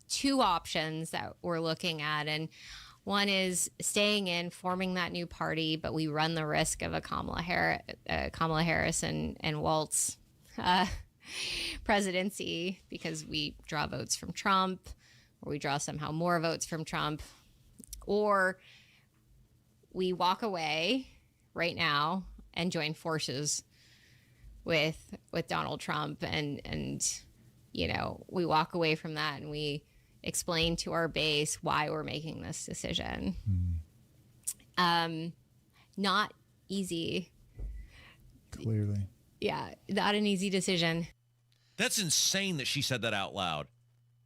[SPEAKER 3] two options that we're looking at. And one is staying in, forming that new party, but we run the risk of a Kamala Harris and Waltz presidency because we draw votes from Trump, or we draw somehow more votes from Trump, or we walk away right now and join forces with Donald Trump, and you know, we walk away from that and we explain to our base why we're making this decision. Not easy.
[SPEAKER 9] Clearly.
[SPEAKER 3] Yeah, not an easy decision.
[SPEAKER 7] That's insane that she said that out loud.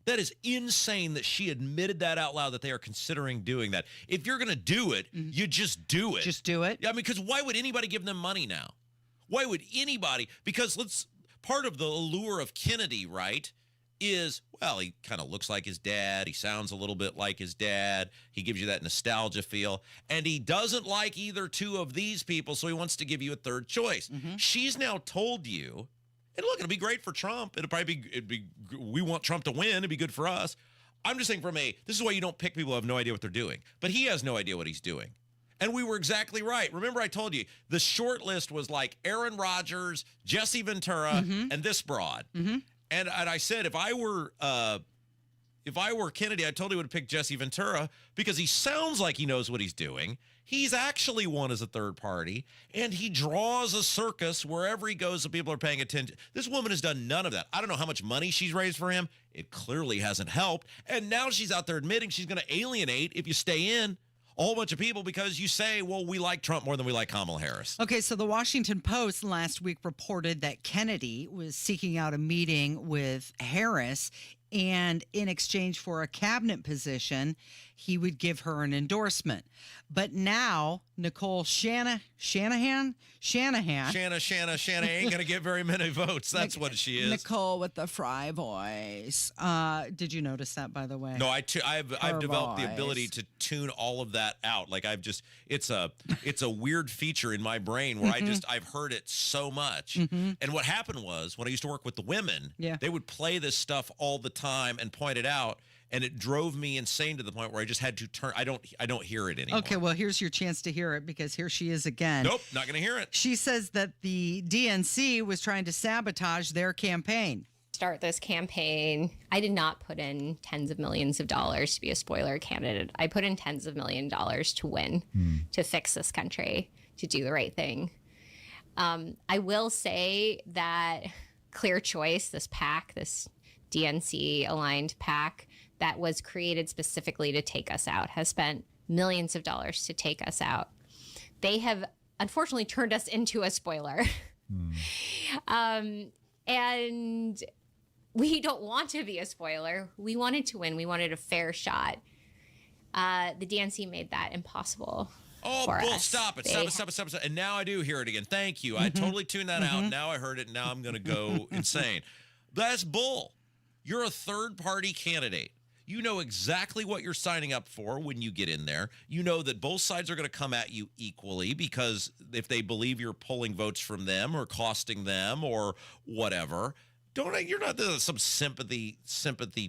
[SPEAKER 7] That is insane that she admitted that out loud, that they are considering doing that. If you're going to do it, you just do it.
[SPEAKER 8] Just do it?
[SPEAKER 7] Yeah, I mean, because why would anybody give them money now? Why would anybody? Because part of the allure of Kennedy, right, is, well, he kind of looks like his dad. He sounds a little bit like his dad. He gives you that nostalgia feel. And he doesn't like either two of these people, so he wants to give you a third choice. She's now told you, and look, it'll be great for Trump. We want Trump to win. It'd be good for us. I'm just saying this is why you don't pick people who have no idea what they're doing. But he has no idea what he's doing. And we were exactly right. Remember, I told you, the short list was like Aaron Rodgers, Jesse Ventura, and this broad. And I said, if I were Kennedy, I totally would have picked Jesse Ventura because he sounds like he knows what he's doing. He's actually won as a third party, and he draws a circus wherever he goes so people are paying attention. This woman has done none of that. I don't know how much money she's raised for him. It clearly hasn't helped. And now she's out there admitting she's going to alienate, if you stay in, a whole bunch of people because you say, well, we like Trump more than we like Kamala Harris.
[SPEAKER 8] Okay, so the Washington Post last week reported that Kennedy was seeking out a meeting with Harris, and in exchange for a cabinet position, he would give her an endorsement. But now, Nicole Shanahan ain't going to get very many votes. That's what she is. Nicole with the fry voice. Did you notice that, by the way?
[SPEAKER 7] No, I've developed the ability to tune all of that out. Like it's a weird feature in my brain where I've heard it so much. And what happened was when I used to work with the women, they would play this stuff all the time and point it out. And it drove me insane to the point where I just had to turn. I don't hear it anymore.
[SPEAKER 8] Okay, well, here's your chance to hear it because here she is again.
[SPEAKER 7] Nope, not going to hear it.
[SPEAKER 8] She says that the DNC was trying to sabotage their campaign.
[SPEAKER 3] Start this campaign. I did not put in tens of millions of dollars to be a spoiler candidate. I put in tens of $millions to win, to fix this country, to do the right thing. I will say that Clear Choice, this PAC, this DNC aligned PAC that was created specifically to take us out, has spent millions of dollars to take us out. They have unfortunately turned us into a spoiler. And we don't want to be a spoiler. We wanted to win. We wanted a fair shot. The DNC made that impossible.
[SPEAKER 7] Oh, bull, stop it. Stop it. And now I do hear it again. Thank you. I totally tuned that out. Now I heard it. Now I'm going to go insane. That's bull. You're a third-party candidate. You know exactly what you're signing up for when you get in there. You know that both sides are going to come at you equally because if they believe you're pulling votes from them or costing them or whatever, you're not some sympathy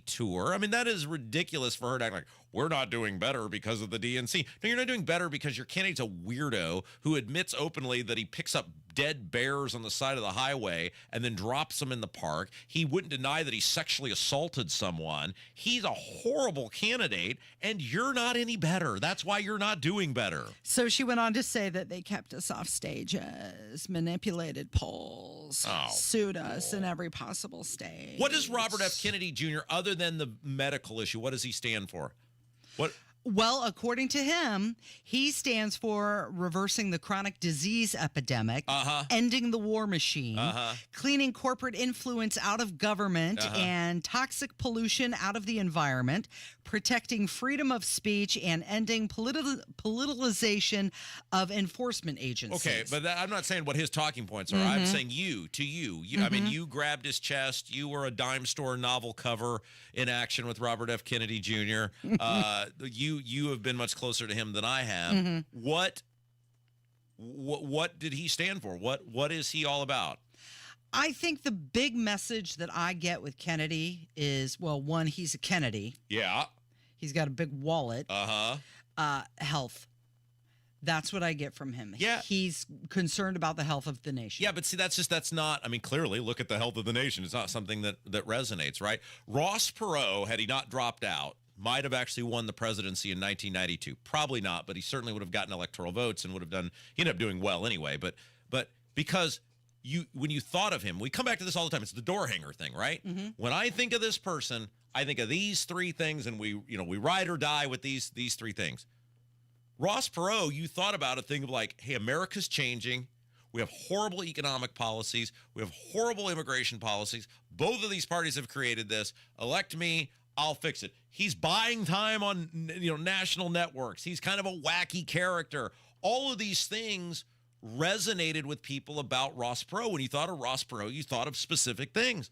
[SPEAKER 7] tour. I mean, that is ridiculous for her to act like, we're not doing better because of the DNC. No, you're not doing better because your candidate's a weirdo who admits openly that he picks up dead bears on the side of the highway and then drops them in the park. He wouldn't deny that he sexually assaulted someone. He's a horrible candidate, and you're not any better. That's why you're not doing better.
[SPEAKER 8] So she went on to say that they kept us off stages, manipulated polls, sued us in every possible stage.
[SPEAKER 7] What does Robert F. Kennedy Jr., other than the medical issue, what does he stand for? What?
[SPEAKER 8] Well, according to him, he stands for reversing the chronic disease epidemic, ending the war machine, cleaning corporate influence out of government and toxic pollution out of the environment, protecting freedom of speech, and ending politicalization of enforcement agencies.
[SPEAKER 7] Okay, but I'm not saying what his talking points are. I'm saying you. I mean, you grabbed his chest. You were a dime store novel cover in action with Robert F. Kennedy Jr. You have been much closer to him than I have. What did he stand for? What is he all about?
[SPEAKER 8] I think the big message that I get with Kennedy is, well, one, he's a Kennedy.
[SPEAKER 7] Yeah.
[SPEAKER 8] He's got a big wallet. Health. That's what I get from him.
[SPEAKER 7] Yeah.
[SPEAKER 8] He's concerned about the health of the nation.
[SPEAKER 7] Yeah, but see, that's not, I mean, clearly, look at the health of the nation. It's not something that resonates, right? Ross Perot, had he not dropped out, might have actually won the presidency in 1992. Probably not, but he certainly would have gotten electoral votes and would have done, he ended up doing well anyway. But because when you thought of him, we come back to this all the time. It's the door hanger thing, right? When I think of this person, I think of these three things, and we ride or die with these three things. Ross Perot, you thought about a thing of like, hey, America's changing. We have horrible economic policies. We have horrible immigration policies. Both of these parties have created this. Elect me, I'll fix it. He's buying time on national networks. He's kind of a wacky character. All of these things resonated with people about Ross Perot. When you thought of Ross Perot, you thought of specific things.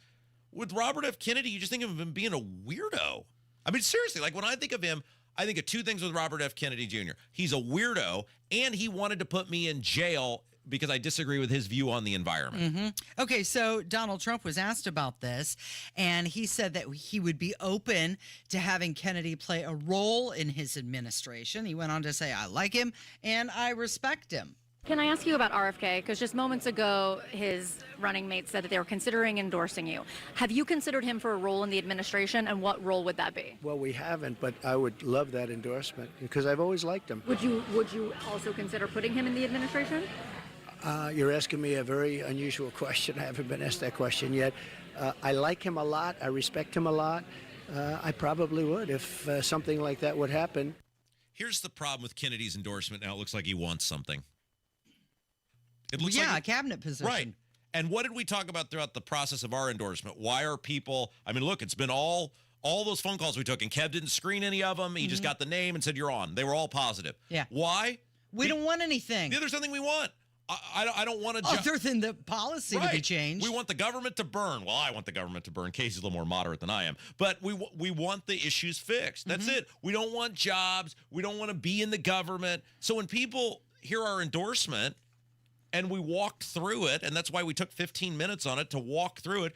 [SPEAKER 7] With Robert F. Kennedy, you just think of him being a weirdo. I mean, seriously, like when I think of him, I think of two things with Robert F. Kennedy Jr. He's a weirdo, and he wanted to put me in jail because I disagree with his view on the environment.
[SPEAKER 8] Okay, so Donald Trump was asked about this, and he said that he would be open to having Kennedy play a role in his administration. He went on to say, I like him, and I respect him.
[SPEAKER 10] Can I ask you about RFK? Because just moments ago, his running mate said that they were considering endorsing you. Have you considered him for a role in the administration, and what role would that be?
[SPEAKER 12] Well, we haven't, but I would love that endorsement because I've always liked him.
[SPEAKER 10] Would you also consider putting him in the administration?
[SPEAKER 12] You're asking me a very unusual question. I haven't been asked that question yet. I like him a lot. I respect him a lot. I probably would if something like that would happen.
[SPEAKER 7] Here's the problem with Kennedy's endorsement. Now it looks like he wants something. It looks
[SPEAKER 8] a cabinet position.
[SPEAKER 7] Right. And what did we talk about throughout the process of our endorsement? Why are people, I mean, look, it's been all those phone calls we took, and Kev didn't screen any of them. He just got the name and said, you're on. They were all positive.
[SPEAKER 8] Yeah.
[SPEAKER 7] Why?
[SPEAKER 8] We don't want anything.
[SPEAKER 7] Yeah, there's nothing we want. I don't want to...
[SPEAKER 8] Other than the policy to be changed.
[SPEAKER 7] We want the government to burn. Well, I want the government to burn. Casey's a little more moderate than I am. But we want the issues fixed. That's it. We don't want jobs. We don't want to be in the government. So when people hear our endorsement and we walked through it, and that's why we took 15 minutes on it to walk through it,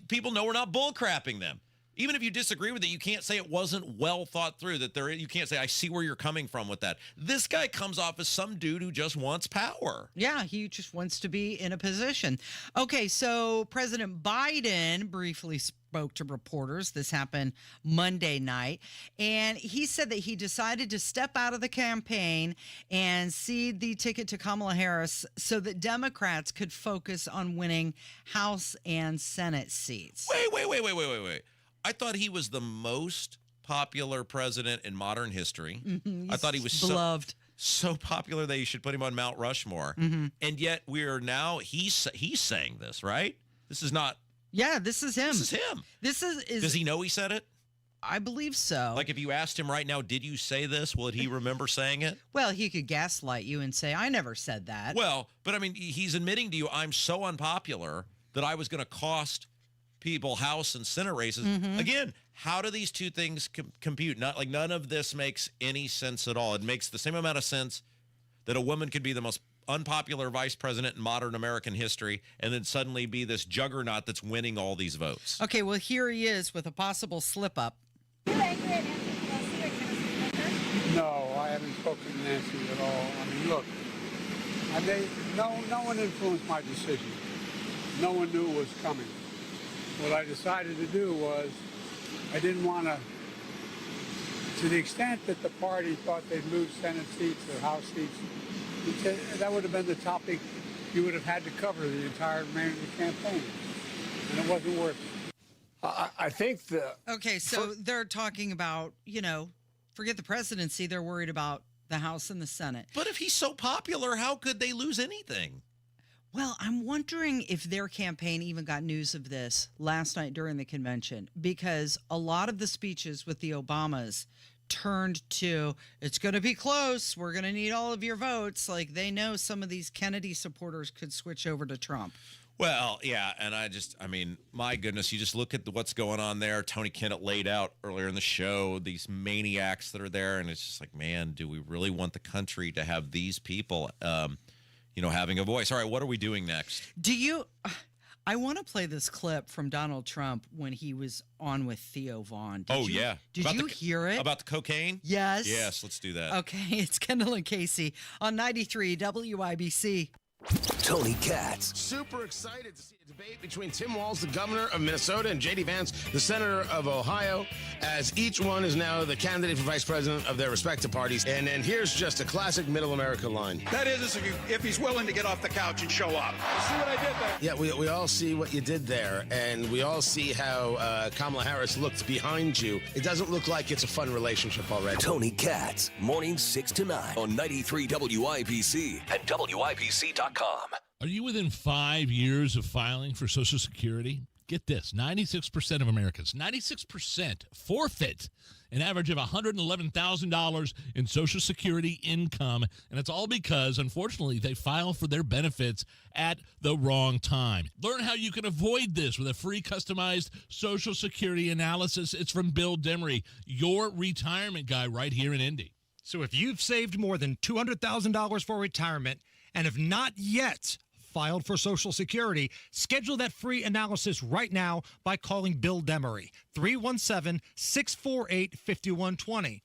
[SPEAKER 7] people know we're not bullcrapping them. Even if you disagree with it, you can't say it wasn't well thought through. You can't say, I see where you're coming from with that. This guy comes off as some dude who just wants power.
[SPEAKER 8] Yeah, he just wants to be in a position. Okay, so President Biden briefly spoke to reporters. This happened Monday night. And he said that he decided to step out of the campaign and cede the ticket to Kamala Harris so that Democrats could focus on winning House and Senate seats.
[SPEAKER 7] Wait. I thought he was the most popular president in modern history. I thought he was
[SPEAKER 8] beloved.
[SPEAKER 7] So popular that you should put him on Mount Rushmore. And yet we are now, he's saying this, right? This is not.
[SPEAKER 8] Yeah, this is him.
[SPEAKER 7] This is him.
[SPEAKER 8] This is
[SPEAKER 7] Does he know he said it?
[SPEAKER 8] I believe so.
[SPEAKER 7] Like if you asked him right now, did you say this? Would he remember saying it?
[SPEAKER 8] Well, he could gaslight you and say, I never said that.
[SPEAKER 7] Well, but I mean, he's admitting to you, I'm so unpopular that I was going to cost people House and Senate races. Again, how do these two things compute? None of this makes any sense at all. It makes the same amount of sense that a woman could be the most unpopular vice president in modern American history and then suddenly be this juggernaut that's winning all these votes.
[SPEAKER 8] Okay, well, here he is with a possible slip-up.
[SPEAKER 14] No, I haven't spoken to Nancy at all. I mean, look, no one influenced my decision. No one knew it was coming. What I decided to do was I didn't want to the extent that the party thought they'd lose Senate seats or House seats, that would have been the topic you would have had to cover the entire remainder of the campaign. And it wasn't worth it. I think
[SPEAKER 8] Okay, so they're talking about, Forget the presidency. They're worried about the House and the Senate.
[SPEAKER 7] But if he's so popular, how could they lose anything?
[SPEAKER 8] Well, I'm wondering if their campaign even got news of this last night during the convention, because a lot of the speeches with the Obamas turned to, it's going to be close. We're going to need all of your votes. Like, they know some of these Kennedy supporters could switch over to Trump.
[SPEAKER 7] Well, yeah, and I mean, my goodness, you just look at what's going on there. Tony Kennett laid out earlier in the show these maniacs that are there, and it's just like, man, do we really want the country to have these people, having a voice? All right, what are we doing next?
[SPEAKER 8] I want to play this clip from Donald Trump when he was on with Theo Vaughn. Did you hear it?
[SPEAKER 7] About the cocaine?
[SPEAKER 8] Yes.
[SPEAKER 7] Yes, let's do that.
[SPEAKER 8] Okay, it's Kendall and Casey on 93 WIBC.
[SPEAKER 1] Tony Katz.
[SPEAKER 13] Super excited to see a debate between Tim Walz, the governor of Minnesota, and J.D. Vance, the senator of Ohio, as each one is now the candidate for vice president of their respective parties. And then here's just a classic middle America line.
[SPEAKER 15] That is, if he's willing to get off the couch and show up. See what I did there?
[SPEAKER 13] Yeah, we all see what you did there, and we all see how Kamala Harris looked behind you. It doesn't look like it's a fun relationship already.
[SPEAKER 1] Tony Katz, mornings 6 to 9 on 93 WIBC and WIBC.com.
[SPEAKER 16] Are you within 5 years of filing for Social Security? Get this, 96% of Americans, 96% forfeit an average of $111,000 in Social Security income, and it's all because, unfortunately, they file for their benefits at the wrong time. Learn how you can avoid this with a free customized Social Security analysis. It's from Bill Demery, your retirement guy right here in Indy.
[SPEAKER 18] So if you've saved more than $200,000 for retirement and have not yet filed for Social Security, schedule that free analysis right now by calling Bill Demery, 317-648-5120.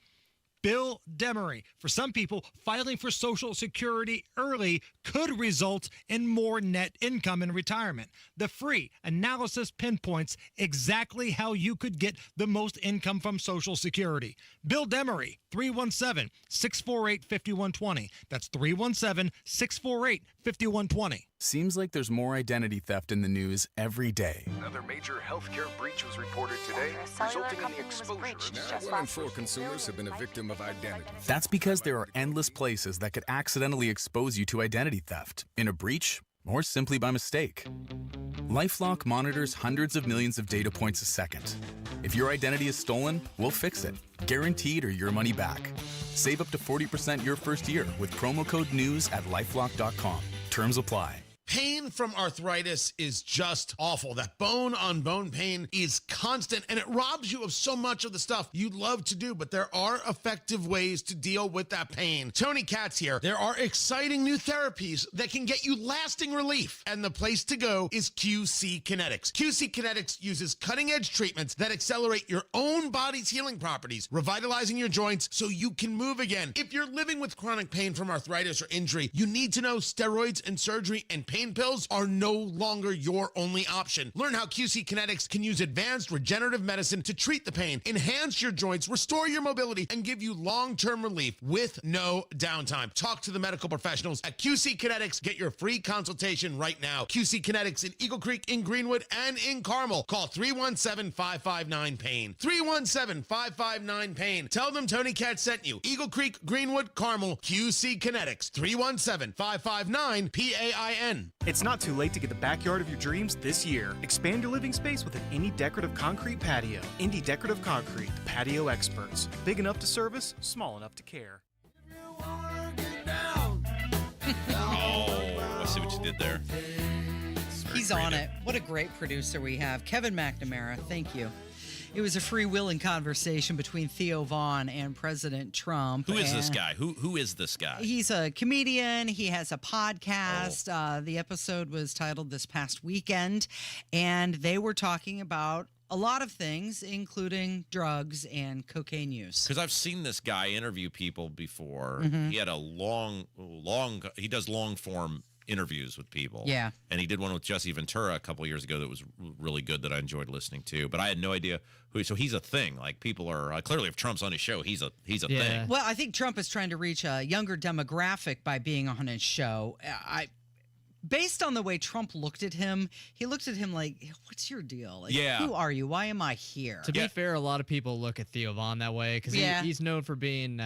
[SPEAKER 18] Bill Demery. For some people, filing for Social Security early could result in more net income in retirement. The free analysis pinpoints exactly how you could get the most income from Social Security. Bill Demery, 317-648-5120. That's 317-648-5120.
[SPEAKER 19] Seems like there's more identity theft in the news every day.
[SPEAKER 20] Another major healthcare breach was reported today, resulting in the exposure. Now, 1 in 4 consumers have been a victim of identity.
[SPEAKER 19] That's because there are endless places that could accidentally expose you to identity theft, in a breach, or simply by mistake. LifeLock monitors hundreds of millions of data points a second. If your identity is stolen, we'll fix it, guaranteed or your money back. Save up to 40% your first year with promo code NEWS at LifeLock.com. Terms apply.
[SPEAKER 13] Pain from arthritis is just awful. That bone-on-bone pain is constant, and it robs you of so much of the stuff you'd love to do, but there are effective ways to deal with that pain. Tony Katz here. There are exciting new therapies that can get you lasting relief, and the place to go is QC Kinetics. QC Kinetics uses cutting-edge treatments that accelerate your own body's healing properties, revitalizing your joints so you can move again. If you're living with chronic pain from arthritis or injury, you need to know steroids and surgery and pain pills are no longer your only option. Learn how QC Kinetics can use advanced regenerative medicine to treat the pain, enhance your joints, restore your mobility, and give you long-term relief with no downtime. Talk to the medical professionals at QC Kinetics. Get your free consultation right now. QC Kinetics in Eagle Creek, in Greenwood, and in Carmel. Call 317-559-PAIN. 317-559-PAIN. Tell them Tony Katz sent you. Eagle Creek, Greenwood, Carmel, QC Kinetics. 317-559-PAIN.
[SPEAKER 21] It's not too late to get the backyard of your dreams this year. Expand your living space with an Indy Decorative Concrete patio. Indy Decorative Concrete, the patio experts. Big enough to service, small enough to care.
[SPEAKER 7] I see what you did there.
[SPEAKER 8] He's on it. What a great producer we have. Kevin McNamara, thank you. It was a freewheeling conversation between Theo Vaughn and President Trump.
[SPEAKER 7] Who is this guy? Who is this guy?
[SPEAKER 8] He's a comedian. He has a podcast. The episode was titled This Past Weekend, and they were talking about a lot of things, including drugs and cocaine use.
[SPEAKER 7] Because I've seen this guy interview people before.
[SPEAKER 8] Mhm.
[SPEAKER 7] He had a he does long form interviews with people.
[SPEAKER 8] Yeah.
[SPEAKER 7] And he did one with Jesse Ventura a couple years ago that was really good that I enjoyed listening to. But I had no idea who. So he's a thing. Like people are clearly, if Trump's on his show, he's a thing.
[SPEAKER 8] Well, I think Trump is trying to reach a younger demographic by being on his show. based on the way Trump looked at him, he looked at him like, what's your deal? Like,
[SPEAKER 7] Yeah.
[SPEAKER 8] who are you? Why am I here?
[SPEAKER 2] To be fair, a lot of people look at Theo Von that way because he's known for being,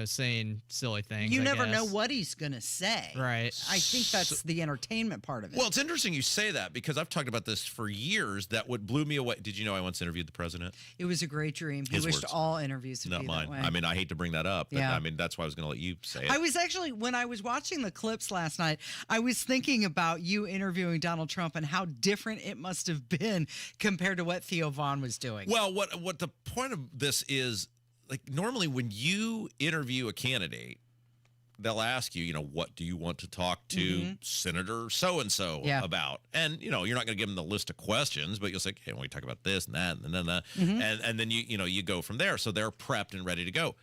[SPEAKER 2] saying silly things.
[SPEAKER 8] You
[SPEAKER 2] I
[SPEAKER 8] never
[SPEAKER 2] guess.
[SPEAKER 8] know what he's going to say.
[SPEAKER 2] Right.
[SPEAKER 8] I think that's the entertainment part of it.
[SPEAKER 7] Well, it's interesting you say that because I've talked about this for years. That what blew me away. Did you know I once interviewed the president?
[SPEAKER 8] It was a great dream. He
[SPEAKER 7] His
[SPEAKER 8] wished
[SPEAKER 7] words.
[SPEAKER 8] all interviews would
[SPEAKER 7] Not
[SPEAKER 8] be
[SPEAKER 7] mine.
[SPEAKER 8] that way.
[SPEAKER 7] I mean, I hate to bring that up. But
[SPEAKER 8] Yeah.
[SPEAKER 7] I mean, that's why I was going to let you say it.
[SPEAKER 8] I was actually, when I was watching the clips last night, I was thinking about you interviewing Donald Trump and how different it must have been compared to what Theo Von was doing.
[SPEAKER 7] Well, what the point of this is, like, normally when you interview a candidate, they'll ask you, what do you want to talk to Senator so-and-so about? And, you're not going to give them the list of questions, but you'll say, hey, we talk about this and that and then that. And then you go from there. So they're prepped and ready to go.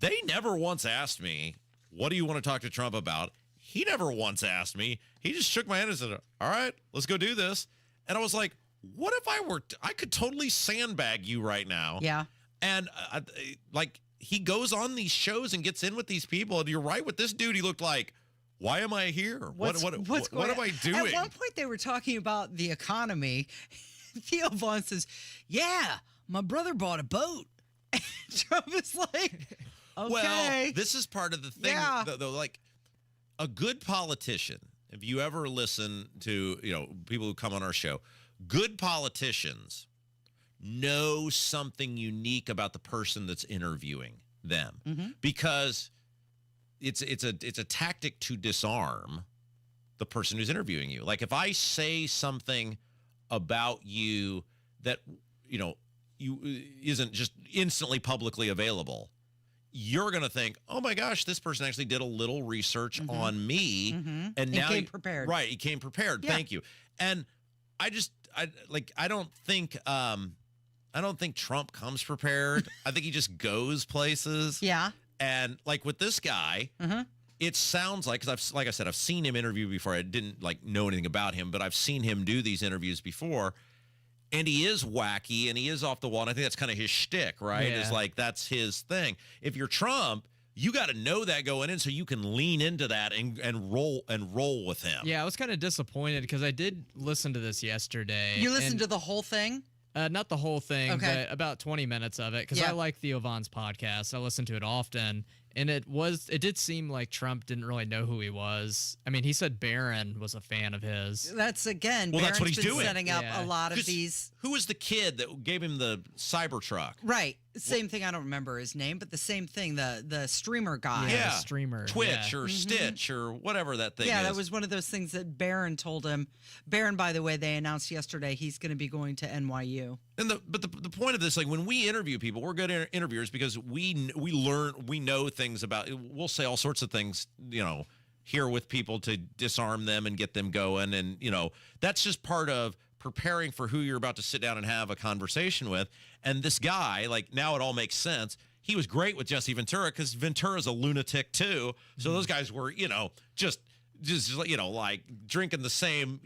[SPEAKER 7] They never once asked me, what do you want to talk to Trump about? He never once asked me. He just shook my hand and said, all right, let's go do this. And I was like, what if I could totally sandbag you right now.
[SPEAKER 8] Yeah.
[SPEAKER 7] And he goes on these shows and gets in with these people. And you're right with this dude. He looked like, why am I here? What am I doing?
[SPEAKER 8] At one point, they were talking about the economy. Theo Von says, yeah, my brother bought a boat. And Trump is like, okay.
[SPEAKER 7] Well, this is part of the thing,
[SPEAKER 8] Yeah.
[SPEAKER 7] though. Like, a good politician, if you ever listen to, people who come on our show, good politicians know something unique about the person that's interviewing them because it's a tactic to disarm the person who's interviewing you. Like, if I say something about you that, you isn't just instantly publicly available, you're going to think, oh my gosh, this person actually did a little research on me. And now
[SPEAKER 8] came prepared.
[SPEAKER 7] Right. He came prepared.
[SPEAKER 8] Yeah.
[SPEAKER 7] Thank you. And I don't think Trump comes prepared. I think he just goes places.
[SPEAKER 8] Yeah.
[SPEAKER 7] And like with this guy, it sounds like, because like I said, I've seen him interview before. I didn't know anything about him, but I've seen him do these interviews before. And he is wacky and he is off the wall. And I think that's kind of his shtick, right?
[SPEAKER 2] Yeah.
[SPEAKER 7] Is like, that's his thing. If you're Trump, you got to know that going in so you can lean into that and roll with him.
[SPEAKER 2] Yeah, I was kind of disappointed because I did listen to this yesterday.
[SPEAKER 8] You listened to the whole thing?
[SPEAKER 2] Not the whole thing,
[SPEAKER 8] Okay.
[SPEAKER 2] but about 20 minutes of it because I like Theo Von's podcast. I listen to it often. And it did seem like Trump didn't really know who he was. I mean, he said Barron was a fan of his.
[SPEAKER 8] That's, again,
[SPEAKER 7] Well, that's what
[SPEAKER 8] Barron's
[SPEAKER 7] he's
[SPEAKER 8] been
[SPEAKER 7] doing.
[SPEAKER 8] setting up
[SPEAKER 2] Yeah.
[SPEAKER 8] a lot of
[SPEAKER 7] 'Cause
[SPEAKER 8] these.
[SPEAKER 7] Who was the kid that gave him the Cybertruck?
[SPEAKER 8] Right. Same thing. I don't remember his name, but the same thing. The streamer guy.
[SPEAKER 7] Yeah,
[SPEAKER 2] streamer.
[SPEAKER 7] Twitch
[SPEAKER 2] yeah.
[SPEAKER 7] or Stitch or whatever that thing
[SPEAKER 8] Yeah,
[SPEAKER 7] is.
[SPEAKER 8] that was one of those things that Barron told him. Barron, by the way, they announced yesterday he's going to be going to NYU.
[SPEAKER 7] And the point of this, like when we interview people, we're good interviewers because we know things about. We'll say all sorts of things, here with people to disarm them and get them going, and that's just part of preparing for who you're about to sit down and have a conversation with. And this guy, like, now it all makes sense. He was great with Jesse Ventura because Ventura's a lunatic too. So those guys were, just like drinking the same,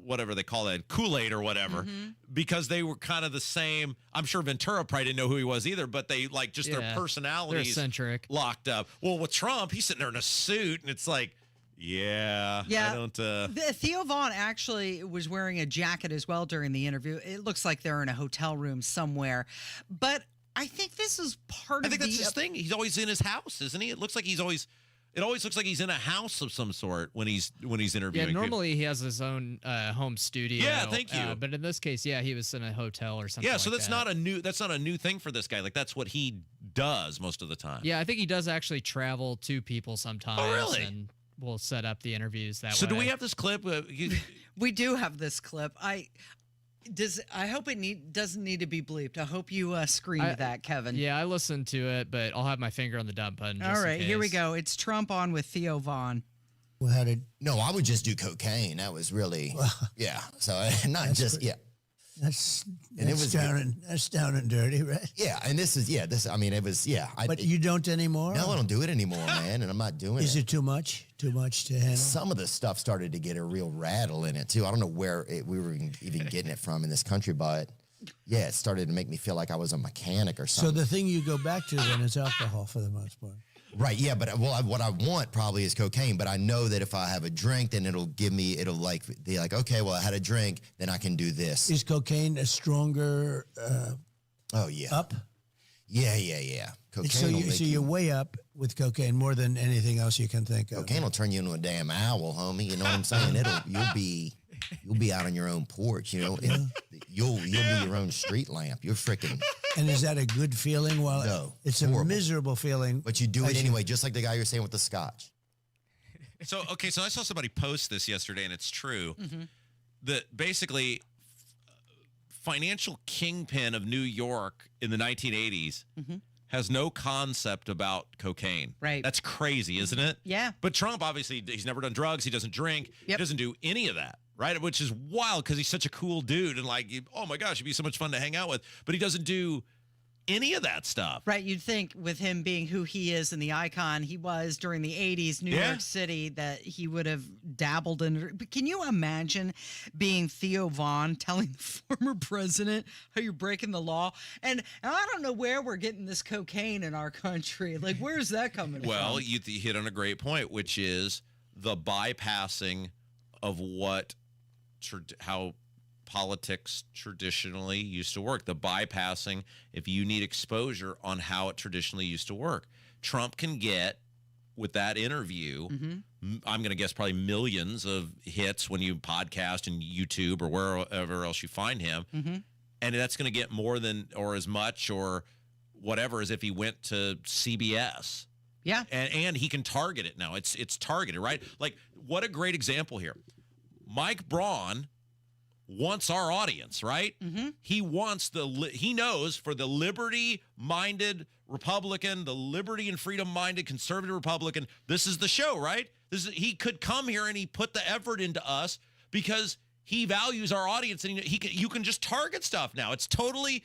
[SPEAKER 7] whatever they call that, Kool-Aid or whatever, because they were kind of the same. I'm sure Ventura probably didn't know who he was either, but they their personalities
[SPEAKER 2] They're eccentric.
[SPEAKER 7] locked up. Well, with Trump, he's sitting there in a suit and it's like, I don't.
[SPEAKER 8] Theo Von actually was wearing a jacket as well during the interview. It looks like they're in a hotel room somewhere, but I think this is part of
[SPEAKER 7] I think that's his thing. He's always in his house, isn't he? It looks like it always looks like he's in a house of some sort when he's interviewing.
[SPEAKER 2] Yeah, normally he has his own home studio.
[SPEAKER 7] Yeah, thank you.
[SPEAKER 2] But in this case, he was in a hotel or something.
[SPEAKER 7] Yeah, so
[SPEAKER 2] like
[SPEAKER 7] that's
[SPEAKER 2] that.
[SPEAKER 7] not a new thing for this guy. Like, that's what he does most of the time.
[SPEAKER 2] Yeah, I think he does actually travel to people sometimes.
[SPEAKER 7] Oh, really?
[SPEAKER 2] And we'll set up the interviews that way.
[SPEAKER 7] So do we have this clip?
[SPEAKER 8] We do have this clip. I hope it doesn't need to be bleeped. I hope you screened that, Kevin.
[SPEAKER 2] Yeah, I listened to it, but I'll have my finger on the dump button.
[SPEAKER 8] All right, here we go. It's Trump on with Theo Von.
[SPEAKER 17] Well, no, I would just do cocaine. That was really, yeah. So not just, yeah.
[SPEAKER 22] That's down and dirty, right?
[SPEAKER 17] Yeah, and I mean, it was, yeah.
[SPEAKER 22] But you don't anymore?
[SPEAKER 17] No, I don't do it anymore, man, and I'm not doing it.
[SPEAKER 22] Is it too much? Too much to handle?
[SPEAKER 17] Some of the stuff started to get a real rattle in it, too. I don't know where we were even getting it from in this country, but yeah, it started to make me feel like I was a mechanic or something.
[SPEAKER 22] So the thing you go back to then is alcohol for the most part.
[SPEAKER 17] Right, yeah, but what I want probably is cocaine, but I know that if I have a drink, then it'll be like, okay, well, I had a drink, then I can do this.
[SPEAKER 22] Is cocaine a stronger
[SPEAKER 17] oh, yeah.
[SPEAKER 22] up?
[SPEAKER 17] Yeah. Cocaine
[SPEAKER 22] So,
[SPEAKER 17] will
[SPEAKER 22] you're way up with cocaine more than anything else you can think of.
[SPEAKER 17] Cocaine will turn you into a damn owl, homie. You know what I'm saying? You'll be out on your own porch, you know. You'll be your own street lamp. You're freaking.
[SPEAKER 22] And is that a good feeling? Well,
[SPEAKER 17] no,
[SPEAKER 22] it's
[SPEAKER 17] horrible.
[SPEAKER 22] a miserable feeling.
[SPEAKER 17] But you do it anyway, just like the guy you're saying with the scotch.
[SPEAKER 7] So I saw somebody post this yesterday, and it's true. That basically, financial kingpin of New York in the 1980s has no concept about cocaine.
[SPEAKER 8] Right.
[SPEAKER 7] That's crazy, isn't it?
[SPEAKER 8] Yeah.
[SPEAKER 7] But Trump, obviously, he's never done drugs. He doesn't drink. He doesn't do any of that, right? Which is wild because he's such a cool dude and oh my gosh, it'd be so much fun to hang out with. But he doesn't do any of that stuff.
[SPEAKER 8] Right. You'd think with him being who he is and the icon he was during the 80s, New York City, that he would have dabbled in. But can you imagine being Theo Von telling the former president how you're breaking the law? And I don't know where we're getting this cocaine in our country. Like, where's that coming from?
[SPEAKER 7] Well, you hit on a great point, which is the bypassing of how politics traditionally used to work. The bypassing, if you need exposure on how it traditionally used to work. Trump can get, with that interview, I'm going to guess probably millions of hits when you podcast and YouTube or wherever else you find him. And that's going to get more than or as much or whatever as if he went to CBS.
[SPEAKER 8] Yeah.
[SPEAKER 7] And he can target it now. It's targeted, right? Like, what a great example here. Mike Braun wants our audience, right? He wants he knows for the liberty-minded Republican, the liberty and freedom-minded conservative Republican, this is the show, right? He could come here and he put the effort into us because he values our audience and you can just target stuff now. It's totally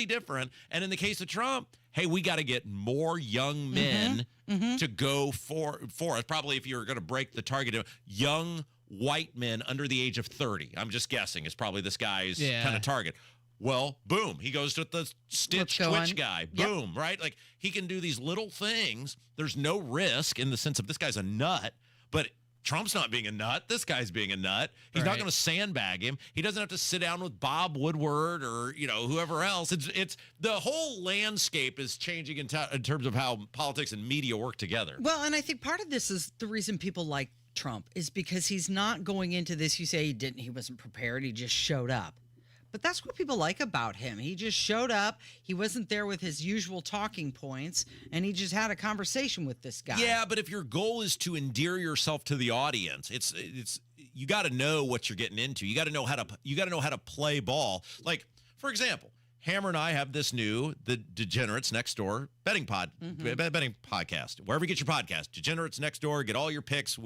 [SPEAKER 7] different. And in the case of Trump, hey, we got to get more young men to go for us. Probably if you're going to break the target of young white men under the age of 30, I'm just guessing, is probably this guy's kind of target. Well, boom, he goes to the Stitch Twitch guy. Boom, right? Like, he can do these little things. There's no risk in the sense of this guy's a nut, but Trump's not being a nut. This guy's being a nut. He's not going to sandbag him. He doesn't have to sit down with Bob Woodward or, whoever else. It's the whole landscape is changing in terms of how politics and media work together.
[SPEAKER 8] Well, and I think part of this is the reason people like Trump is because he's not going into this. You say he wasn't prepared. He just showed up. But that's what people like about him. He just showed up. He wasn't there with his usual talking points, and he just had a conversation with this guy.
[SPEAKER 7] Yeah, but if your goal is to endear yourself to the audience, it's you got to know what you're getting into. You got to know how to play ball. Like, for example, Hammer and I have this the Degenerates Next Door betting podcast. Wherever you get your podcast, Degenerates Next Door, get all your picks.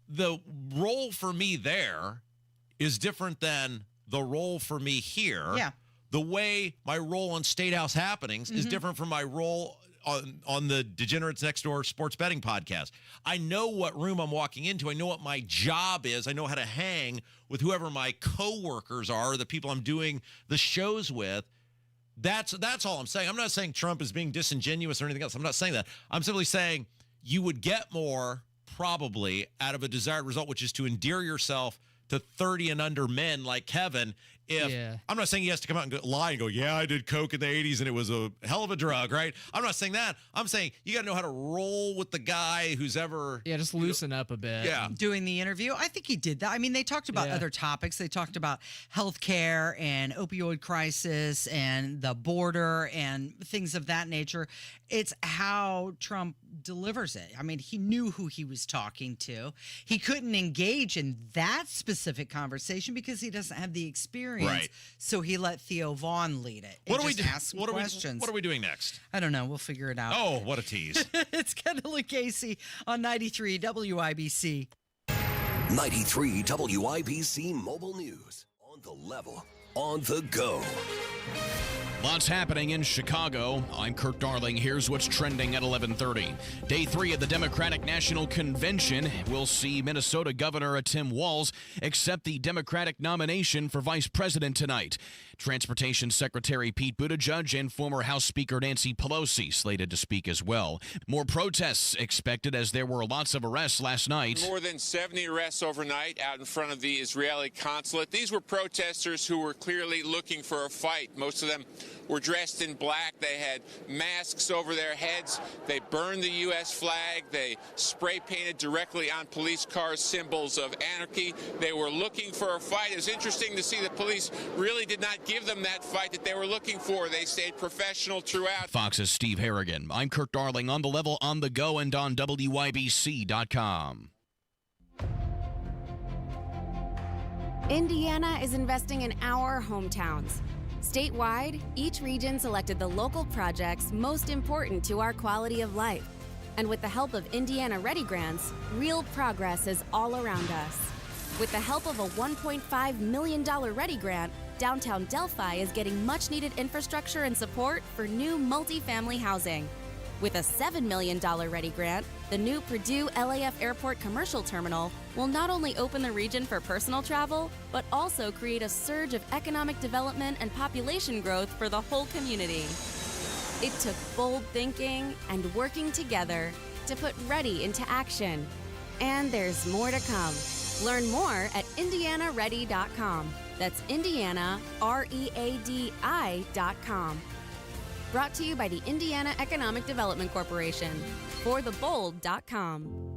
[SPEAKER 7] The role for me there is different than the role for me here.
[SPEAKER 8] Yeah.
[SPEAKER 7] The way my role on State House Happenings is different from my role on the Degenerates Next Door sports betting podcast. I know what room I'm walking into. I know what my job is. I know how to hang with whoever my coworkers are, the people I'm doing the shows with. That's all I'm saying. I'm not saying Trump is being disingenuous or anything else. I'm not saying that. I'm simply saying you would get more probably out of a desired result, which is to endear yourself to 30 and under men like Kevin. I'm not saying he has to come out and lie and go, yeah, I did coke in the 80s and it was a hell of a drug, right? I'm not saying that. I'm saying you got to know how to roll with the guy who's ever...
[SPEAKER 2] Yeah, just loosen up a bit.
[SPEAKER 7] Yeah.
[SPEAKER 8] Doing the interview, I think he did that. I mean, they talked about other topics. They talked about healthcare and opioid crisis and the border and things of that nature. It's how Trump delivers it. I mean, he knew who he was talking to. He couldn't engage in that specific conversation because he doesn't have the experience.
[SPEAKER 7] Right.
[SPEAKER 8] So he let Theo Von lead it.
[SPEAKER 7] What do we do?
[SPEAKER 8] Ask questions.
[SPEAKER 7] What are we doing next?
[SPEAKER 8] I don't know. We'll figure it out.
[SPEAKER 7] Oh, what a tease.
[SPEAKER 8] It's Kendall Casey on 93 WIBC.
[SPEAKER 1] 93 WIBC Mobile News. On the level, on the go.
[SPEAKER 4] Lots happening in Chicago. I'm Kirk Darling. Here's what's trending at 11:30. Day 3 of the Democratic National Convention will see Minnesota Governor Tim Walz accept the Democratic nomination for vice president tonight. Transportation Secretary Pete Buttigieg and former House Speaker Nancy Pelosi slated to speak as well. More protests expected as there were lots of arrests last night.
[SPEAKER 5] More than 70 arrests overnight out in front of the Israeli consulate. These were protesters who were clearly looking for a fight. Most of them were dressed in black. They had masks over their heads. They burned the U.S. flag. They spray painted directly on police cars symbols of anarchy. They were looking for a fight. It was interesting to see the police really did not give them that fight that they were looking for. They stayed professional throughout.
[SPEAKER 4] Fox's Steve Harrigan. I'm Kirk Darling, on the level, on the go, and on WIBC.com.
[SPEAKER 23] Indiana is investing in our hometowns. Statewide, each region selected the local projects most important to our quality of life. And with the help of Indiana Ready grants, real progress is all around us. With the help of a $1.5 million Ready grant, downtown Delphi is getting much-needed infrastructure and support for new multifamily housing. With a $7 million Ready grant, the new Purdue LAF Airport Commercial Terminal will not only open the region for personal travel, but also create a surge of economic development and population growth for the whole community. It took bold thinking and working together to put Ready into action. And there's more to come. Learn more at IndianaReady.com. That's IndianaReadi.com. Brought to you by the Indiana Economic Development Corporation. ForTheBold.com.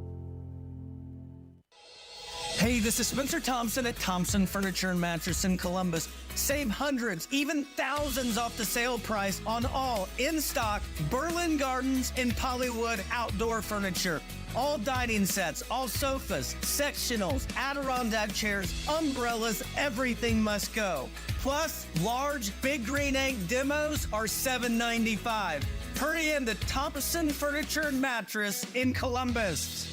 [SPEAKER 24] Hey, this is Spencer Thompson at Thompson Furniture and Mattress in Columbus. Save hundreds, even thousands off the sale price on all in-stock Berlin Gardens and Polywood outdoor furniture. All dining sets, all sofas, sectionals, Adirondack chairs, umbrellas, everything must go. Plus, large Big Green Egg demos are $7.95. Hurry in to Thompson Furniture and Mattress in Columbus.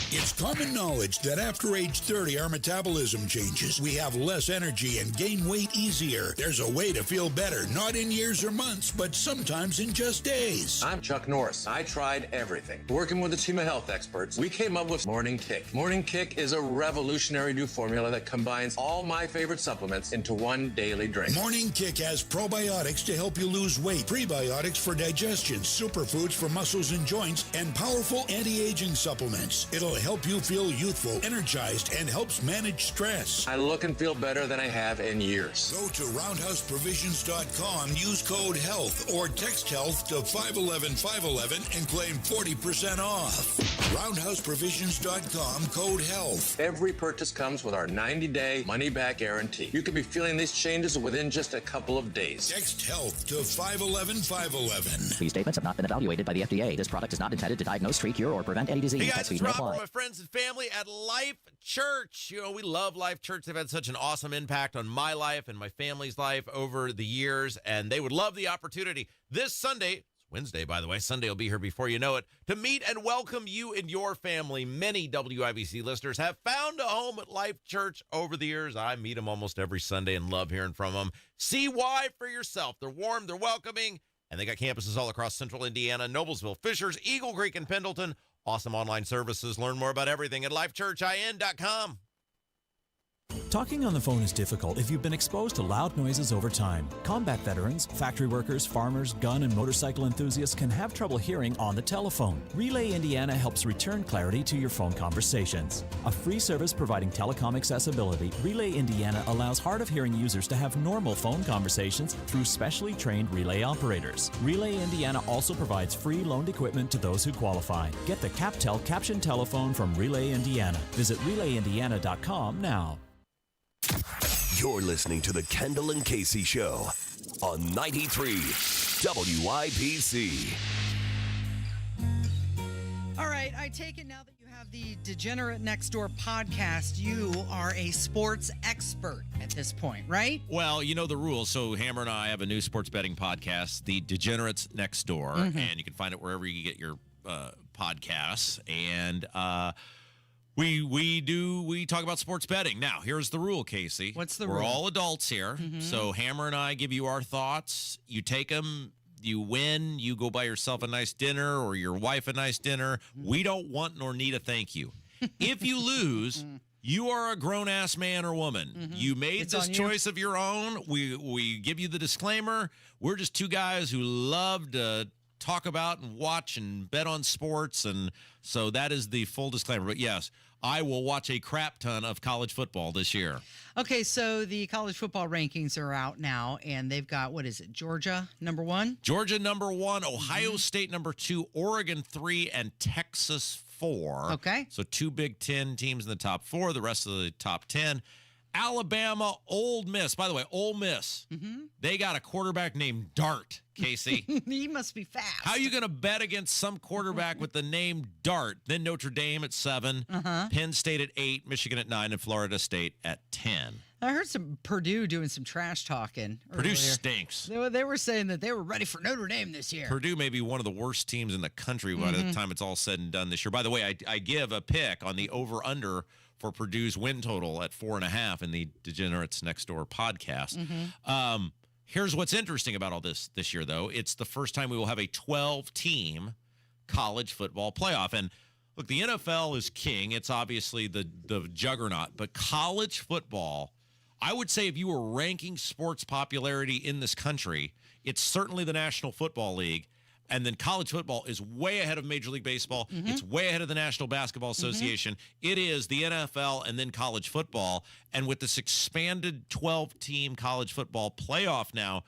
[SPEAKER 25] It's common knowledge that after age 30, our metabolism changes. We have less energy and gain weight easier. There's a way to feel better, not in years or months, but sometimes in just days.
[SPEAKER 26] I'm Chuck Norris. I tried everything. Working with a team of health experts, we came up with Morning Kick. Morning Kick is a revolutionary new formula that combines all my favorite supplements into one daily drink.
[SPEAKER 25] Morning Kick has probiotics to help you lose weight, prebiotics for digestion, superfoods for muscles and joints, and powerful anti-aging supplements. It'll help you feel youthful, energized, and helps manage stress.
[SPEAKER 26] I look and feel better than I have in years.
[SPEAKER 25] Go to roundhouseprovisions.com, use code HEALTH, or text HEALTH to 511-511 and claim 40% off. Roundhouseprovisions.com, code HEALTH.
[SPEAKER 26] Every purchase comes with our 90-day money-back guarantee. You could be feeling these changes within just a couple of days.
[SPEAKER 25] Text HEALTH to 511-511.
[SPEAKER 27] These statements have not been evaluated by the FDA. This product is not intended to diagnose, treat, cure, or prevent any disease.
[SPEAKER 7] Hey guys,
[SPEAKER 27] Tax fees
[SPEAKER 7] it's
[SPEAKER 27] may
[SPEAKER 7] Rob,
[SPEAKER 27] apply.
[SPEAKER 7] my friends and family at Life Church. You know, we love Life Church. They've had such an awesome impact on my life and my family's life over the years, and they would love the opportunity this Sunday, it's Wednesday, by the way, Sunday will be here before you know it, to meet and welcome you and your family. Many WIBC listeners have found a home at Life Church over the years. I meet them almost every Sunday and love hearing from them. See why for yourself. They're warm, they're welcoming, and they got campuses all across central Indiana, Noblesville, Fishers, Eagle Creek, and Pendleton. Awesome online services. Learn more about everything at lifechurchin.com.
[SPEAKER 28] Talking on the phone is difficult if you've been exposed to loud noises over time. Combat veterans, factory workers, farmers, gun and motorcycle enthusiasts can have trouble hearing on the telephone. Relay Indiana helps return clarity to your phone conversations. A free service providing telecom accessibility, Relay Indiana allows hard of hearing users to have normal phone conversations through specially trained relay operators. Relay Indiana also provides free loaned equipment to those who qualify. Get the CapTel caption telephone from Relay Indiana. Visit relayindiana.com now.
[SPEAKER 1] You're listening to the Kendall and Casey Show on 93 WIBC.
[SPEAKER 8] All right, I take it now that you have the Degenerate Next Door podcast, you are a sports expert at this point, right?
[SPEAKER 7] Well, you know the rules. So Hammer and I have a new sports betting podcast, The Degenerates Next Door, and you can find it wherever you get your podcasts. And We talk about sports betting. Now, here's the rule, Casey.
[SPEAKER 8] What's the
[SPEAKER 7] rule?
[SPEAKER 8] rule?
[SPEAKER 7] We're all adults here. So Hammer and I give you our thoughts. You take them, you win, you go buy yourself a nice dinner or your wife a nice dinner. We don't want nor need a thank you. If you lose, you are a grown-ass man or woman. You made this choice of your own. We give you the disclaimer. We're just two guys who love to talk about and watch and bet on sports, and so that is the full disclaimer. But yes, I will watch a crap ton of college football this year.
[SPEAKER 8] Okay, so the college football rankings are out now, and they've got, what is it, Georgia, number 1?
[SPEAKER 7] Georgia, number 1. Ohio State, number 2. Oregon, 3. And Texas, 4.
[SPEAKER 8] Okay.
[SPEAKER 7] So 2 Big Ten teams in the top 4, the rest of the top 10. Alabama, Ole Miss. By the way, Ole Miss, they got a quarterback named Dart, Casey.
[SPEAKER 8] He must be fast.
[SPEAKER 7] How are you going to bet against some quarterback with the name Dart? Then Notre Dame at 7, Penn State at 8, Michigan at 9, and Florida State at 10.
[SPEAKER 8] I heard some Purdue doing some trash talking
[SPEAKER 7] Purdue
[SPEAKER 8] earlier.
[SPEAKER 7] stinks.
[SPEAKER 8] They were saying that they were ready for Notre Dame this year.
[SPEAKER 7] Purdue may be one of the worst teams in the country by the time it's all said and done this year. By the way, I give a pick on the over-under for Purdue's win total at 4.5 in the Degenerates Next Door podcast. Here's what's interesting about all this year, though. It's the first time we will have a 12-team college football playoff. And look, the NFL is king. It's obviously the juggernaut. But college football, I would say if you were ranking sports popularity in this country, it's certainly the National Football League. And then college football is way ahead of Major League Baseball. It's way ahead of the National Basketball Association. It is the NFL and then college football. And with this expanded 12-team college football playoff now,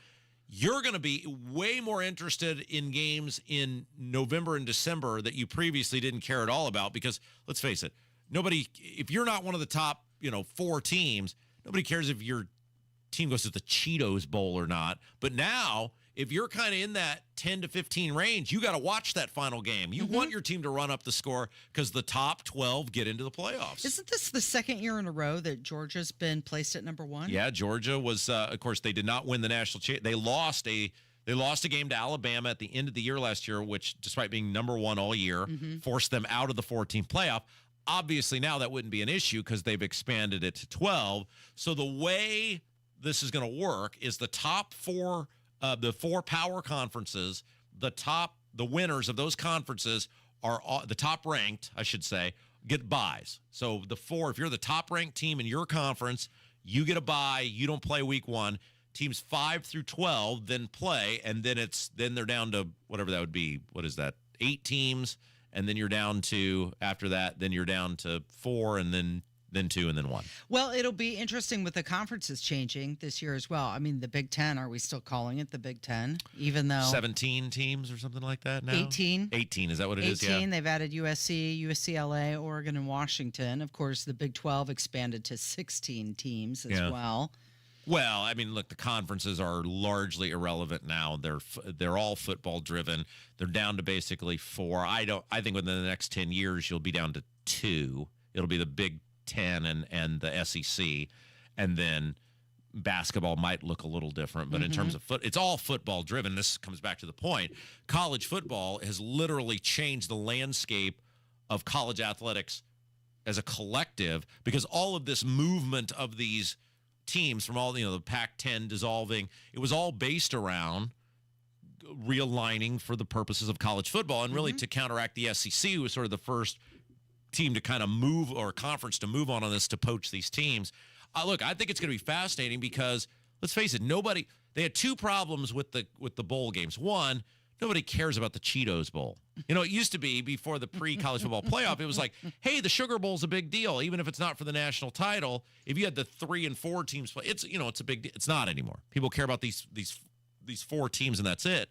[SPEAKER 7] you're going to be way more interested in games in November and December that you previously didn't care at all about. Because let's face it, if you're not one of the top, 4 teams, nobody cares if your team goes to the Cheetos Bowl or not. But now, if you're kind of in that 10 to 15 range, you got to watch that final game. You want your team to run up the score because the top 12 get into the playoffs.
[SPEAKER 8] Isn't this the second year in a row that Georgia's been placed at number 1?
[SPEAKER 7] Yeah, Georgia was, of course, they did not win the national championship. They lost a game to Alabama at the end of the year last year, which, despite being number 1 all year, forced them out of the 14 playoff. Obviously, now that wouldn't be an issue because they've expanded it to 12. So the way this is going to work is the top 4 the 4 power conferences, the winners of those conferences are the top ranked, I should say, get buys. So if you're the top ranked team in your conference, you get a bye. You don't play week 1. Teams 5 through 12 then play, and then they're down to whatever that would be. What is that? 8 teams, and then you're down to after that. Then you're down to 4, and then 2, and then 1.
[SPEAKER 8] Well, it'll be interesting with the conferences changing this year as well. I mean, the Big Ten, are we still calling it the Big Ten? Even though
[SPEAKER 7] 17 teams or something like that now?
[SPEAKER 8] 18.
[SPEAKER 7] 18, is that what it
[SPEAKER 8] 18,
[SPEAKER 7] is? Yeah.
[SPEAKER 8] They've added USC, UCLA, Oregon, and Washington. Of course, the Big 12 expanded to 16 teams as well.
[SPEAKER 7] Well, I mean, look, the conferences are largely irrelevant now. They're all football driven. They're down to basically 4. I think within the next 10 years you'll be down to 2. It'll be the Big 10 and the SEC, and then basketball might look a little different, but in terms of it's all football driven. This comes back to the point. College football has literally changed the landscape of college athletics as a collective because all of this movement of these teams from all the Pac-10 dissolving, it was all based around realigning for the purposes of college football and really to counteract the SEC, who was sort of the first team to kind of move, or conference to move on this, to poach these teams. Look, I think it's going to be fascinating because let's face it, they had 2 problems with the bowl games. One, nobody cares about the Cheetos Bowl. It used to be before the pre-college football playoff, it was like, hey, the Sugar Bowl's a big deal, even if it's not for the national title. If you had the 3 and 4 teams play, it's a big deal. It's not anymore. People care about these 4 teams, and that's it.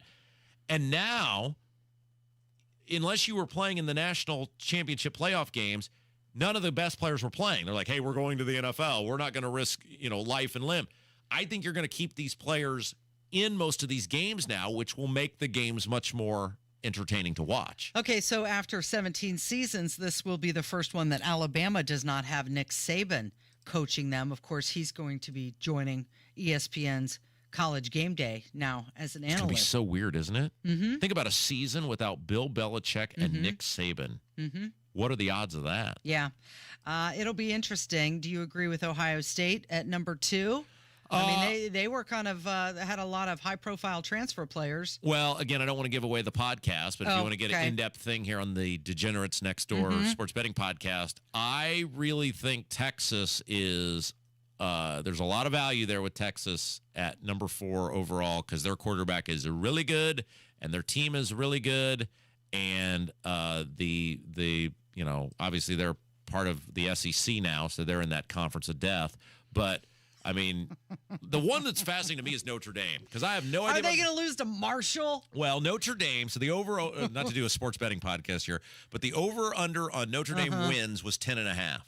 [SPEAKER 7] And now, unless you were playing in the national championship playoff games, none of the best players were playing. They're like, hey, we're going to the NFL. We're not going to risk, life and limb. I think you're going to keep these players in most of these games now, which will make the games much more entertaining to watch.
[SPEAKER 8] Okay, so after 17 seasons, this will be the first one that Alabama does not have Nick Saban coaching them. Of course, he's going to be joining ESPN's College Game Day now as an analyst.
[SPEAKER 7] It's going to be so weird, isn't it? Think about a season without Bill Belichick and Nick Saban. What are the odds of that?
[SPEAKER 8] Yeah. It'll be interesting. Do you agree with Ohio State at number 2? I mean, they were kind of had a lot of high-profile transfer players.
[SPEAKER 7] Well, again, I don't want to give away the podcast, but if you want to get an in-depth thing here on the Degenerates Next Door sports betting podcast, I really think Texas is there's a lot of value there with Texas at number 4 overall because their quarterback is really good and their team is really good, and the obviously they're part of the SEC now, so they're in that conference of death, but. I mean, the one that's fascinating to me is Notre Dame because I have no idea.
[SPEAKER 8] Are they going to lose to Marshall?
[SPEAKER 7] Well, Notre Dame. So the not to do a sports betting podcast here, but the over/under on Notre Dame wins was 10.5.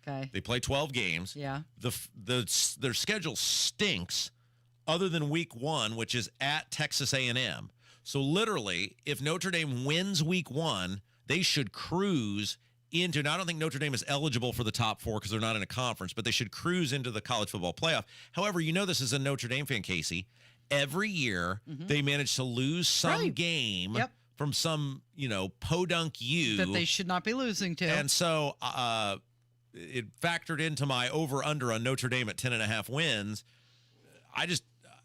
[SPEAKER 8] Okay.
[SPEAKER 7] They play 12 games.
[SPEAKER 8] Yeah.
[SPEAKER 7] Their schedule stinks, other than week 1, which is at Texas A&M. So literally, if Notre Dame wins week 1, they should cruise into, and I don't think Notre Dame is eligible for the top 4 because they're not in a conference, but they should cruise into the college football playoff. However, this as a Notre Dame fan, Casey, every year they manage to lose some game from some, podunk U
[SPEAKER 8] that they should not be losing to.
[SPEAKER 7] And so it factored into my over-under on Notre Dame at 10.5 wins.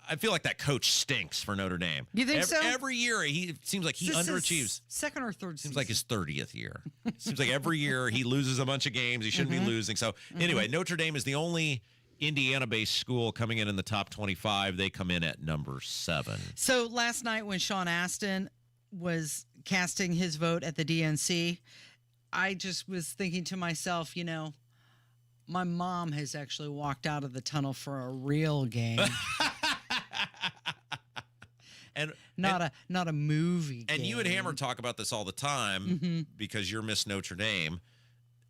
[SPEAKER 7] I feel like that coach stinks for Notre Dame.
[SPEAKER 8] You think so?
[SPEAKER 7] Every year, it seems like he underachieves.
[SPEAKER 8] Second or third
[SPEAKER 7] seems like his 30th year. It seems like every year he loses a bunch of games. He shouldn't be losing. So anyway, Notre Dame is the only Indiana-based school coming in the top 25. They come in at number 7.
[SPEAKER 8] So last night when Sean Astin was casting his vote at the DNC, I just was thinking to myself, my mom has actually walked out of the tunnel for a real game.
[SPEAKER 7] And
[SPEAKER 8] not a movie
[SPEAKER 7] and
[SPEAKER 8] game.
[SPEAKER 7] You and Hammer talk about this all the time because you're Miss Notre Dame.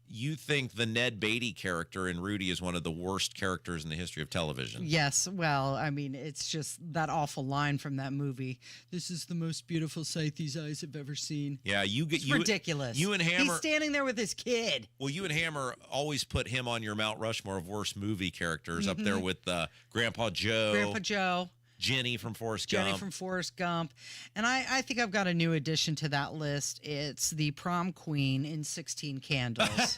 [SPEAKER 7] You think the Ned Beatty character in Rudy is one of the worst characters in the history of television.
[SPEAKER 8] Yes. Well, I mean, it's just that awful line from that movie. This is the most beautiful sight these eyes have ever seen.
[SPEAKER 7] Yeah,
[SPEAKER 8] it's ridiculous.
[SPEAKER 7] You and Hammer.
[SPEAKER 8] He's standing there with his kid.
[SPEAKER 7] Well, you and Hammer always put him on your Mount Rushmore of worst movie characters up there with Grandpa Joe.
[SPEAKER 8] Grandpa Joe.
[SPEAKER 7] Jenny from Forrest Gump.
[SPEAKER 8] And I think I've got a new addition to that list. It's the prom queen in 16 Candles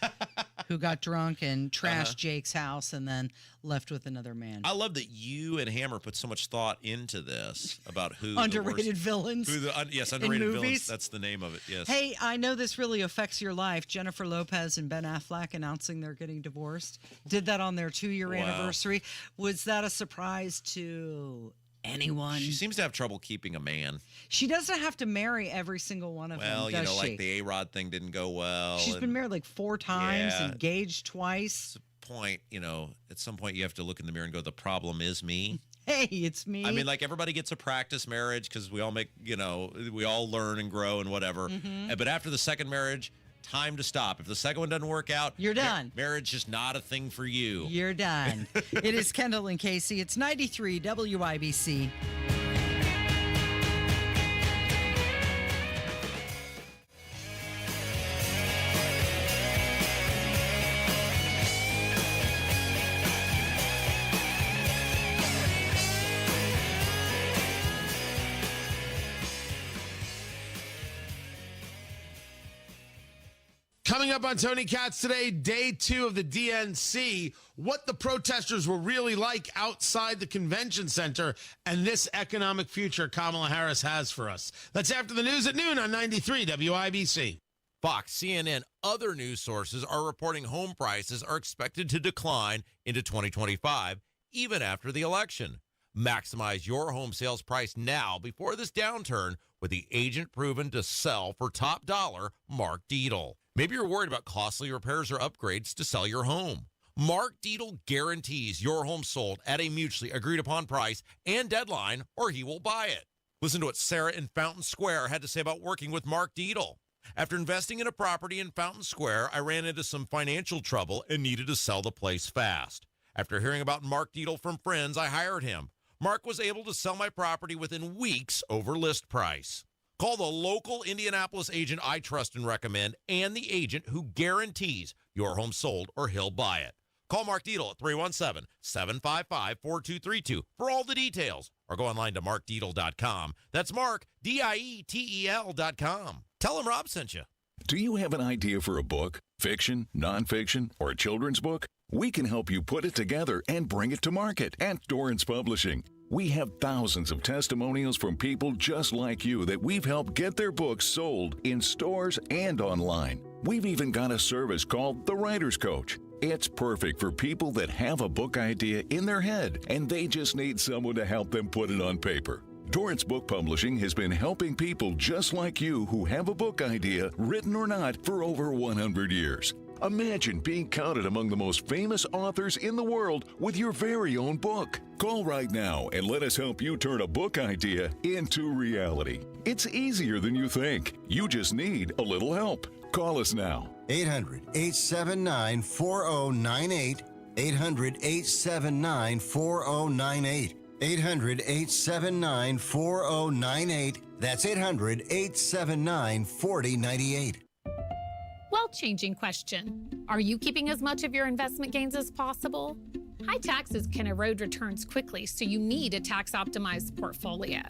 [SPEAKER 8] who got drunk and trashed Jake's house and then left with another man.
[SPEAKER 7] I love that you and Hammer put so much thought into this about who
[SPEAKER 8] underrated villains.
[SPEAKER 7] Yes, underrated villains. That's the name of it. Yes.
[SPEAKER 8] Hey, I know this really affects your life. Jennifer Lopez and Ben Affleck announcing they're getting divorced. Did that on their 2-year anniversary. Was that a surprise to anyone?
[SPEAKER 7] She seems to have trouble keeping a man.
[SPEAKER 8] She doesn't have to marry every single one of them, does she?
[SPEAKER 7] Like the A-Rod thing didn't go well.
[SPEAKER 8] She's been married like 4 times, engaged twice.
[SPEAKER 7] Point, at some point you have to look in the mirror and go, the problem is me.
[SPEAKER 8] Hey, it's me.
[SPEAKER 7] I mean, like everybody gets a practice marriage because we all we all learn and grow and whatever. But after the second marriage, time to stop. If the second one doesn't work out,
[SPEAKER 8] you're done.
[SPEAKER 7] Marriage is not a thing for you.
[SPEAKER 8] You're done. It is Kendall and Casey. It's 93 WIBC.
[SPEAKER 13] Coming up on Tony Katz today, day 2 of the DNC, what the protesters were really like outside the convention center and this economic future Kamala Harris has for us. That's after the news at noon on 93 WIBC.
[SPEAKER 7] Fox, CNN, other news sources are reporting home prices are expected to decline into 2025, even after the election. Maximize your home sales price now before this downturn with the agent proven to sell for top dollar, Mark Dietel. Maybe you're worried about costly repairs or upgrades to sell your home. Mark Dietel guarantees your home sold at a mutually agreed upon price and deadline, or he will buy it. Listen to what Sarah in Fountain Square had to say about working with Mark Dietel. After investing in a property in Fountain Square, I ran into some financial trouble and needed to sell the place fast. After hearing about Mark Dietel from friends, I hired him. Mark was able to sell my property within weeks over list price. Call the local Indianapolis agent I trust and recommend and the agent who guarantees your home sold or he'll buy it. Call Mark Dietel at 317-755-4232 for all the details or go online to markdietel.com. That's Mark, Dietel.com. Tell him Rob sent you.
[SPEAKER 3] Do you have an idea for a book, fiction, nonfiction, or a children's book? We can help you put it together and bring it to market at Dorrance Publishing. We have thousands of testimonials from people just like you that we've helped get their books sold in stores and online. We've even got a service called The Writer's Coach. It's perfect for people that have a book idea in their head and they just need someone to help them put it on paper. Dorrance Book Publishing has been helping people just like you who have a book idea, written or not, for over 100 years. Imagine being counted among the most famous authors in the world with your very own book. Call right now and let us help you turn a book idea into reality. It's easier than you think. You just need a little help. Call us now.
[SPEAKER 17] 800-879-4098. 800-879-4098. 800-879-4098. That's 800-879-4098.
[SPEAKER 6] Well-changing question. Are you keeping as much of your investment gains as possible? High taxes can erode returns quickly, so you need a tax-optimized portfolio.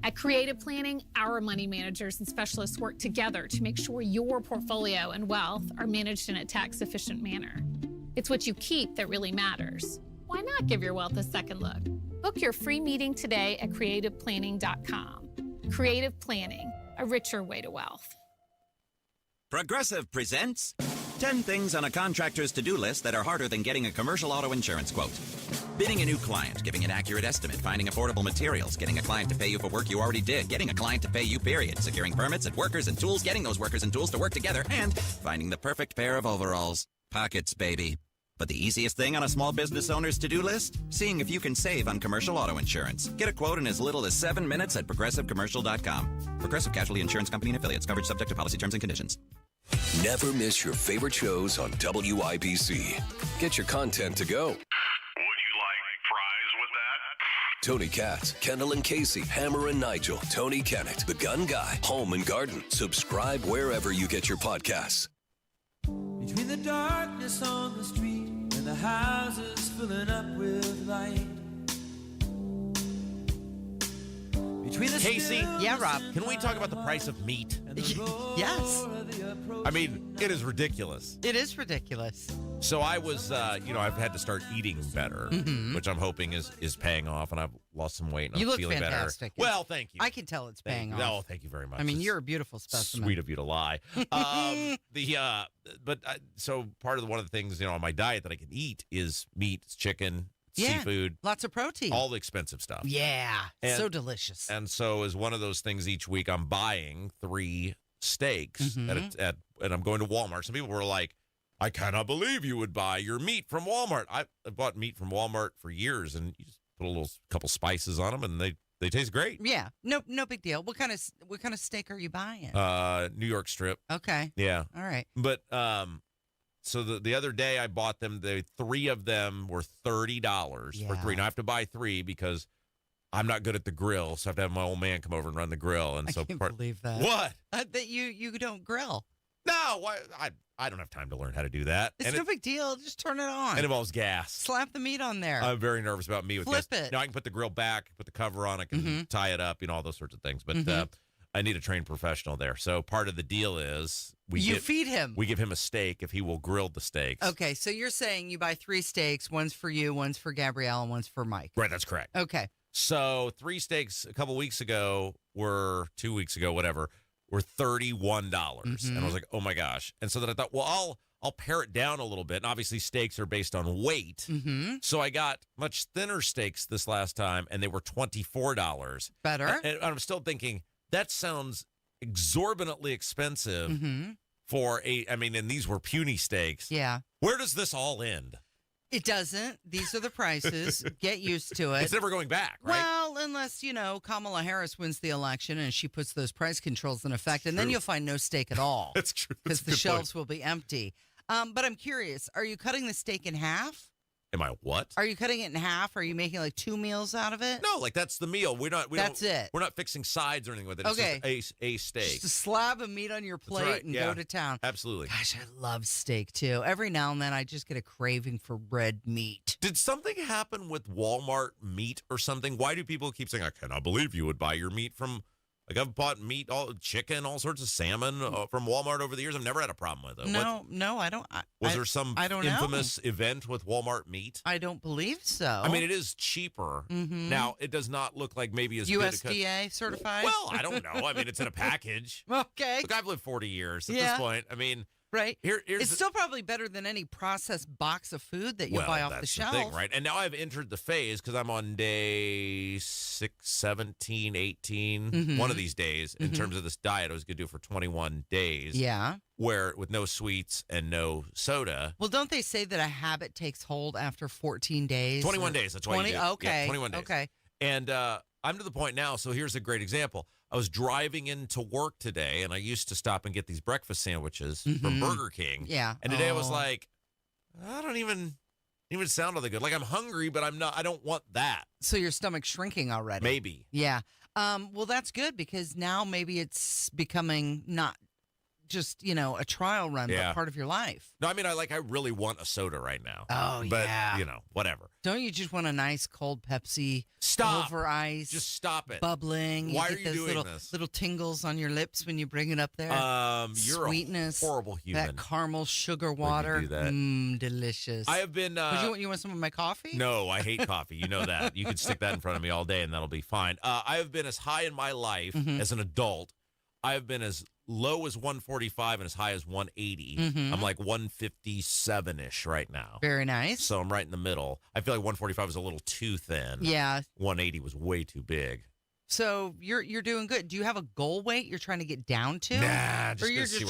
[SPEAKER 6] At Creative Planning, our money managers and specialists work together to make sure your portfolio and wealth are managed in a tax-efficient manner. It's what you keep that really matters. Why not give your wealth a second look? Book your free meeting today at creativeplanning.com. Creative Planning, a richer way to wealth.
[SPEAKER 9] Progressive presents 10 things on a contractor's to-do list that are harder than getting a commercial auto insurance quote. Bidding a new client, giving an accurate estimate, finding affordable materials, getting a client to pay you for work you already did, getting a client to pay you, period, securing permits and workers and tools, getting those workers and tools to work together, and finding the perfect pair of overalls. Pockets, baby. But the easiest thing on a small business owner's to-do list? Seeing if you can save on commercial auto insurance. Get a quote in as little as 7 minutes at progressivecommercial.com. Progressive Casualty Insurance Company and Affiliates. Coverage subject to policy terms and conditions.
[SPEAKER 1] Never miss your favorite shows on WIBC. Get your content to go. Tony Katz, Kendall and Casey, Hammer and Nigel, Tony Kennett, The Gun Guy, Home and Garden. Subscribe wherever you get your podcasts.
[SPEAKER 10] Between the darkness on the street and the houses filling up with light. Between the
[SPEAKER 7] Casey,
[SPEAKER 8] yeah, Rob.
[SPEAKER 7] Can we talk about the price of meat?
[SPEAKER 8] Yes.
[SPEAKER 7] I mean, it is ridiculous.
[SPEAKER 8] It is ridiculous.
[SPEAKER 7] So I was, I've had to start eating better, which I'm hoping is paying off, and I've lost some weight. And
[SPEAKER 8] You
[SPEAKER 7] I'm
[SPEAKER 8] look
[SPEAKER 7] feeling
[SPEAKER 8] fantastic.
[SPEAKER 7] better. Well, thank you.
[SPEAKER 8] I can tell it's paying off.
[SPEAKER 7] Oh, thank you very much.
[SPEAKER 8] I mean,
[SPEAKER 7] It's
[SPEAKER 8] you're a beautiful specimen.
[SPEAKER 7] sweet of you to lie. So part of one of the things on my diet that I can eat is meat, chicken, seafood,
[SPEAKER 8] lots of protein,
[SPEAKER 7] all the expensive stuff.
[SPEAKER 8] Yeah, so delicious.
[SPEAKER 7] And so as one of those things each week, I'm buying 3 steaks and I'm going to Walmart. Some people were like, I cannot believe you would buy your meat from Walmart. I've bought meat from Walmart for years, and you just put a couple spices on them, and they taste great.
[SPEAKER 8] Yeah, no big deal. What kind of steak are you buying?
[SPEAKER 7] New York strip.
[SPEAKER 8] Okay.
[SPEAKER 7] Yeah.
[SPEAKER 8] All right.
[SPEAKER 7] But so the other day I bought them. The 3 of them were $30 for 3. Now I have to buy 3 because I'm not good at the grill, so I have to have my old man come over and run the grill. And so
[SPEAKER 8] I can't believe that.
[SPEAKER 7] What?
[SPEAKER 8] That you don't grill.
[SPEAKER 7] No, I don't have time to learn how to do tie
[SPEAKER 8] It's no big deal. Just turn it on.
[SPEAKER 7] It involves gas.
[SPEAKER 8] Slap the meat on there.
[SPEAKER 7] I'm very nervous about meat with
[SPEAKER 8] Flip
[SPEAKER 7] gas.
[SPEAKER 8] it.
[SPEAKER 7] Now I can put the grill back, put the cover on, I can tie it up, all those sorts of things. But I need a trained professional there. So part of the deal is
[SPEAKER 8] feed him.
[SPEAKER 7] We give him a steak if he will grill the steaks.
[SPEAKER 8] Okay, so you're saying you buy 3 steaks. One's for you, one's for Gabrielle, and one's for Mike.
[SPEAKER 7] Right, that's correct.
[SPEAKER 8] Okay.
[SPEAKER 7] So 3 steaks a couple weeks ago 2 weeks ago, whatever, were $31. And I was like, oh my gosh. And so then I thought, well, I'll pare it down a little bit. And obviously steaks are based on weight. So I got much thinner steaks this last time, and they were $24.
[SPEAKER 8] Better.
[SPEAKER 7] And I'm still thinking, that sounds exorbitantly expensive for and these were puny steaks.
[SPEAKER 8] Yeah.
[SPEAKER 7] Where does this all end?
[SPEAKER 8] It doesn't. These are the prices. Get used to it.
[SPEAKER 7] It's never going back, right?
[SPEAKER 8] Well, unless, Kamala Harris wins the election and she puts those price controls in effect, and then you'll find no steak at all.
[SPEAKER 7] That's true.
[SPEAKER 8] Because the shelves will be empty. But I'm curious, are you cutting the steak in half?
[SPEAKER 7] Am I what?
[SPEAKER 8] Are you cutting it in half? Are you making like 2 meals out of it?
[SPEAKER 7] No, that's the meal. That's
[SPEAKER 8] it.
[SPEAKER 7] We're not fixing sides or anything with it.
[SPEAKER 8] Okay.
[SPEAKER 7] It's just a steak.
[SPEAKER 8] Just a slab of meat on your plate and go to town.
[SPEAKER 7] Absolutely.
[SPEAKER 8] Gosh, I love steak too. Every now and then I just get a craving for red meat.
[SPEAKER 7] Did something happen with Walmart meat or something? Why do people keep saying, I cannot believe you would buy your meat from Like I've bought meat, chicken, all sorts of salmon from Walmart over the years. I've never had a problem with it.
[SPEAKER 8] No, I don't.
[SPEAKER 7] Was there some infamous event with Walmart meat?
[SPEAKER 8] I don't believe so.
[SPEAKER 7] I mean, it is cheaper. Now, it does not look like maybe as
[SPEAKER 8] USDA certified?
[SPEAKER 7] Well, I don't know. I mean, it's in a package.
[SPEAKER 8] Okay.
[SPEAKER 7] Look, I've lived 40 years at this point. I mean,
[SPEAKER 8] right.
[SPEAKER 7] Here's
[SPEAKER 8] it's still probably better than any processed box of food that you buy off the shelf.
[SPEAKER 7] Thing, right? And now I've entered the phase because I'm on day 6, 17, 18, one of these days in terms of this diet I was going to do for 21 days.
[SPEAKER 8] Yeah.
[SPEAKER 7] Where with no sweets and no soda.
[SPEAKER 8] Well, don't they say that a habit takes hold after 14 days?
[SPEAKER 7] 21 days. That's why
[SPEAKER 8] 20?
[SPEAKER 7] you do.
[SPEAKER 8] Okay.
[SPEAKER 7] Yeah, 21 days.
[SPEAKER 8] Okay.
[SPEAKER 7] And I'm to the point now, so here's a great example. I was driving into work today, and I used to stop and get these breakfast sandwiches from Burger King.
[SPEAKER 8] Yeah.
[SPEAKER 7] And today I was like, I don't even sound all that good. Like I'm hungry, but I don't want that.
[SPEAKER 8] So your stomach's shrinking already.
[SPEAKER 7] Maybe.
[SPEAKER 8] Yeah. Well, that's good because now maybe it's becoming not just, a trial run, but part of your life.
[SPEAKER 7] No, I mean, I really want a soda right now.
[SPEAKER 8] Oh,
[SPEAKER 7] but,
[SPEAKER 8] yeah.
[SPEAKER 7] Whatever.
[SPEAKER 8] Don't you just want a nice cold Pepsi?
[SPEAKER 7] Stop.
[SPEAKER 8] Over ice.
[SPEAKER 7] Just stop it.
[SPEAKER 8] Bubbling.
[SPEAKER 7] Why
[SPEAKER 8] you
[SPEAKER 7] are
[SPEAKER 8] get
[SPEAKER 7] you
[SPEAKER 8] those
[SPEAKER 7] doing this?
[SPEAKER 8] Little tingles on your lips when you bring it up there.
[SPEAKER 7] You're
[SPEAKER 8] Sweetness,
[SPEAKER 7] a horrible human.
[SPEAKER 8] That caramel sugar water.
[SPEAKER 7] When you do that.
[SPEAKER 8] Delicious.
[SPEAKER 7] I have been...
[SPEAKER 8] you want some of my coffee?
[SPEAKER 7] No, I hate coffee. You know that. You can stick that in front of me all day and that'll be fine. I have been as high in my life as an adult. I have been as low as 145 and as high as 180. I'm like 157-ish right now.
[SPEAKER 8] Very nice.
[SPEAKER 7] So I'm right in the middle. I feel like 145 is a little too thin.
[SPEAKER 8] Yeah.
[SPEAKER 7] 180 was way too big.
[SPEAKER 8] So you're doing good. Do you have a goal weight you're trying to get down to?
[SPEAKER 7] Nah,
[SPEAKER 8] or you're just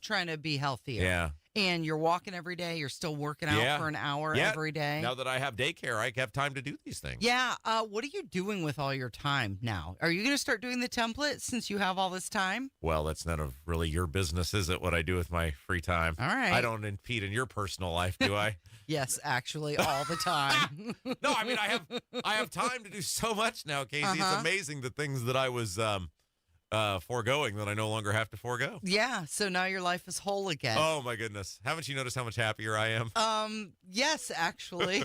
[SPEAKER 8] trying to be healthier?
[SPEAKER 7] Yeah.
[SPEAKER 8] And you're walking every day. You're still working out for an hour every day.
[SPEAKER 7] Now that I have daycare, I have time to do these things.
[SPEAKER 8] Yeah. What are you doing with all your time now? Are you going to start doing the template since you have all this time?
[SPEAKER 7] Well, that's none of really your business, is it? What I do with my free time.
[SPEAKER 8] All right.
[SPEAKER 7] I don't impede in your personal life, do I?
[SPEAKER 8] Yes, actually, all the time.
[SPEAKER 7] No, I mean I have time to do so much now, Casey. It's amazing the things that I was foregoing that I no longer have to forego.
[SPEAKER 8] Yeah, so now your life is whole again.
[SPEAKER 7] Oh my goodness. Haven't you noticed how much happier I am?
[SPEAKER 8] Yes, actually.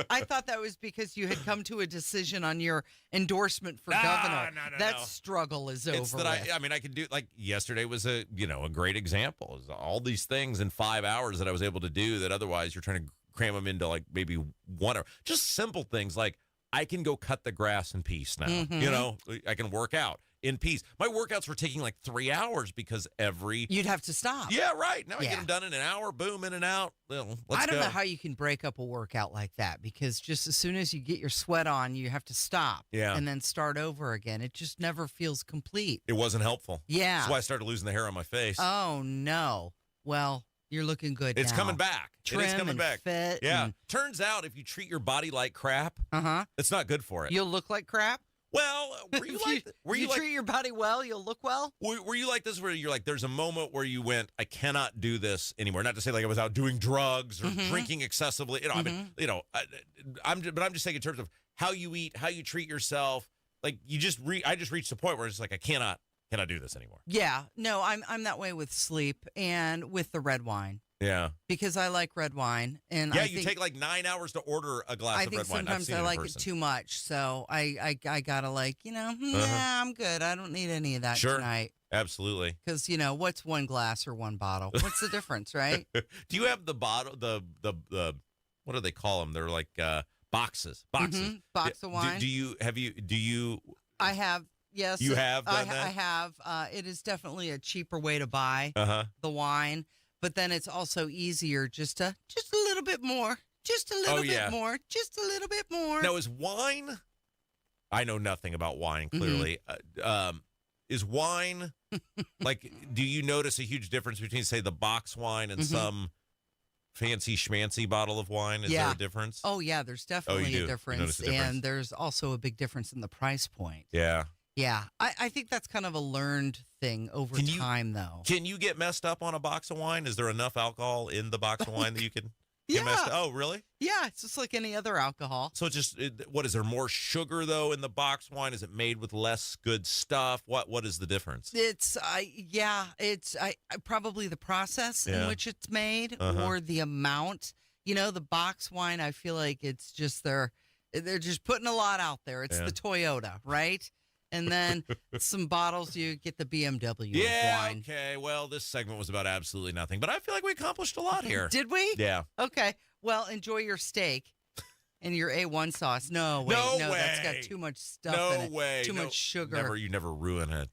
[SPEAKER 8] I thought that was because you had come to a decision on your endorsement for governor.
[SPEAKER 7] No,
[SPEAKER 8] that struggle is over.
[SPEAKER 7] It's that I can do, like yesterday was a great example. It was all these things in 5 hours that I was able to do that otherwise you're trying to cram them into like maybe 1 hour. Just simple things like I can go cut the grass in peace now. I can work out in peace. My workouts were taking like 3 hours because
[SPEAKER 8] you'd have to stop.
[SPEAKER 7] Yeah, right. Now I get them done in an hour, boom, in and out. Well,
[SPEAKER 8] I don't know how you can break up a workout like that because just as soon as you get your sweat on, you have to stop and then start over again. It just never feels complete.
[SPEAKER 7] It wasn't helpful.
[SPEAKER 8] Yeah.
[SPEAKER 7] That's why I started losing the hair on my face.
[SPEAKER 8] Oh, no. Well, you're looking good
[SPEAKER 7] It's
[SPEAKER 8] now.
[SPEAKER 7] coming back.
[SPEAKER 8] Trim
[SPEAKER 7] it is coming
[SPEAKER 8] and
[SPEAKER 7] back.
[SPEAKER 8] Fit
[SPEAKER 7] yeah. Turns out if you treat your body like crap, it's not good for it.
[SPEAKER 8] You'll look like crap?
[SPEAKER 7] Well, were you like
[SPEAKER 8] treat your body well, you'll look well?
[SPEAKER 7] Were you like this where you're like, there's a moment where you went, I cannot do this anymore. Not to say like I was out doing drugs or drinking excessively. I mean, I'm just saying in terms of how you eat, how you treat yourself. Like I just reached a point where it's like I cannot do this anymore.
[SPEAKER 8] Yeah, no, I'm that way with sleep and with the red wine.
[SPEAKER 7] Yeah,
[SPEAKER 8] because I like red wine, and
[SPEAKER 7] you take like 9 hours to order a glass of red wine.
[SPEAKER 8] Sometimes I like it too much, so I gotta I'm good. I don't need any of that tonight.
[SPEAKER 7] Absolutely.
[SPEAKER 8] Because what's one glass or one bottle? What's the difference, right?
[SPEAKER 7] Do you have the bottle? The what do they call them? They're like boxes. Boxes.
[SPEAKER 8] Box of wine.
[SPEAKER 7] Do you?
[SPEAKER 8] I have. Yes,
[SPEAKER 7] you have done that?
[SPEAKER 8] I have. It is definitely a cheaper way to buy the wine. But then it's also easier just a little bit more. Just a little bit more. Just a little bit more.
[SPEAKER 7] Now, is wine... I know nothing about wine, clearly. Is wine... like, do you notice a huge difference between, say, the box wine and some fancy schmancy bottle of wine? Is there a difference?
[SPEAKER 8] Oh, yeah, there's definitely a difference. And there's also a big difference in the price point.
[SPEAKER 7] Yeah.
[SPEAKER 8] Yeah, I think that's kind of a learned thing over time, though.
[SPEAKER 7] Can you get messed up on a box of wine? Is there enough alcohol in the box of wine that you can get messed up? Oh, really?
[SPEAKER 8] Yeah, it's just like any other alcohol.
[SPEAKER 7] So what is there more sugar, though, in the box wine? Is it made with less good stuff? What is the difference?
[SPEAKER 8] It's probably the process in which it's made or the amount. The box wine, I feel like it's just they're just putting a lot out there. It's the Toyota, right? And then some bottles, you get the BMW
[SPEAKER 7] Yeah,
[SPEAKER 8] wine.
[SPEAKER 7] okay. Well, this segment was about absolutely nothing, but I feel like we accomplished a lot here.
[SPEAKER 8] Did we?
[SPEAKER 7] Yeah.
[SPEAKER 8] Okay. Well, enjoy your steak and your A1 sauce. No, wait. No, that's got too much stuff in it.
[SPEAKER 7] No way.
[SPEAKER 8] Too much sugar.
[SPEAKER 7] You never ruin a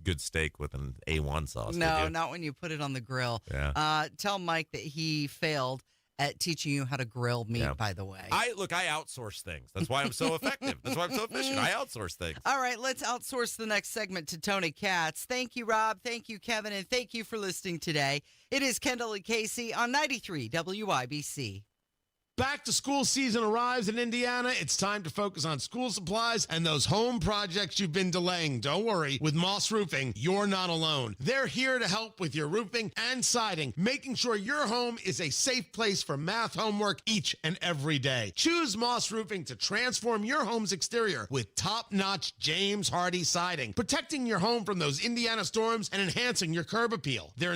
[SPEAKER 7] good steak with an A1 sauce.
[SPEAKER 8] No, not when you put it on the grill.
[SPEAKER 7] Yeah.
[SPEAKER 8] Tell Mike that he failed at teaching you how to grill meat, by the way.
[SPEAKER 7] I outsource things. That's why I'm so effective. That's why I'm so efficient. I outsource things.
[SPEAKER 8] All right, let's outsource the next segment to Tony Katz. Thank you, Rob. Thank you, Kevin. And thank you for listening today. It is Kendall and Casey on 93 WIBC.
[SPEAKER 13] Back to school season arrives in Indiana. It's time to focus on school supplies and those home projects you've been delaying. Don't worry. With Moss Roofing, you're not alone. They're here to help with your roofing and siding, making sure your home is a safe place for math homework each and every day. Choose Moss Roofing to transform your home's exterior with top-notch James Hardy siding, protecting your home from those Indiana storms and enhancing your curb appeal. They're